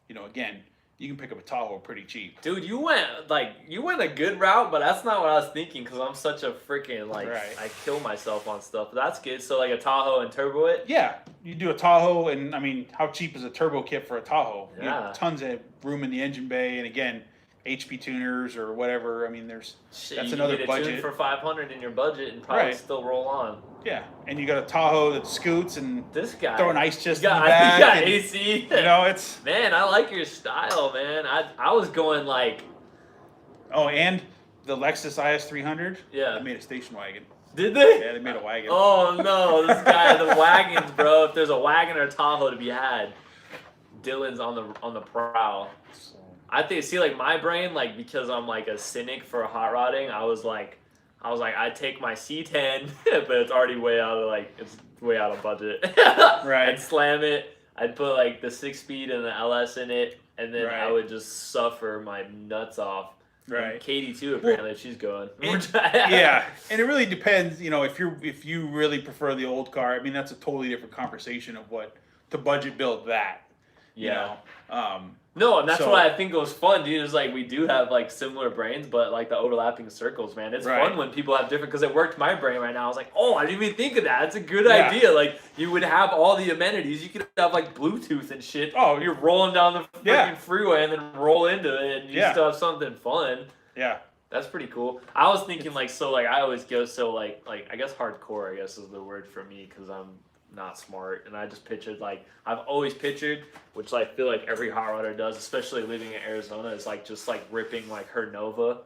again, you can pick up a Tahoe pretty cheap. Dude, you went a good route, but that's not what I was thinking, because I'm such a freaking I kill myself on stuff. But that's good. So like a Tahoe and turbo it. Yeah, you do a Tahoe, and I mean, how cheap is a turbo kit for a Tahoe? Yeah. You have tons of room in the engine bay, and again, HP tuners or whatever. I mean, that's another you budget. Tune for $500 in your budget and probably still roll on. Yeah, and you got a Tahoe that scoots and this guy throw an ice chest in the back. You got and, AC. It's man, I like your style, man. I was going like. Oh, and the Lexus IS300. Yeah. They made a station wagon. Did they? Yeah, they made a wagon. Oh no, this guy, the wagons, bro. If there's a wagon or a Tahoe to be had, Dylan's on the prowl. I think, see, like my brain, like because I'm like a cynic for hot rodding, I was like, I'd take my C10, but it's already way out of budget. Right. I'd slam it. I'd put like the 6-speed and the LS in it, and then I would just suffer my nuts off. Right. And Katie too, apparently, if she's going. Yeah, and it really depends. If you really prefer the old car, I mean, that's a totally different conversation of what to budget build that. Yeah. No, and that's why I think it was fun, dude. It's like we do have like similar brains, but like the overlapping circles, man. It's fun when people have different, because it worked my brain right now. I was like, oh, I didn't even think of that. It's a good idea. Like you would have all the amenities. You could have like Bluetooth and shit. Oh, you're rolling down the freaking freeway and then roll into it, and you still have something fun. Yeah. That's pretty cool. I was thinking like, so like I always go so like I guess hardcore, I guess is the word for me, because I'm not smart, and I just pictured like I've always pictured, which I feel like every hot rodder does, especially living in Arizona, is like just like ripping like her Nova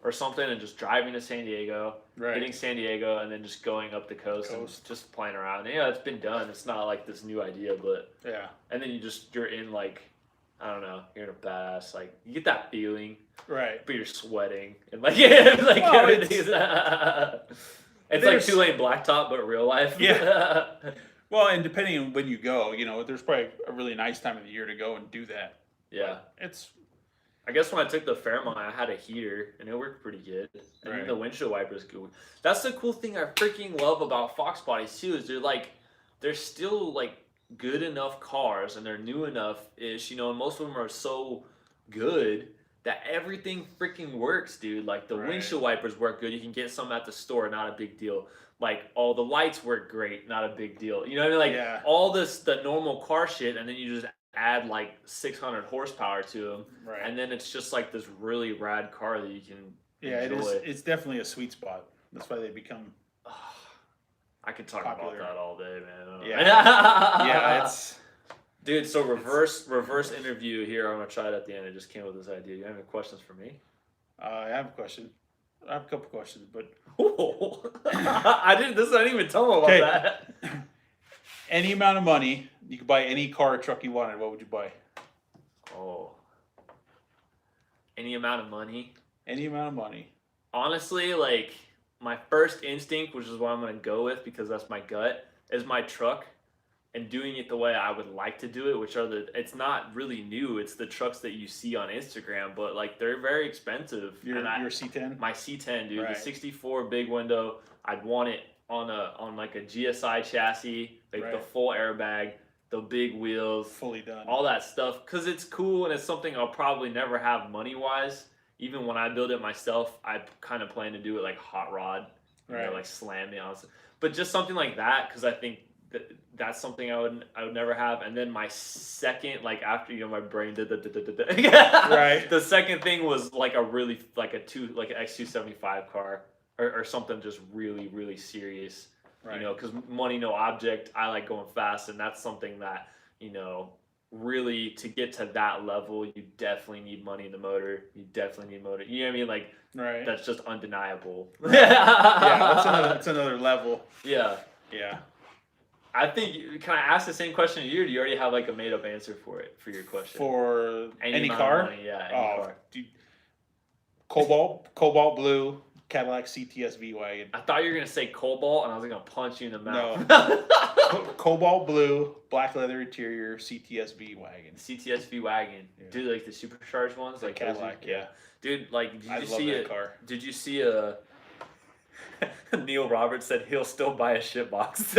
or something and just driving to San Diego, hitting San Diego, and then just going up the coast. And just playing around. And, it's been done. It's not like this new idea, but and then you're in like, I don't know, you're in a badass, like you get that feeling, but you're sweating and like everything's it's like 2-lane blacktop, but real life. Yeah. Well, and depending on when you go, there's probably a really nice time of the year to go and do that. Yeah. But I guess when I took the Fairmont, I had a heater, and it worked pretty good. And then the windshield wipers good. That's the cool thing I freaking love about Fox bodies too, is they're still like good enough cars, and they're new enough-ish, and most of them are so good that everything freaking works, dude. Like the windshield wipers work good. You can get some at the store, not a big deal. Like all the lights work great, not a big deal. You know what I mean? Like all the normal car shit, and then you just add like 600 horsepower to them, and then it's just like this really rad car that you can enjoy. It's definitely a sweet spot. That's why they become. I could talk about that all day, man. Yeah, it's. Dude, so reverse interview here. I'm gonna try it at the end. I just came up with this idea. You have any questions for me? I have a question. I have a couple questions, but I didn't even tell him about Okay. that. any amount of money, you could buy any car or truck you wanted. What would you buy? Oh. Any amount of money? Any amount of money. Honestly, like, my first instinct, which is what I'm going to go with because that's my gut, is my truck. And doing it the way I would like to do it, which are it's not really new. It's the trucks that you see on Instagram, but like they're very expensive. Your C10? My C10, dude, Right. the 64 big window. I'd want it on like a GSI chassis, like the Right. full airbag, the big wheels, Fully done. all that stuff, because it's cool and it's something I'll probably never have money wise. Even when I build it myself, I kind of plan to do it like hot rod, Right. like slam me on. But just something like that, because I think that's something I would never have. And then my second, like after my brain did Right. the second thing was like an X275 car or something just really really serious. Right. Because money no object. I like going fast, and that's something that really to get to that level, you definitely need money in the motor. You definitely need motor. You know what I mean? Like Right. that's just undeniable. Yeah, that's another level. Yeah. Yeah. I think. Can I ask the same question to you? Or do you already have like a made up answer for your question? For any amount car? of money, yeah, any car. Dude, cobalt blue Cadillac CTS V wagon. I thought you were gonna say cobalt, and I was gonna punch you in the mouth. No. Cobalt blue, black leather interior CTS V wagon. CTS V wagon, Yeah. dude, like the supercharged ones, like those Cadillac, yeah. Dude, like, did I you love see that it? car. Did you see a? Neil Roberts said he'll still buy a shitbox.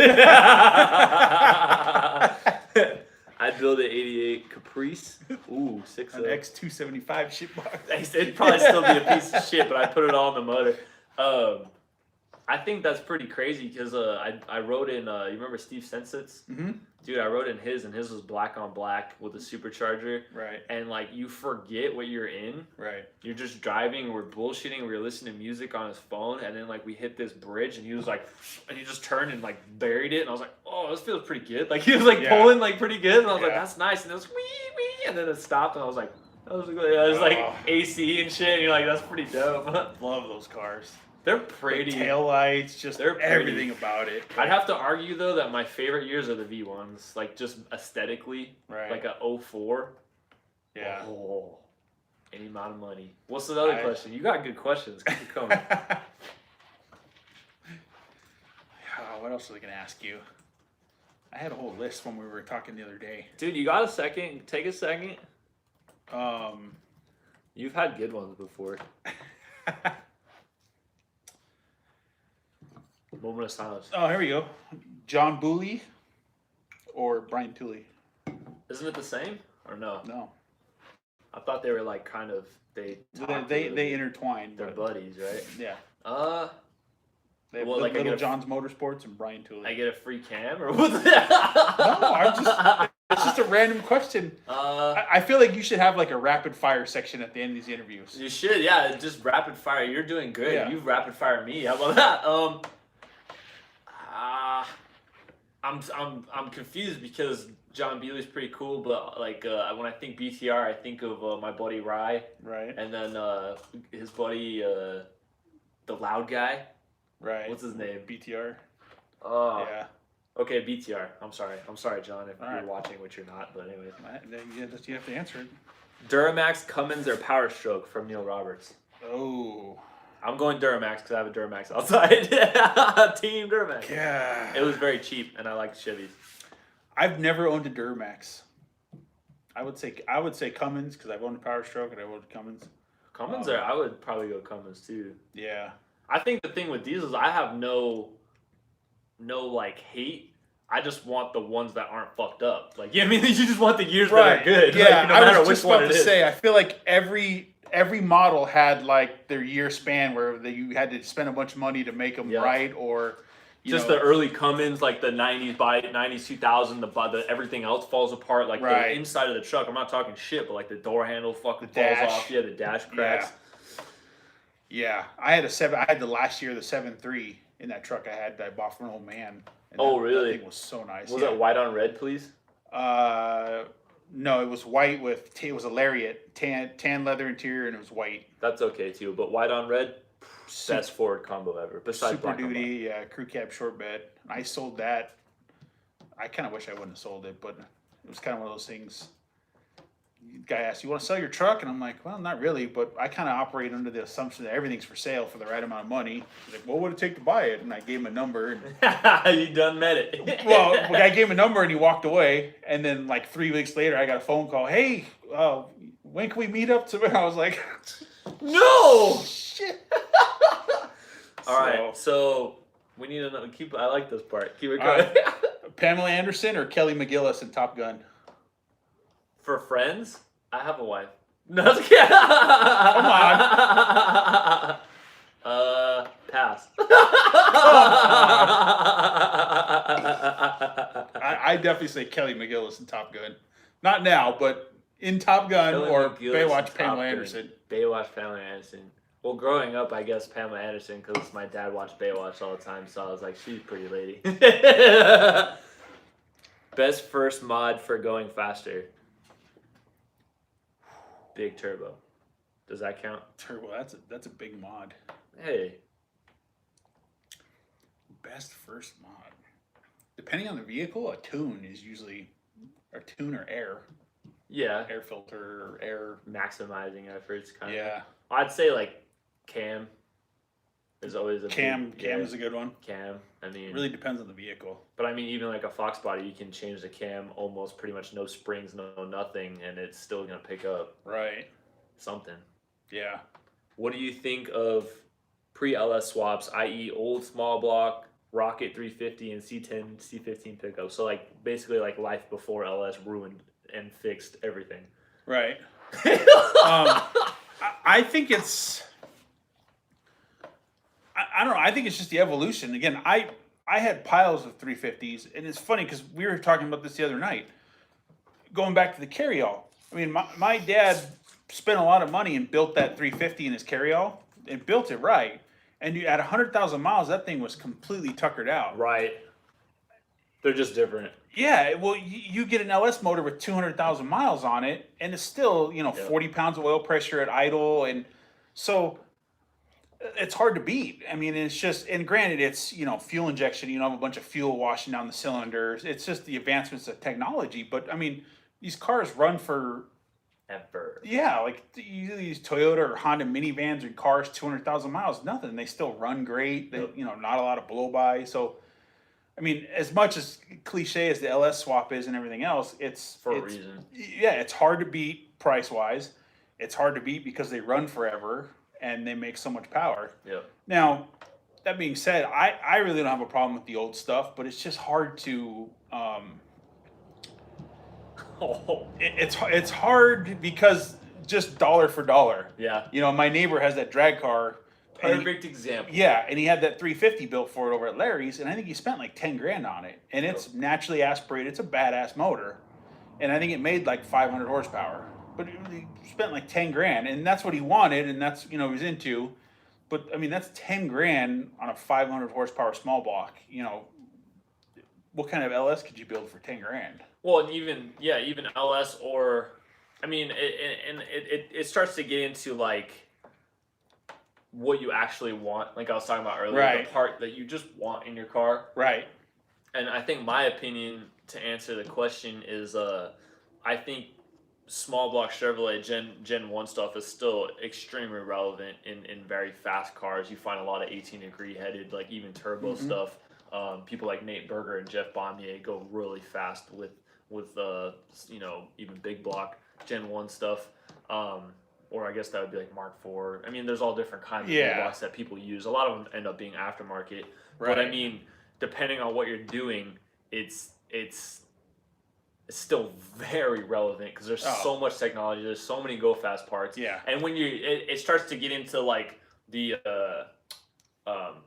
I'd build an '88 Caprice. Ooh, An X275 shitbox. It'd probably still be a piece of shit, but I put it all in the motor. I think that's pretty crazy because I wrote in. You remember Steve Sensitz? Mm-hmm. Dude, I wrote in his, and his was black on black with a supercharger. Right. And like you forget what you're in. Right. You're just driving. We're bullshitting. We're listening to music on his phone, and then like we hit this bridge, and he was like, and he just turned and like buried it, and I was like, oh, this feels pretty good. Like he was like Yeah. pulling like pretty good, and I was like, Yeah. that's nice. And it was wee wee, and then it stopped, and I was like, that was good. It was like Oh. AC and shit. And you're like, that's pretty dope. Love those cars. They're The pretty. tail lights, just They're pretty. everything about it. I'd have to argue though that my favorite years are the V1s, like just aesthetically, Right. like a 04. Yeah. Oh, any amount of money. What's the other question? You got good questions. Keep coming. What else was I gonna ask you? I had a whole list when we were talking the other day. Dude, you got a second? Take a second. Um, You've had good ones before. Moment of silence. Oh, here we go. John Booley or Brian Tooley? Isn't it the same or no? No, I thought they were like kind of they intertwined. they're but buddies, right? yeah, They have well, like I Little get John's Motorsports and Brian Tooley. I get a free cam or what's that? No, it's just a random question. I feel like you should have like a rapid fire section at the end of these interviews. You should, yeah. Just rapid fire. You're doing good. Yeah. You rapid fire me. How about that? I'm confused because John Bealey's pretty cool, but like when I think BTR, I think of my buddy Rye, Right, and then his buddy the loud guy. right. What's his name? BTR. Oh, Yeah. okay, BTR. I'm sorry, John, if All you're right. watching, which you're not. But anyways, You have to answer it. Duramax, Cummins, or Power Stroke from Neil Roberts. Oh. I'm going Duramax because I have a Duramax outside. Team Duramax. Yeah. It was very cheap, and I like Chevys. I've never owned a Duramax. I would say Cummins because I've owned a Power Stroke and I've owned Cummins. Cummins, or I would probably go Cummins too. Yeah. I think the thing with diesels, I have no like hate. I just want the ones that aren't fucked up. Like, yeah, I mean, you just want the years that are good. Yeah, like, no matter I was which just one about it to is. say. I feel like every model had like their year span where you had to spend a bunch of money to make them Yeah. right, or Just the early Cummins, like the 90s, 2000, the everything else falls apart. Like the Right. inside of the truck, I'm not talking shit, but like the door handle fucking The falls dash. off. Yeah, the dash cracks. Yeah, I had the last year the 7.3 in that truck I had that I bought from an old man. And Oh, that, really? That thing was so nice. Was yeah. it white on red, please? No, it was white it was a Lariat, tan leather interior, and it was white. That's okay too, but white on red, Best Ford combo ever, besides Super Black and Duty, yeah, crew cab short bed. I sold that. I kind of wish I wouldn't have sold it, but it was kind of one of those things. Guy asked, "You want to sell your truck?" And I'm like, "Well, not really, but I kind of operate under the assumption that everything's for sale for the right amount of money." He's like, "What would it take to buy it?" And I gave him a number. And, You done met it. well, I gave him a number and he walked away. And then like 3 weeks later, I got a phone call. "Hey, when can we meet up?" To I was like, no. "Shit." All right, so we need to keep. I like this part. Keep it going. Pamela Anderson or Kelly McGillis in Top Gun? For friends, I have a wife. No, I'm just kidding. Come on. Pass. I definitely say Kelly McGillis in Top Gun. Not now, but in Top Gun Kelly or McGillis Baywatch in Pamela Top Anderson. Gun. Baywatch Pamela Anderson. Well, growing up, I guess Pamela Anderson because my dad watched Baywatch all the time, so I was like, she's a pretty lady. Best first mod for going faster. Big turbo. Does that count? Turbo, that's a big mod. Hey. Best first mod. Depending on the vehicle, a tune is usually a tune or air. Yeah. Air filter or air. Maximizing efforts, kind of. Yeah. I'd say like cam is always a Cam is a good one. Cam. I mean, it really depends on the vehicle. But I mean, even like a Fox body, you can change the cam almost pretty much no springs, no nothing, and it's still gonna pick up something. Yeah. What do you think of pre-LS swaps, i.e., old small block Rocket 350 and C10, C15 pickups? So like basically like life before LS ruined and fixed everything. Right. I think it's. I don't know. I think it's just the evolution. Again, I had piles of 350s, and it's funny because we were talking about this the other night. Going back to the carryall, I mean, my dad spent a lot of money and built that 350 in his carryall, and built it right. And at 100,000 miles, that thing was completely tuckered out. Right. They're just different. Yeah, well, you get an LS motor with 200,000 miles on it, and it's still, 40 pounds of oil pressure at idle, and so it's hard to beat. I mean, it's just, and granted, it's, fuel injection, you don't have a bunch of fuel washing down the cylinders. It's just the advancements of technology. But, I mean, these cars run for... Ever. Yeah, like these Toyota or Honda minivans or cars, 200,000 miles, nothing. They still run great. They, not a lot of blow-by. So, I mean, as much as cliche as the LS swap is and everything else, it's... For a reason. Yeah, it's hard to beat price-wise. It's hard to beat because they run forever. And they make so much power. Yeah. Now, that being said, I really don't have a problem with the old stuff, but it's just hard to. It's hard because just dollar for dollar. Yeah. My neighbor has that drag car. Perfect example. Yeah, and he had that 350 built for it over at Larry's, and I think he spent like 10 grand on it. And it's naturally aspirated. It's a badass motor, and I think it made like 500 horsepower. But he spent like 10 grand, and that's what he wanted, and that's, he was into. But, I mean, that's 10 grand on a 500 horsepower small block. What kind of LS could you build for 10 grand? Well, and even LS or, I mean, it starts to get into, like, what you actually want. Like I was talking about earlier, the part that you just want in your car. Right. And I think my opinion, to answer the question, is I think small block Chevrolet Gen 1 stuff is still extremely relevant in very fast cars. You find a lot of 18-degree headed, like even turbo stuff. People like Nate Berger and Jeff Bombier go really fast with even big block Gen 1 stuff. Or I guess that would be like Mark IV. I mean, there's all different kinds of blocks that people use. A lot of them end up being aftermarket. Right. But I mean, depending on what you're doing, it's still very relevant because there's so much technology. There's so many go fast parts. Yeah. And when it starts to get into like the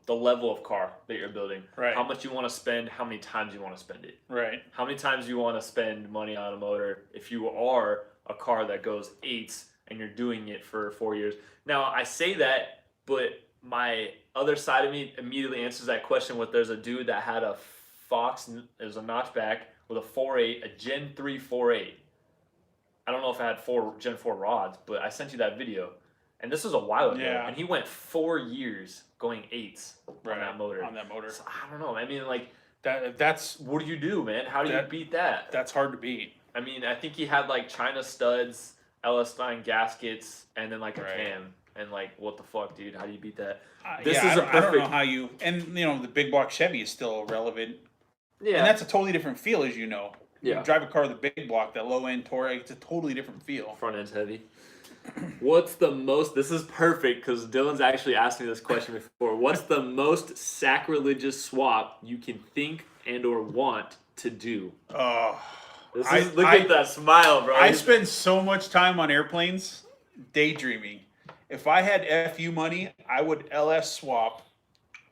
level of car that you're building. Right. How much you want to spend, how many times you want to spend it. Right. How many times you want to spend money on a motor if you are a car that goes 8s and you're doing it for 4 years. Now, I say that, but my other side of me immediately answers that question with there's a dude that had a Fox, it was a notchback, with a 4.8, a Gen 3 4.8. I don't know if I had Gen 4 rods, but I sent you that video. And this was a while ago. Yeah. And he went 4 years going 8s on that motor. On that motor. So, I don't know. I mean, like, that's what do you do, man? How do you beat that? That's hard to beat. I mean, I think he had like China studs, LS9 gaskets, and then like a cam. And like, what the fuck, dude? How do you beat that? This is a perfect. I don't know how you. And the big block Chevy is still relevant. Yeah. And that's a totally different feel, as you know. Yeah. You drive a car with a big block, that low end Touareg, it's a totally different feel. Front end's heavy. What's the most? This is perfect because Dylan's actually asked me this question before. What's the most sacrilegious swap you can think and/or want to do? Oh, look at that smile, bro. I spend so much time on airplanes daydreaming. If I had FU money, I would LS swap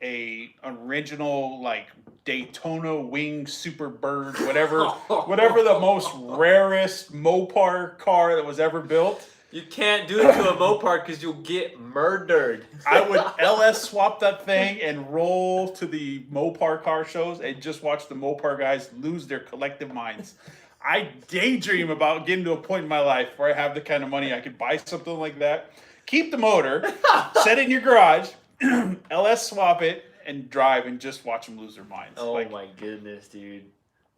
a original like Daytona Wing Superbird, whatever the most rarest Mopar car that was ever built. You can't do it to a Mopar because you'll get murdered. I would LS swap that thing and roll to the Mopar car shows and just watch the Mopar guys lose their collective minds. I daydream about getting to a point in my life where I have the kind of money I could buy something like that. Keep the motor, set it in your garage, LS swap it, and drive and just watch them lose their minds. Oh my goodness, dude.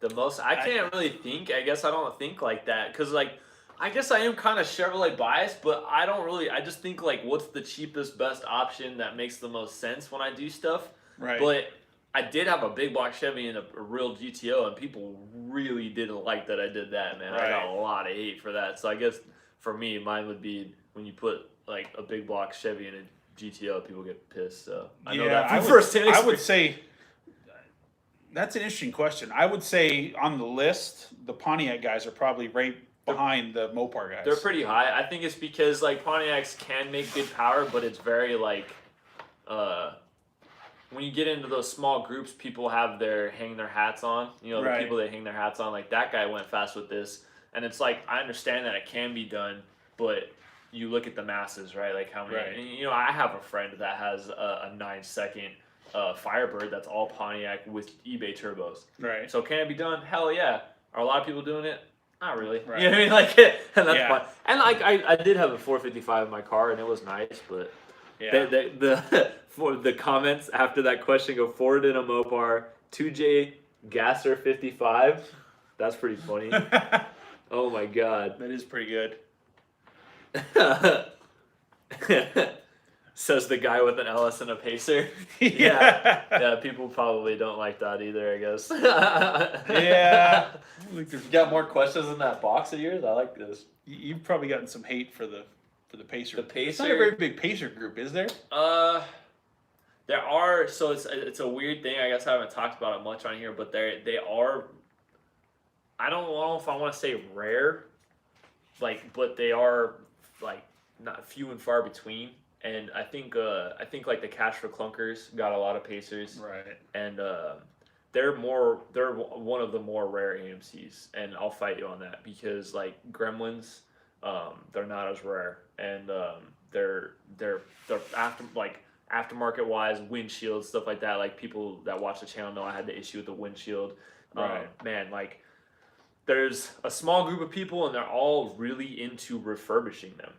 I can't really think. I guess I don't think like that because like, I guess I am kind of Chevrolet biased, but I just think like what's the cheapest, best option that makes the most sense when I do stuff. Right. But I did have a big block Chevy and a real GTO, and people really didn't like that I did that, man. I got a lot of hate for that. So I guess for me, mine would be when you put like a big block Chevy in a GTO, people get pissed. So I know that from firsthand experience. I would say that's an interesting question. I would say on the list, the Pontiac guys are probably right behind the Mopar guys. They're pretty high. I think it's because like Pontiacs can make good power, but it's very like when you get into those small groups, people have hang their hats on. The people that hang their hats on, like that guy went fast with this. And it's like, I understand that it can be done, but you look at the masses, right? Like how many, I have a friend that has a 9-second Firebird that's all Pontiac with eBay turbos. Right. So can it be done? Hell yeah. Are a lot of people doing it? Not really. Right. You know what I mean? Like, and that's fun. And like, I did have a 455 in my car, and it was nice, but for the comments after that question go Ford in a Mopar, 2J Gasser 55. That's pretty funny. Oh my god. That is pretty good. Says the guy with an LS and a Pacer. Yeah, people probably don't like that either, I guess. Yeah. You got more questions in that box of yours? I like this. You've probably gotten some hate for the Pacer. The Pacer? It's not a very big Pacer group, is there? There are, so it's a weird thing. I guess I haven't talked about it much on here, but they are, I don't know if I want to say rare, like, but they are like not few and far between. And I think like the Cash for Clunkers got a lot of Pacers, right? And they're one of the more rare AMCs, and I'll fight you on that because like Gremlins, they're not as rare, and they're aftermarket wise, windshield stuff like that. Like people that watch the channel know I had the issue with the windshield. Right. Man, like there's a small group of people, and they're all really into refurbishing them.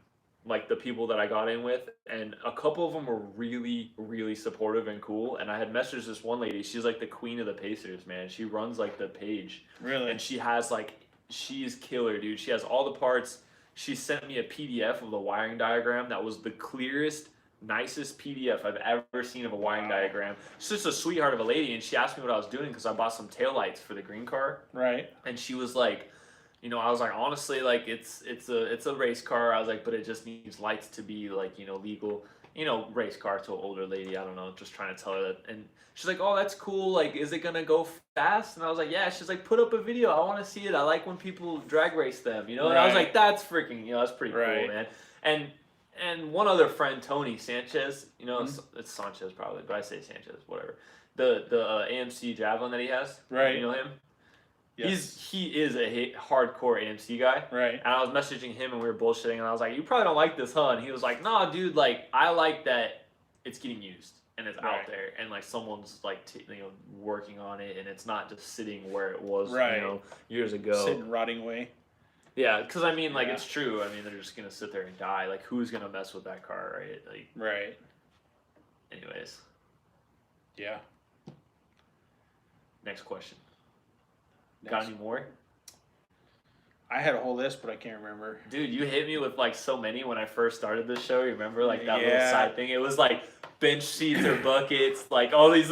Like the people that I got in with, and a couple of them were really, really supportive and cool. And I had messaged this one lady. She's like the queen of the Pacers, man. She runs like the page. Really? And she's killer, dude. She has all the parts. She sent me a PDF of the wiring diagram that was the clearest, nicest PDF I've ever seen of a wiring diagram. She's just a sweetheart of a lady, and she asked me what I was doing because I bought some taillights for the green car. Right. And she was like, I was like, honestly, like it's a race car. I was like, but it just needs lights to be like, legal. Race car to an older lady. I don't know, just trying to tell her that. And she's like, oh, that's cool. Like, is it gonna go fast? And I was like, yeah. She's like, put up a video. I want to see it. I like when people drag race them. And I was like, that's freaking, that's pretty cool, man. And one other friend, Tony Sanchez. It's Sanchez probably, but I say Sanchez, whatever. The AMC Javelin that he has. Right. You know him? Yes. He is a hardcore AMC guy. Right. And I was messaging him and we were bullshitting, and I was like, you probably don't like this, huh? And he was like, nah, dude, like, I like that it's getting used and it's out there, and like someone's like working on it, and it's not just sitting where it was years ago. Sitting rotting away. Yeah, because I mean, like, Yeah. it's true. I mean, they're just gonna sit there and die. Like, who's gonna mess with that car, right? Like, Right. anyways, Yeah. next question. Next. Got any more? I had a whole list, but I can't remember. Dude, you hit me with like so many when I first started this show. You remember like that little Yeah. side thing? It was like bench seats or buckets, like all these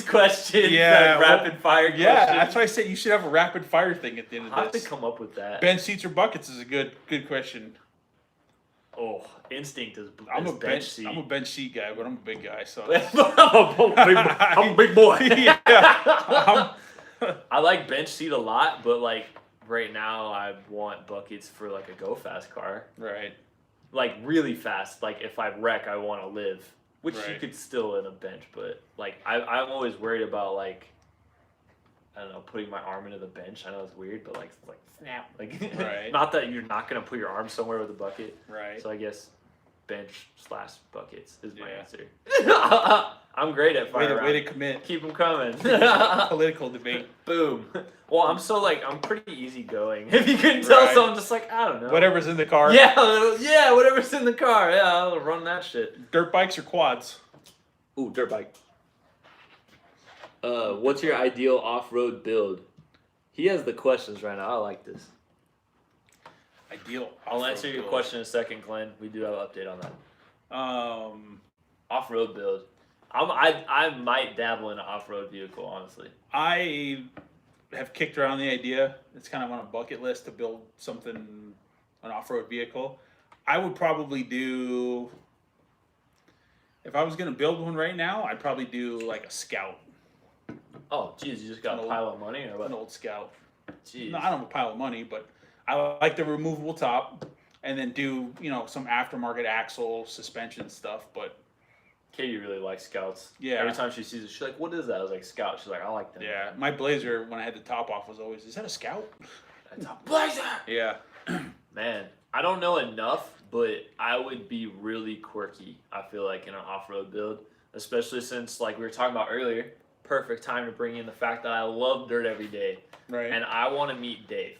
questions. Yeah, like, rapid fire questions. Yeah, that's why I said you should have a rapid fire thing at the end I have of to this. come up with that. Bench seats or buckets is a good question. Oh, instinct is I'm a bench seat. I'm a bench seat guy, but I'm a big guy, so I'm a big boy. yeah. I like bench seat a lot, but like right now I want buckets for like a go fast car. Right. Like really fast. Like if I wreck, I want to live. Which you Right. could still in a bench, but like I'm always worried about like I don't know, putting my arm into the bench. I know it's weird, but like snap. Like Right. not that you're not gonna put your arm somewhere with a bucket. Right. So I guess bench/buckets is my Yeah. answer. I'm great at fire Way to round. commit. Keep them coming. Political debate. Boom. Well, I'm pretty easygoing. If you couldn't tell, Right. so I'm just like, I don't know. Whatever's in the car. Yeah, whatever's in the car. Yeah, I'll run that shit. Dirt bikes or quads? Ooh, dirt bike. What's your ideal off-road build? He has the questions right now. I like this. Ideal. I'll off-road answer your build. question in a second, Glenn. We do have an update on that. Off-road build. I might dabble in an off-road vehicle, honestly. I have kicked around the idea. It's kind of on a bucket list to build something, an off-road vehicle. I would probably do, if I was going to build one right now, I'd probably do like a Scout, Oh, geez, you just got a An pile of money or what? an old Scout. Jeez. No, I don't have a pile of money, but I like the removable top, and then do some aftermarket axle suspension stuff. But Katie really likes Scouts. Yeah. Every time she sees it, she's like, "What is that?" I was like, "Scout." She's like, "I like them." yeah, my Blazer when I had the top off was always, is that a Scout? That's a Blazer. Yeah. Man, I don't know enough, but I would be really quirky. I feel like in an off-road build, especially since like we were talking about earlier. Perfect time to bring in the fact that I love dirt every day, Right. and I want to meet Dave.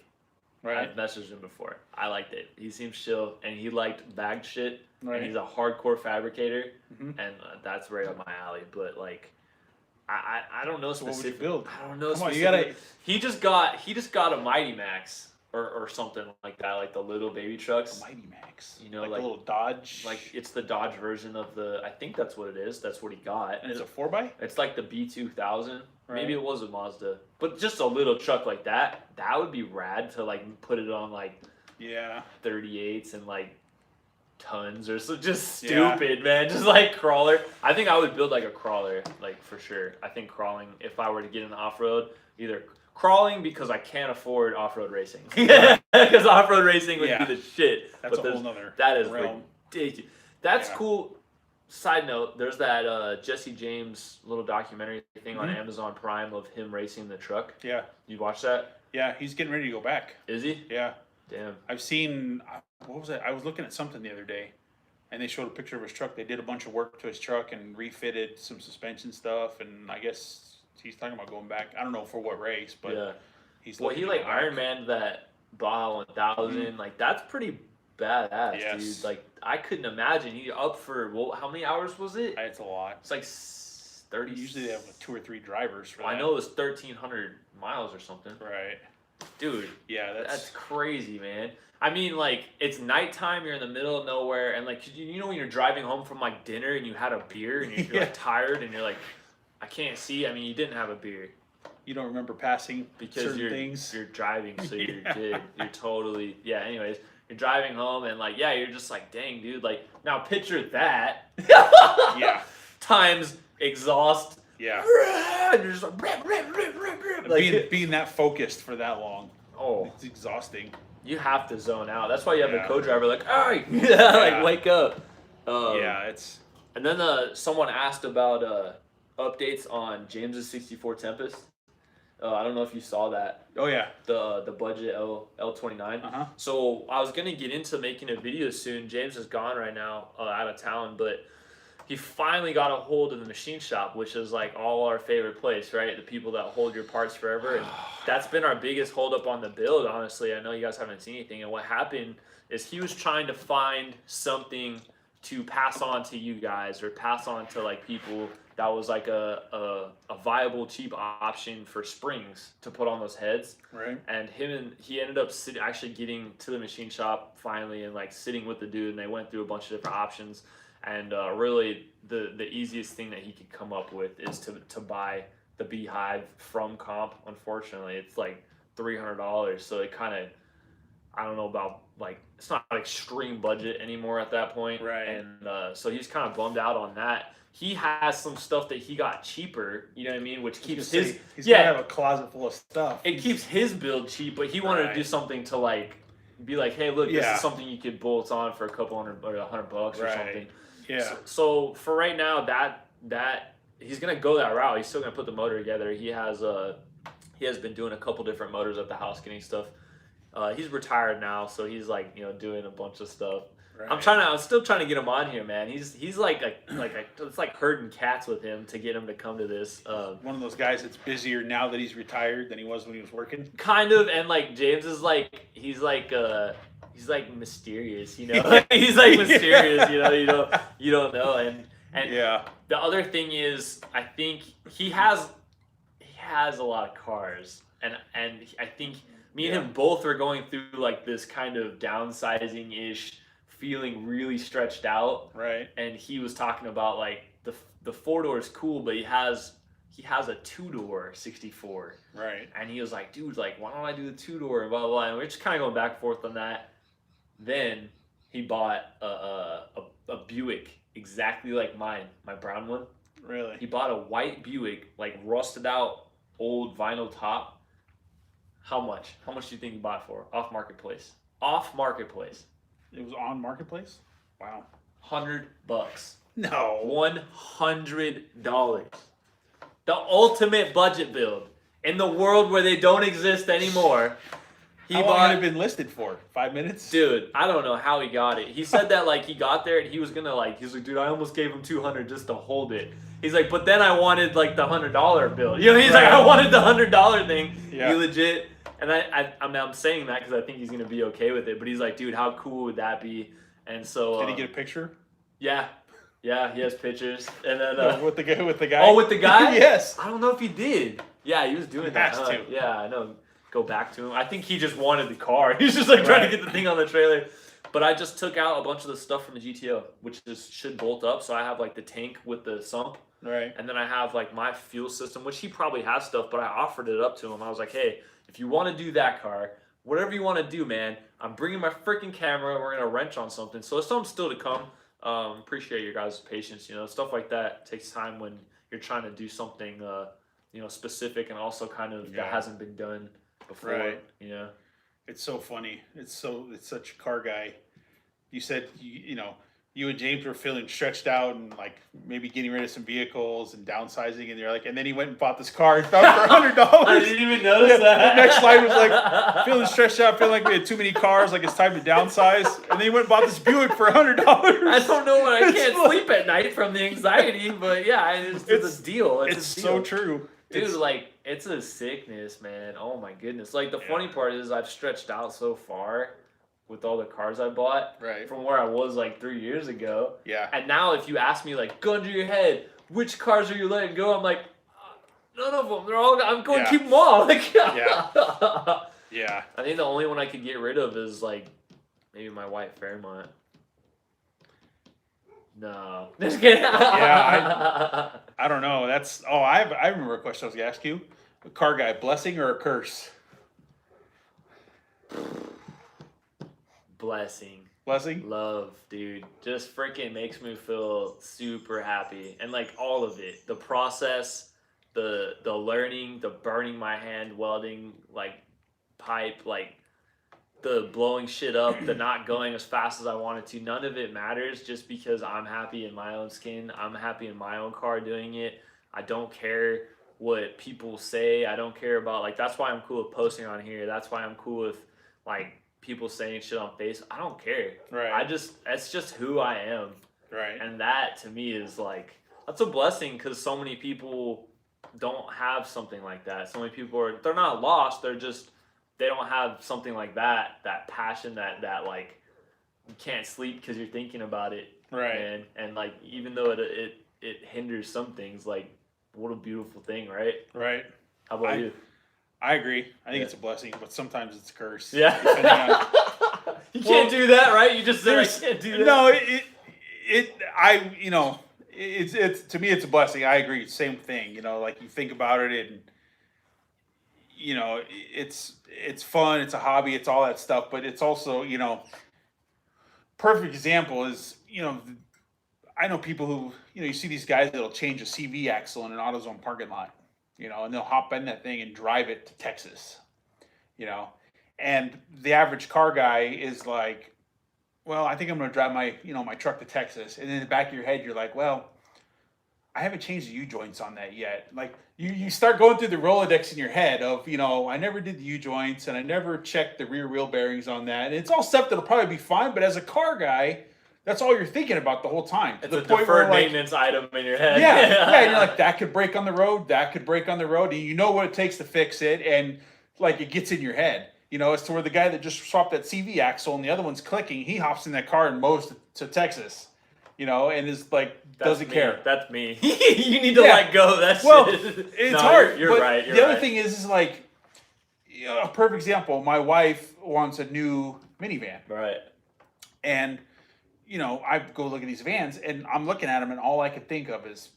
right. I've messaged him before. I like Dave. He seems chill, and he liked bagged shit. Right. And he's a hardcore fabricator, Mhm. and that's right up my alley. But like, I don't know So what would specific. you build? I don't know. Come on, you specific- gotta. He just got a Mighty Max or something like that, like the little baby trucks. Mighty Max. You know, like like- a little Dodge. Like it's the Dodge version of the. I think that's what it is. That's what he got. and it's a 4x. It's like the B2000. Right. Maybe it was a Mazda, but just a little truck like that. That would be rad to like put it on like Yeah. 38s and like tons or so. Just Yeah. stupid, man. Just like crawler. I think I would build like a crawler, like for sure. I think crawling, if I were to get into off road, either crawling because I can't afford off road racing, because off road racing would Yeah. be the shit. That's But a there's- whole nother That is realm. ridiculous. That's Yeah. cool. Side note, there's that Jesse James little documentary thing on Mhm. Amazon Prime of him racing the truck. Yeah. You watch that? Yeah. He's getting ready to go back. Is he? Yeah. Damn. I've seen, what was it? I was looking at something the other day, and they showed a picture of his truck. They did a bunch of work to his truck and refitted some suspension stuff, and I guess he's talking about going back. I don't know for what race, but yeah. he's Well, looking he to like go back. Iron Man that Baja 1000. Like that's pretty badass, Yes. dude. Like I couldn't imagine he up for how many hours was it? It's a lot. It's like 30. Usually they have like 2 or 3 drivers for Well, that. I know it was 1,300 miles or something. Right. Dude, Yeah, that's crazy, man. I mean, like, it's nighttime, you're in the middle of nowhere, and, like, you know when you're driving home from, like, dinner and you had a beer and you're, Yeah. like, tired and you're like, I can't see. I mean, you didn't have a beer you don't remember passing because certain you're things. you're driving, so Yeah. you're totally, yeah, anyways. You're driving home and, like, yeah, you're just like, dang, dude. Like, now picture that. Yeah. Times exhaust. Yeah. And you're just like, Being that focused for that long, oh. it's exhausting. You have to zone out. That's why you have Yeah. the co-driver like, hey, Yeah. like wake up. Yeah, it's And then someone asked about updates on James's 64 Tempest. I don't know if you saw that. oh yeah. The budget L29. Uh-huh. So I was gonna get into making a video soon. James is gone right now, out of town, but he finally got a hold of the machine shop, which is like all our favorite place, right? The people that hold your parts forever. And that's been our biggest holdup on the build, honestly. I know you guys haven't seen anything. And what happened is he was trying to find something to pass on to you guys or pass on to like people that was like a viable, cheap option for springs to put on those heads. Right. And he ended up actually getting to the machine shop finally and like sitting with the dude, and they went through a bunch of different options. And really, the easiest thing that he could come up with is to buy the Beehive from Comp. Unfortunately, it's like $300, so it kind of, I don't know about, like, it's not extreme budget anymore at that point. Right. And so he's kind of bummed out on that. He has some stuff that he got cheaper, you know what I mean, which keeps his he's gonna have a closet full of stuff. It keeps his build cheap, but he wanted to do something to like be like, hey, look, this is something you could bolt on for a couple $100 or $100 or something. Yeah. So for right now, that he's gonna go that route. He's still gonna put the motor together. He has been doing a couple different motors at the house, getting stuff. He's retired now, so he's like, you know, doing a bunch of stuff. Right. I'm still trying to get him on here, man. He's like it's like herding cats with him to get him to come to this. One of those guys that's busier now that he's retired than he was when he was working. Kind of, and like James is like he's like mysterious, you know. He's like mysterious, you know. You don't know, and yeah. The other thing is, I think he has a lot of cars, and I think me and him both are going through like this kind of downsizing ish, feeling really stretched out. Right. And he was talking about like the 4-door is cool, but he has a 2-door 64. Right. And he was like, dude, like, why don't I do the 2-door and blah blah blah. And we're just kind of going back and forth on that. Then he bought a Buick exactly like mine, my brown one. Really? He bought a white Buick, like rusted out old vinyl top. How much? How much do you think he bought for? Off Marketplace. Off Marketplace. It was on Marketplace? Wow. $100. No. $100. The ultimate budget build in the world where they don't exist anymore. How long had it been listed for? 5 minutes? Dude, I don't know how he got it. He said that like he got there and he was gonna like, he's like, dude, I almost gave him $200 just to hold it. He's like, but then I wanted like the $100 bill. You know, he's like, I wanted the $100 thing. Yeah. He legit. And I'm saying that because I think he's gonna be okay with it. But he's like, dude, how cool would that be? And so did he get a picture? Yeah, he has pictures. And then with the guy. Oh, with the guy? Yes. I don't know if he did. Yeah, he was doing that. Has to. Yeah, I know. Go back to him. I think he just wanted the car. He's just like trying to get the thing on the trailer. But I just took out a bunch of the stuff from the GTO, which should bolt up. So I have like the tank with the sump. Right. And then I have like my fuel system, which he probably has stuff, but I offered it up to him. I was like, hey, if you want to do that car, whatever you want to do, man, I'm bringing my freaking camera. We're going to wrench on something. So it's something still to come. Appreciate your guys' patience. You know, stuff like that takes time when you're trying to do something, specific and also kind of that hasn't been done before. Right. You know, it's so funny. It's such a car guy. You said you and James were feeling stretched out and like maybe getting rid of some vehicles and downsizing, and you're like, and then he went and bought this car and found it for $100. I didn't even notice that. The next slide was like feeling stretched out, feeling like we had too many cars, like it's time to downsize, and then he went and bought this Buick for $100. I don't know when I can't sleep at night from the anxiety, but yeah, it's a deal. It's so true. Dude, like, it's a sickness, man. Oh my goodness. Like, the funny part is I've stretched out so far with all the cars I bought from where I was like 3 years ago. Yeah. And now if you ask me, like, gun to your head, which cars are you letting go? I'm like, none of them. They're all, I'm going to keep them all. Like, yeah. I think the only one I could get rid of is, like, maybe my white Fairmont. No. Just kidding. I don't know. I remember a question I was going to ask you. A car guy, blessing or a curse? Blessing. Blessing? Love, dude. Just freaking makes me feel super happy. And like all of it. The process, the learning, the burning my hand, welding, like pipe, like the blowing shit up, the not going as fast as I wanted to. None of it matters just because I'm happy in my own skin. I'm happy in my own car doing it. I don't care what people say. I don't care about, like, that's why I'm cool with posting on here. That's why I'm cool with, like, people saying shit on Facebook. I don't care. Right. that's just who I am. Right. And that to me is like, that's a blessing because so many people don't have something like that. So many people they're not lost. They don't have something like that passion, that like, you can't sleep because you're thinking about it. Right. And like, even though it hinders some things, like, what a beautiful thing, right? Right. How about you? I agree. I think it's a blessing, but sometimes it's a curse. Yeah. You can't do that, right? You just said I can't do that. No, it's to me it's a blessing. I agree. Same thing. Like you think about it, and it's fun. It's a hobby. It's all that stuff. But it's also perfect example is I know people who you see these guys that'll change a CV axle in an AutoZone parking lot, and they'll hop in that thing and drive it to Texas, and the average car guy is like, well, I think I'm going to drive my my truck to Texas, and in the back of your head you're like, well, I haven't changed the U joints on that yet. Like you start going through the Rolodex in your head of I never did the U joints and I never checked the rear wheel bearings on that, and it's all stuff that'll probably be fine, but as a car guy, that's all you're thinking about the whole time. It's a deferred maintenance item in your head. Yeah, yeah. And you're like, that could break on the road. That could break on the road. And you know what it takes to fix it. And like, it gets in your head. As to where the guy that just swapped that CV axle and the other one's clicking, he hops in that car and mows to Texas. And is like, doesn't care. That's me. You need to let go of that shit. It's hard. You're right. The other thing is like, a perfect example. My wife wants a new minivan. Right. And I go look at these vans, and I'm looking at them, and all I can think of is,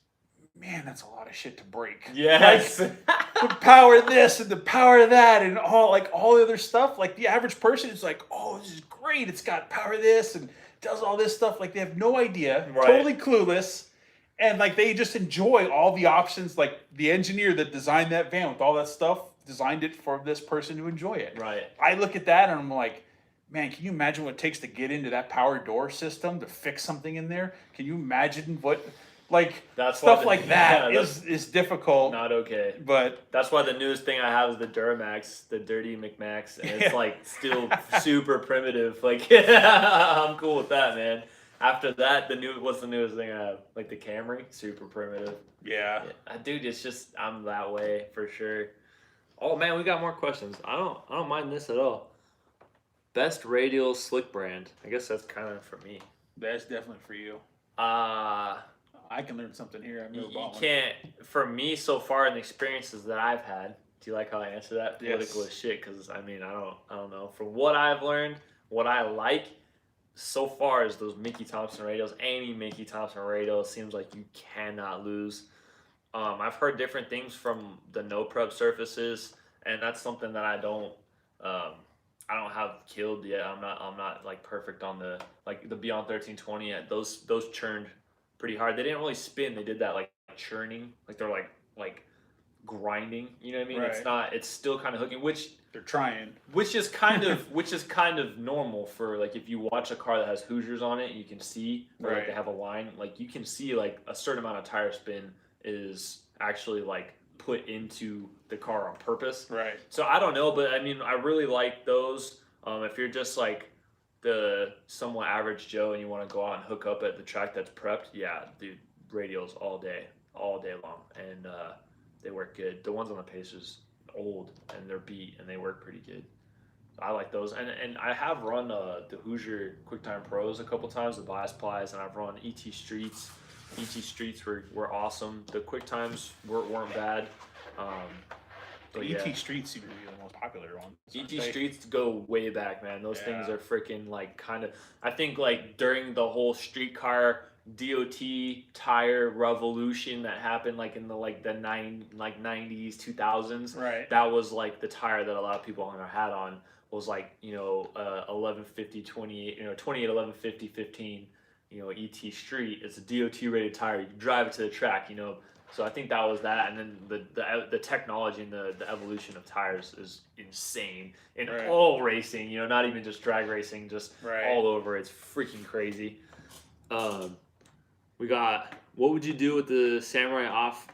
man, that's a lot of shit to break. Yes. Like, the power of this and the power of that, and all the other stuff. Like the average person is like, oh, this is great. It's got power of this and does all this stuff. Like they have no idea, totally clueless, and like they just enjoy all the options. Like the engineer that designed that van with all that stuff designed it for this person to enjoy it. Right. I look at that and I'm like, man, can you imagine what it takes to get into that power door system to fix something in there? Can you imagine what, stuff like that is difficult. Not okay. But that's why the newest thing I have is the Duramax, the Dirty McMax, and it's like still super primitive. Like, I'm cool with that, man. After that, what's the newest thing I have? Like the Camry, super primitive. Yeah. Dude, it's just, I'm that way for sure. Oh man, we got more questions. I don't mind this at all. Best radial slick brand. I guess that's kind of for me. That's definitely for you. I can learn something here. I've never bought one. Can't. For me, so far in the experiences that I've had, do you like how I answer that? Political Yes. as shit, because I don't know. From what I've learned, what I like so far is those Mickey Thompson radials. Any Mickey Thompson radial seems like you cannot lose. I've heard different things from the no prep surfaces, and that's something that I don't have killed yet. I'm not like perfect on the Beyond 1320 yet. Those churned pretty hard. They didn't really spin. They did that like churning, like they're like grinding. You know what I mean? Right. It's still kind of hooking, which they're trying. Which is kind of normal for like if you watch a car that has Hoosiers on it, you can see where like they have a line. Like you can see like a certain amount of tire spin is actually like put into the car on purpose. Right. So I don't know, but I mean, I really like those. If you're just like the somewhat average Joe and you want to go out and hook up at the track that's prepped, yeah, dude, radials all day long, and they work good. The ones on the Pacers old and they're beat and they work pretty good. I like those, and I have run the Hoosier QuickTime Pros a couple times, the bias plies, and I've run ET Streets. ET Streets were awesome. The QuickTimes weren't bad. The ET Streets seem to be the most popular one. ET Streets go way back, man. Those things are freaking like kind of. I think like during the whole streetcar DOT tire revolution that happened like in the 90s 2000s. Right. That was like the tire that a lot of people hung their hat on. Was like 1150 28 28 1150 15. ET Street. It's a DOT rated tire. You can drive it to the track. So I think that was that, and then the technology and the evolution of tires is insane in all racing. Not even just drag racing, just all over. It's freaking crazy. We got, what would you do with the Samurai off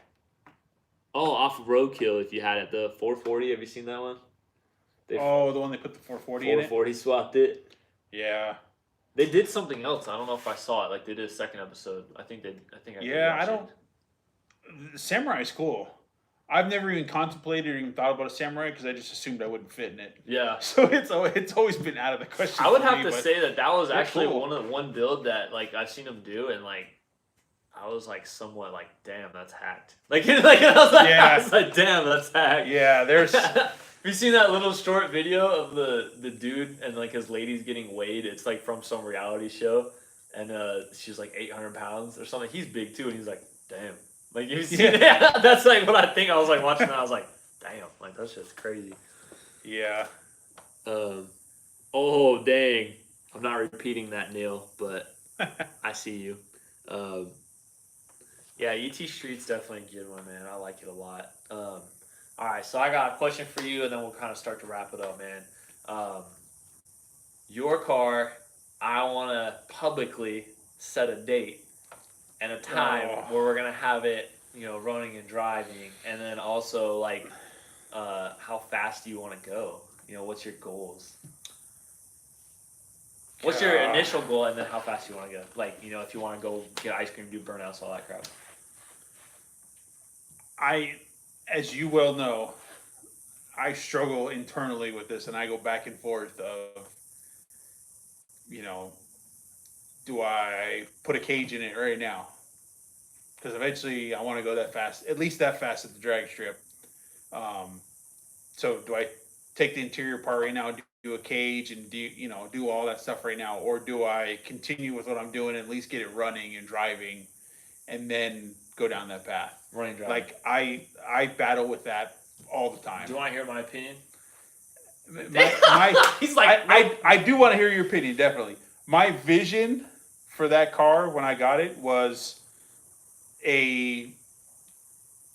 roadkill if you had it? The 440. Have you seen that one? The one they put the 440 in it. 440 swapped it. Yeah. They did something else. I don't know if I saw it. Like they did a second episode. I think I did Yeah, I watch don't. Samurai's cool. I've never even contemplated or even thought about a samurai because I just assumed I wouldn't fit in it. Yeah. So it's always been out of the question. I would for have me, to but say that was actually cool. one build that like I've seen him do, and like I was like somewhat like, damn, that's hacked. Like, I was like, damn, that's hacked. Yeah, there's. Have you seen that little short video of the dude and like his lady's getting weighed? It's like from some reality show, and she's like 800 pounds or something. He's big too, and he's like, damn. Like you see, that's like what I think. I was like watching that. I was like, damn, like that's just crazy. Yeah. Oh dang! I'm not repeating that, Neil, but I see you. Yeah, ET Street's definitely a good one, man. I like it a lot. All right, so I got a question for you, and then we'll kind of start to wrap it up, man. Your car, I want to publicly set a date and a time where we're gonna have it, running and driving, and then also like, how fast do you want to go? What's your goals? What's your initial goal, and then how fast you want to go? Like, if you want to go get ice cream, do burnouts, all that crap. As you well know, I struggle internally with this, and I go back and forth of, do I put a cage in it right now? Because eventually I want to go that fast, at least that fast at the drag strip. So do I take the interior part right now, do a cage, and do all that stuff right now, or do I continue with what I'm doing and at least get it running and driving, and then go down that path? Running, driving. Like I battle with that all the time. Do you want to hear my opinion? He's like, I do want to hear your opinion, definitely. My vision for that car when I got it was a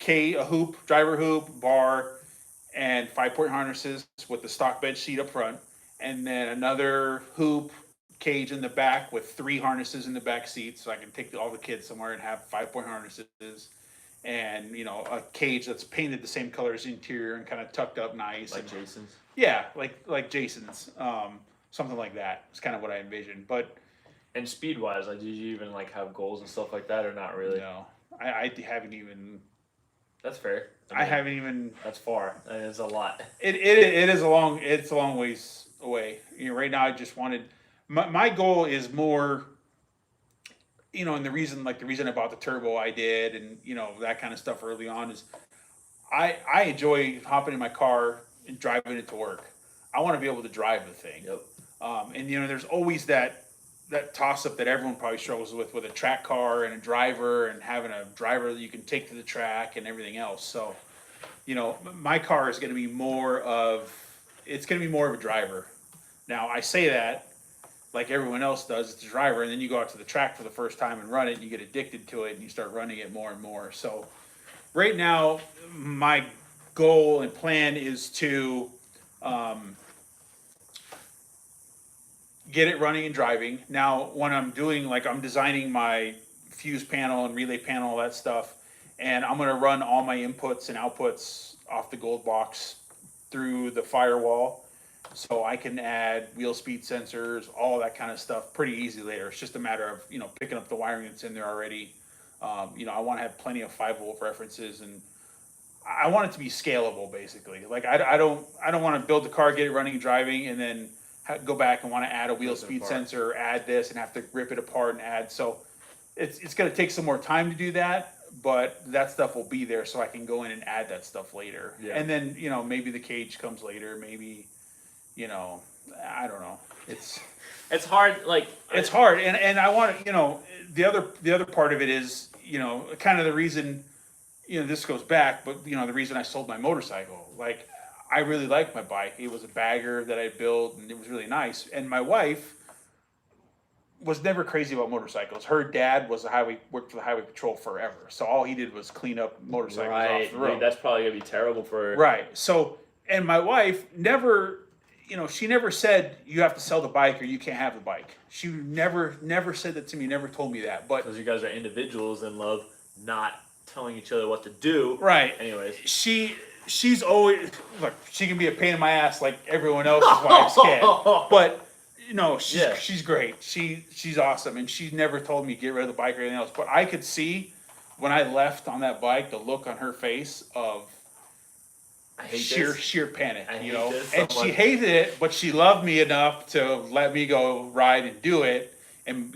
hoop, driver hoop, bar, and 5-point harnesses with the stock bench seat up front, and then another hoop cage in the back with 3 harnesses in the back seat, so I can take all the kids somewhere and have 5-point harnesses, and a cage that's painted the same color as the interior and kind of tucked up nice, like Jason's. Yeah, like Jason's, something like that. It's kind of what I envisioned, but. And speed wise, like, did you even like have goals and stuff like that, or not really? No, I haven't even. That's fair. I haven't even. That's far. It's a lot. It is a long. It's a long ways away. Right now I just wanted. My goal is more. And the reason I bought the turbo I did, and that kind of stuff early on is, I enjoy hopping in my car and driving it to work. I want to be able to drive the thing. Yep. And there's always that toss up that everyone probably struggles with a track car and a driver, and having a driver that you can take to the track and everything else. So, my car is going to be more of a driver. Now I say that like everyone else does, it's a driver, and then you go out to the track for the first time and run it, and you get addicted to it, and you start running it more and more. So right now, my goal and plan is to get it running and driving. Now, when I'm doing, I'm designing my fuse panel and relay panel, all that stuff, and I'm going to run all my inputs and outputs off the gold box through the firewall, so I can add wheel speed sensors, all that kind of stuff pretty easy later. It's just a matter of, picking up the wiring that's in there already. I want to have plenty of 5-volt references, and I want it to be scalable, basically. Like, I don't want to build the car, get it running and driving, and then go back and want to add a wheel speed sensor, add this, and have to rip it apart and add. So it's going to take some more time to do that, but that stuff will be there, so I can go in and add that stuff later. Yeah. And then, maybe the cage comes later, maybe, I don't know. It's hard, it's hard, and I want to, the other part of it is, kind of the reason, this goes back, but the reason I sold my motorcycle, like, I really liked my bike. It was a bagger that I built, and it was really nice. And my wife was never crazy about motorcycles. Her dad was worked for the highway patrol forever, so all he did was clean up motorcycles off the road. Dude, that's probably gonna be terrible for her. Right. So, and my wife never, she never said you have to sell the bike or you can't have the bike. She never said that to me. Never told me that. But because you guys are individuals and love not telling each other what to do. Right. Anyways, she's always, look, she can be a pain in my ass like everyone else's wives can, but No, Yeah. she's great. She's awesome, and she never told me to get rid of the bike or anything else. But I could see when I left on that bike the look on her face of I hate sheer panic, I you hate know. this so And she much. hated it, but she loved me enough to let me go ride and do it, and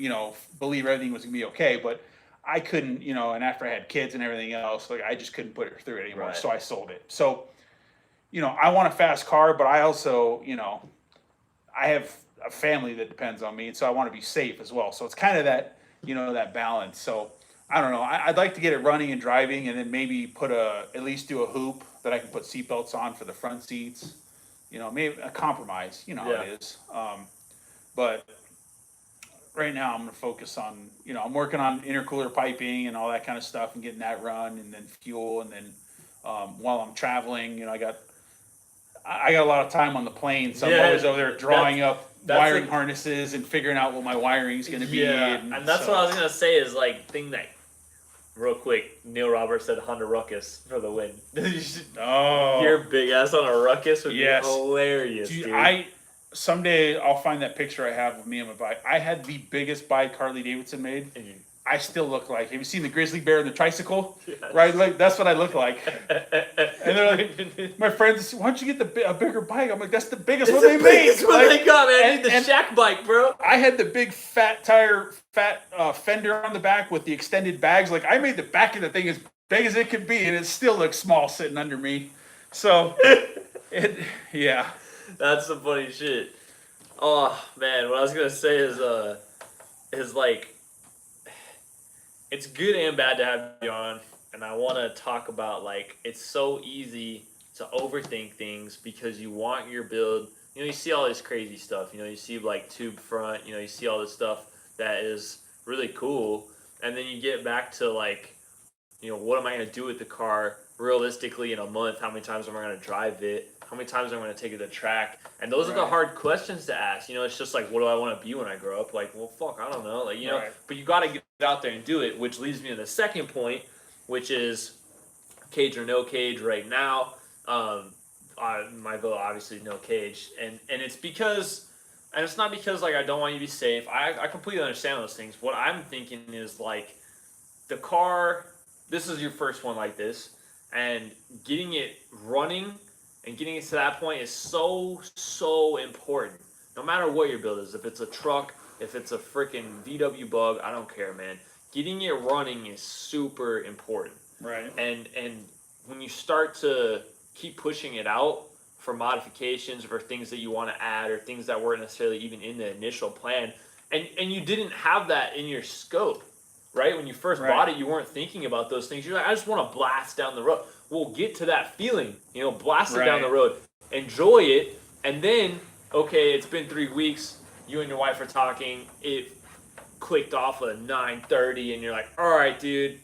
believe everything was gonna be okay. But I couldn't, and after I had kids and everything else, like I just couldn't put her through it anymore. Right. So I sold it. So, I want a fast car, but I also, I have a family that depends on me, and so I want to be safe as well. So it's kind of that, that balance. So I don't know. I'd like to get it running and driving, and then maybe at least do a hoop that I can put seatbelts on for the front seats. Maybe a compromise. You know how it is. But right now I'm going to focus on, I'm working on intercooler piping and all that kind of stuff and getting that run, and then fuel, and then while I'm traveling, I got a lot of time on the plane, so I'm always over there drawing up wiring harnesses and figuring out what my wiring is going to be. Yeah, and that's what I was gonna say is like thing that real quick. Neil Roberts said Honda Ruckus for the win. Your big ass on a Ruckus would be hilarious, dude. Someday I'll find that picture I have of me on my bike. I had the biggest bike Harley Davidson made. I still look like. Have you seen the grizzly bear and the tricycle? Yes. Right, like that's what I look like. And they're like, my friends, why don't you get a bigger bike? I'm like, that's the biggest one they made. That's what they got, man. I need the shack bike, bro. I had the big fat tire, fender on the back with the extended bags. Like I made the back of the thing as big as it could be, and it still looks small sitting under me. So, yeah. That's some funny shit. Oh man, what I was gonna say is like. It's good and bad to have you on, and I want to talk about like it's so easy to overthink things because you want your build. You see all this crazy stuff. You see like tube front. You see all this stuff that is really cool, and then you get back to like, what am I going to do with the car realistically in a month? How many times am I going to drive it? How many times am I going to take it to track? And those are the hard questions to ask. It's just like, what do I want to be when I grow up? Like, well, fuck, I don't know. Like, but you got to get out there and do it, which leads me to the second point, which is cage or no cage right now. My vote, obviously, no cage. And it's because, and it's not because, like, I don't want you to be safe. I completely understand those things. What I'm thinking is, like, the car, this is your first one like this, and getting it running and getting it to that point is so important. No matter what your build is, if it's a truck, if it's a freaking VW Bug, I don't care, man. Getting it running is super important. Right. And when you start to keep pushing it out for modifications, for things that you want to add, or things that weren't necessarily even in the initial plan, and you didn't have that in your scope, right? When you first bought it, you weren't thinking about those things. You're like, I just want to blast down the road. Well, get to that feeling, blast it down the road, enjoy it, and then, okay, it's been 3 weeks, you and your wife are talking, it clicked off at 9:30, and you're like, all right, dude,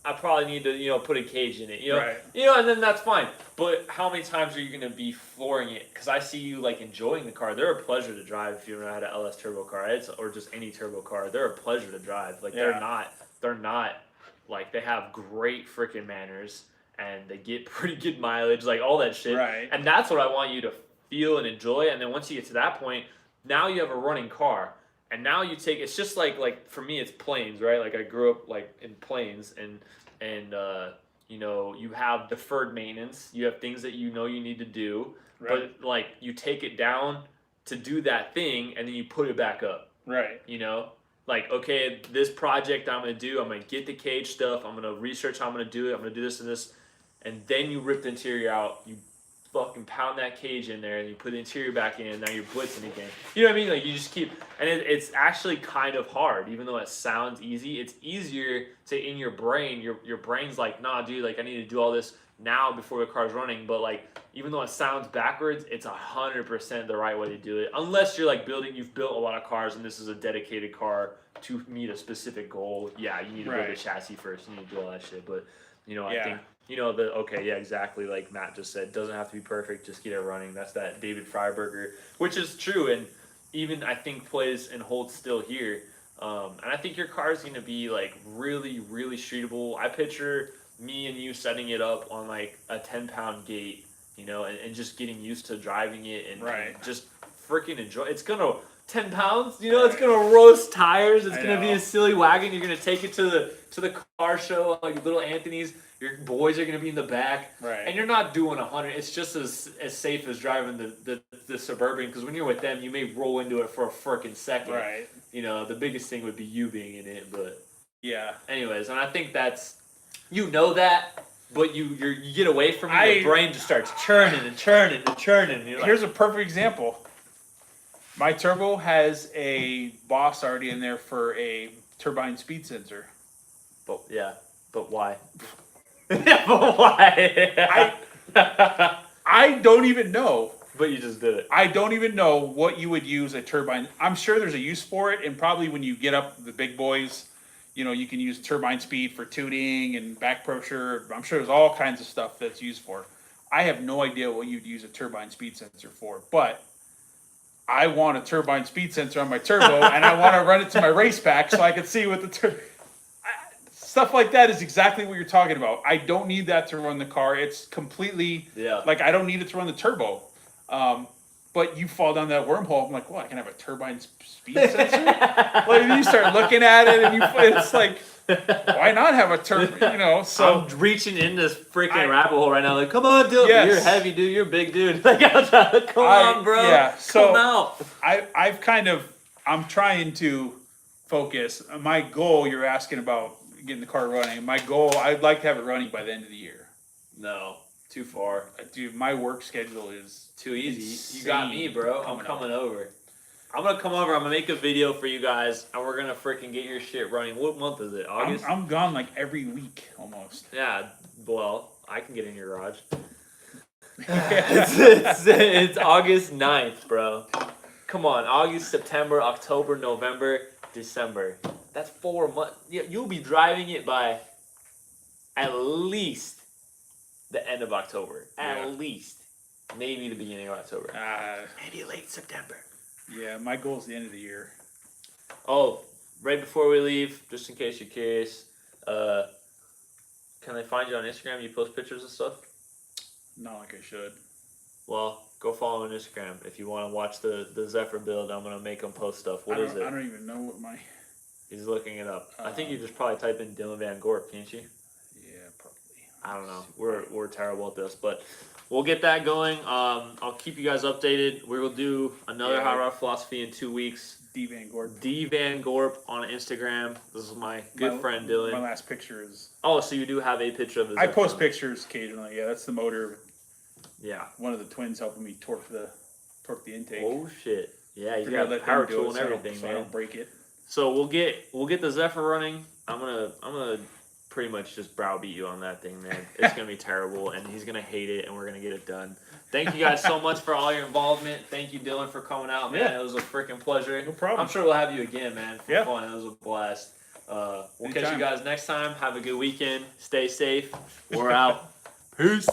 I probably need to, put a cage in it, and then that's fine. But how many times are you going to be flooring it? Because I see you, like, enjoying the car. They're a pleasure to drive if you ever had an LS turbo car, or just any turbo car. They're a pleasure to drive. Like, they're not, like, they have great freaking manners, and they get pretty good mileage, like, all that shit. Right. And that's what I want you to feel and enjoy. And then once you get to that point, now you have a running car. And now you take, it's just like for me, it's planes, right? Like I grew up like in planes, and you have deferred maintenance. You have things that you need to do, but like you take it down to do that thing, and then you put it back up. Right. Like, okay, this project I'm going to do, I'm going to get the cage stuff, I'm going to research how I'm going to do it, I'm going to do this and this, and then you rip the interior out, you fucking pound that cage in there, and you put the interior back in, and now you're blitzing again. You know what I mean? Like, you just keep, and it's actually kind of hard, even though it sounds easy. It's easier to, in your brain, your brain's like, nah, dude, like, I need to do all this now before the car's running, but like, even though it sounds backwards, it's 100% the right way to do it. Unless you're like you've built a lot of cars, and this is a dedicated car to meet a specific goal. Yeah, you need to build a chassis first, you need to do all that shit, but I think, exactly like Matt just said, doesn't have to be perfect, just get it running. That's that David Freiberger, which is true, and even I think plays and holds still here. And I think your car is going to be like really, really streetable. I picture me and you setting it up on like a 10-pound gate, and just getting used to driving it and just freaking enjoy. It's going to 10 pounds. You know, it's gonna roast tires. It's I gonna be know. a silly wagon. You're gonna take it to the car show, like Little Anthony's. Your boys are gonna be in the back, Right. and you're not doing 100. It's just as safe as driving the Suburban, because when you're with them, you may roll into it for a freaking second. Right. You know, the biggest thing would be you being in it, but Yeah. anyways, and I think that's, you know that, but you get away from it, your brain just starts churning and churning and churning. And you're Here's a perfect example. My turbo has a Boss already in there for a turbine speed sensor. but why? Yeah, but why? I don't even know. But you just did it. I don't even know what you would use a turbine. I'm sure there's a use for it, and probably when you get up the big boys, you know, you can use turbine speed for tuning and back pressure. I'm sure there's all kinds of stuff that's used for. I have no idea what you'd use a turbine speed sensor for, but I want a turbine speed sensor on my turbo, and I want to run it to my race pack so I can see what the stuff like that is exactly what you're talking about. I don't need that to run the car. It's completely like I don't need it to run the turbo. But you fall down that wormhole. I'm like, well, I can have a turbine speed sensor. Like you start looking at it, and it's like, why not have a turbo? You know, so I'm reaching in this freaking rabbit hole right now. Like, come on, dude. Yes. You're heavy, dude. You're a big dude. Like, come on, bro. Yeah. So come out. I'm trying to focus. My goal, you're asking about getting the car running. My goal, I'd like to have it running by the end of the year. No, too far. Dude, my work schedule is too easy. insane. You got me, bro. I'm coming over. I'm gonna come over. I'm gonna make a video for you guys, and we're gonna freaking get your shit running. What month is it? August. I'm gone like every week almost. Yeah. Well, I can get in your garage. it's August 9th, bro. Come on, August, September, October, November, December. That's 4 months. You'll be driving it by at least the end of October. At least. Maybe the beginning of October. Maybe late September. Yeah, my goal is the end of the year. Oh, right before we leave, just in case you're curious, can I find you on Instagram? You post pictures and stuff? Not like I should. Well, go follow on Instagram if you want to watch the Zephyr build. I'm gonna make him post stuff. What is it? I don't even know what my. He's looking it up. I think you just probably type in Dylan Van Gorp, can't you? Yeah, probably. I don't know. We're terrible at this, but we'll get that going. I'll keep you guys updated. We will do another Hot Rod Philosophy in 2 weeks. D Van Gorp. D Van Gorp on Instagram. This is my good friend Dylan. My last picture is. Oh, so you do have a picture of his. I post pictures occasionally. Yeah, that's the motor. Yeah. One of the twins helping me torque the intake. Oh shit! Yeah, you Forgot got that power thing do tool it and everything, so I man. don't break it. So we'll get the Zephyr running. I'm gonna pretty much just browbeat you on that thing, man. It's gonna be terrible, and he's gonna hate it, and we're gonna get it done. Thank you guys so much for all your involvement. Thank you, Dylan, for coming out, man. Yeah. It was a freaking pleasure. No problem. I'm sure we'll have you again, man. For Yeah. fun. It was a blast. We'll catch Anytime. you guys next time. Have a good weekend. Stay safe. We're out. Peace.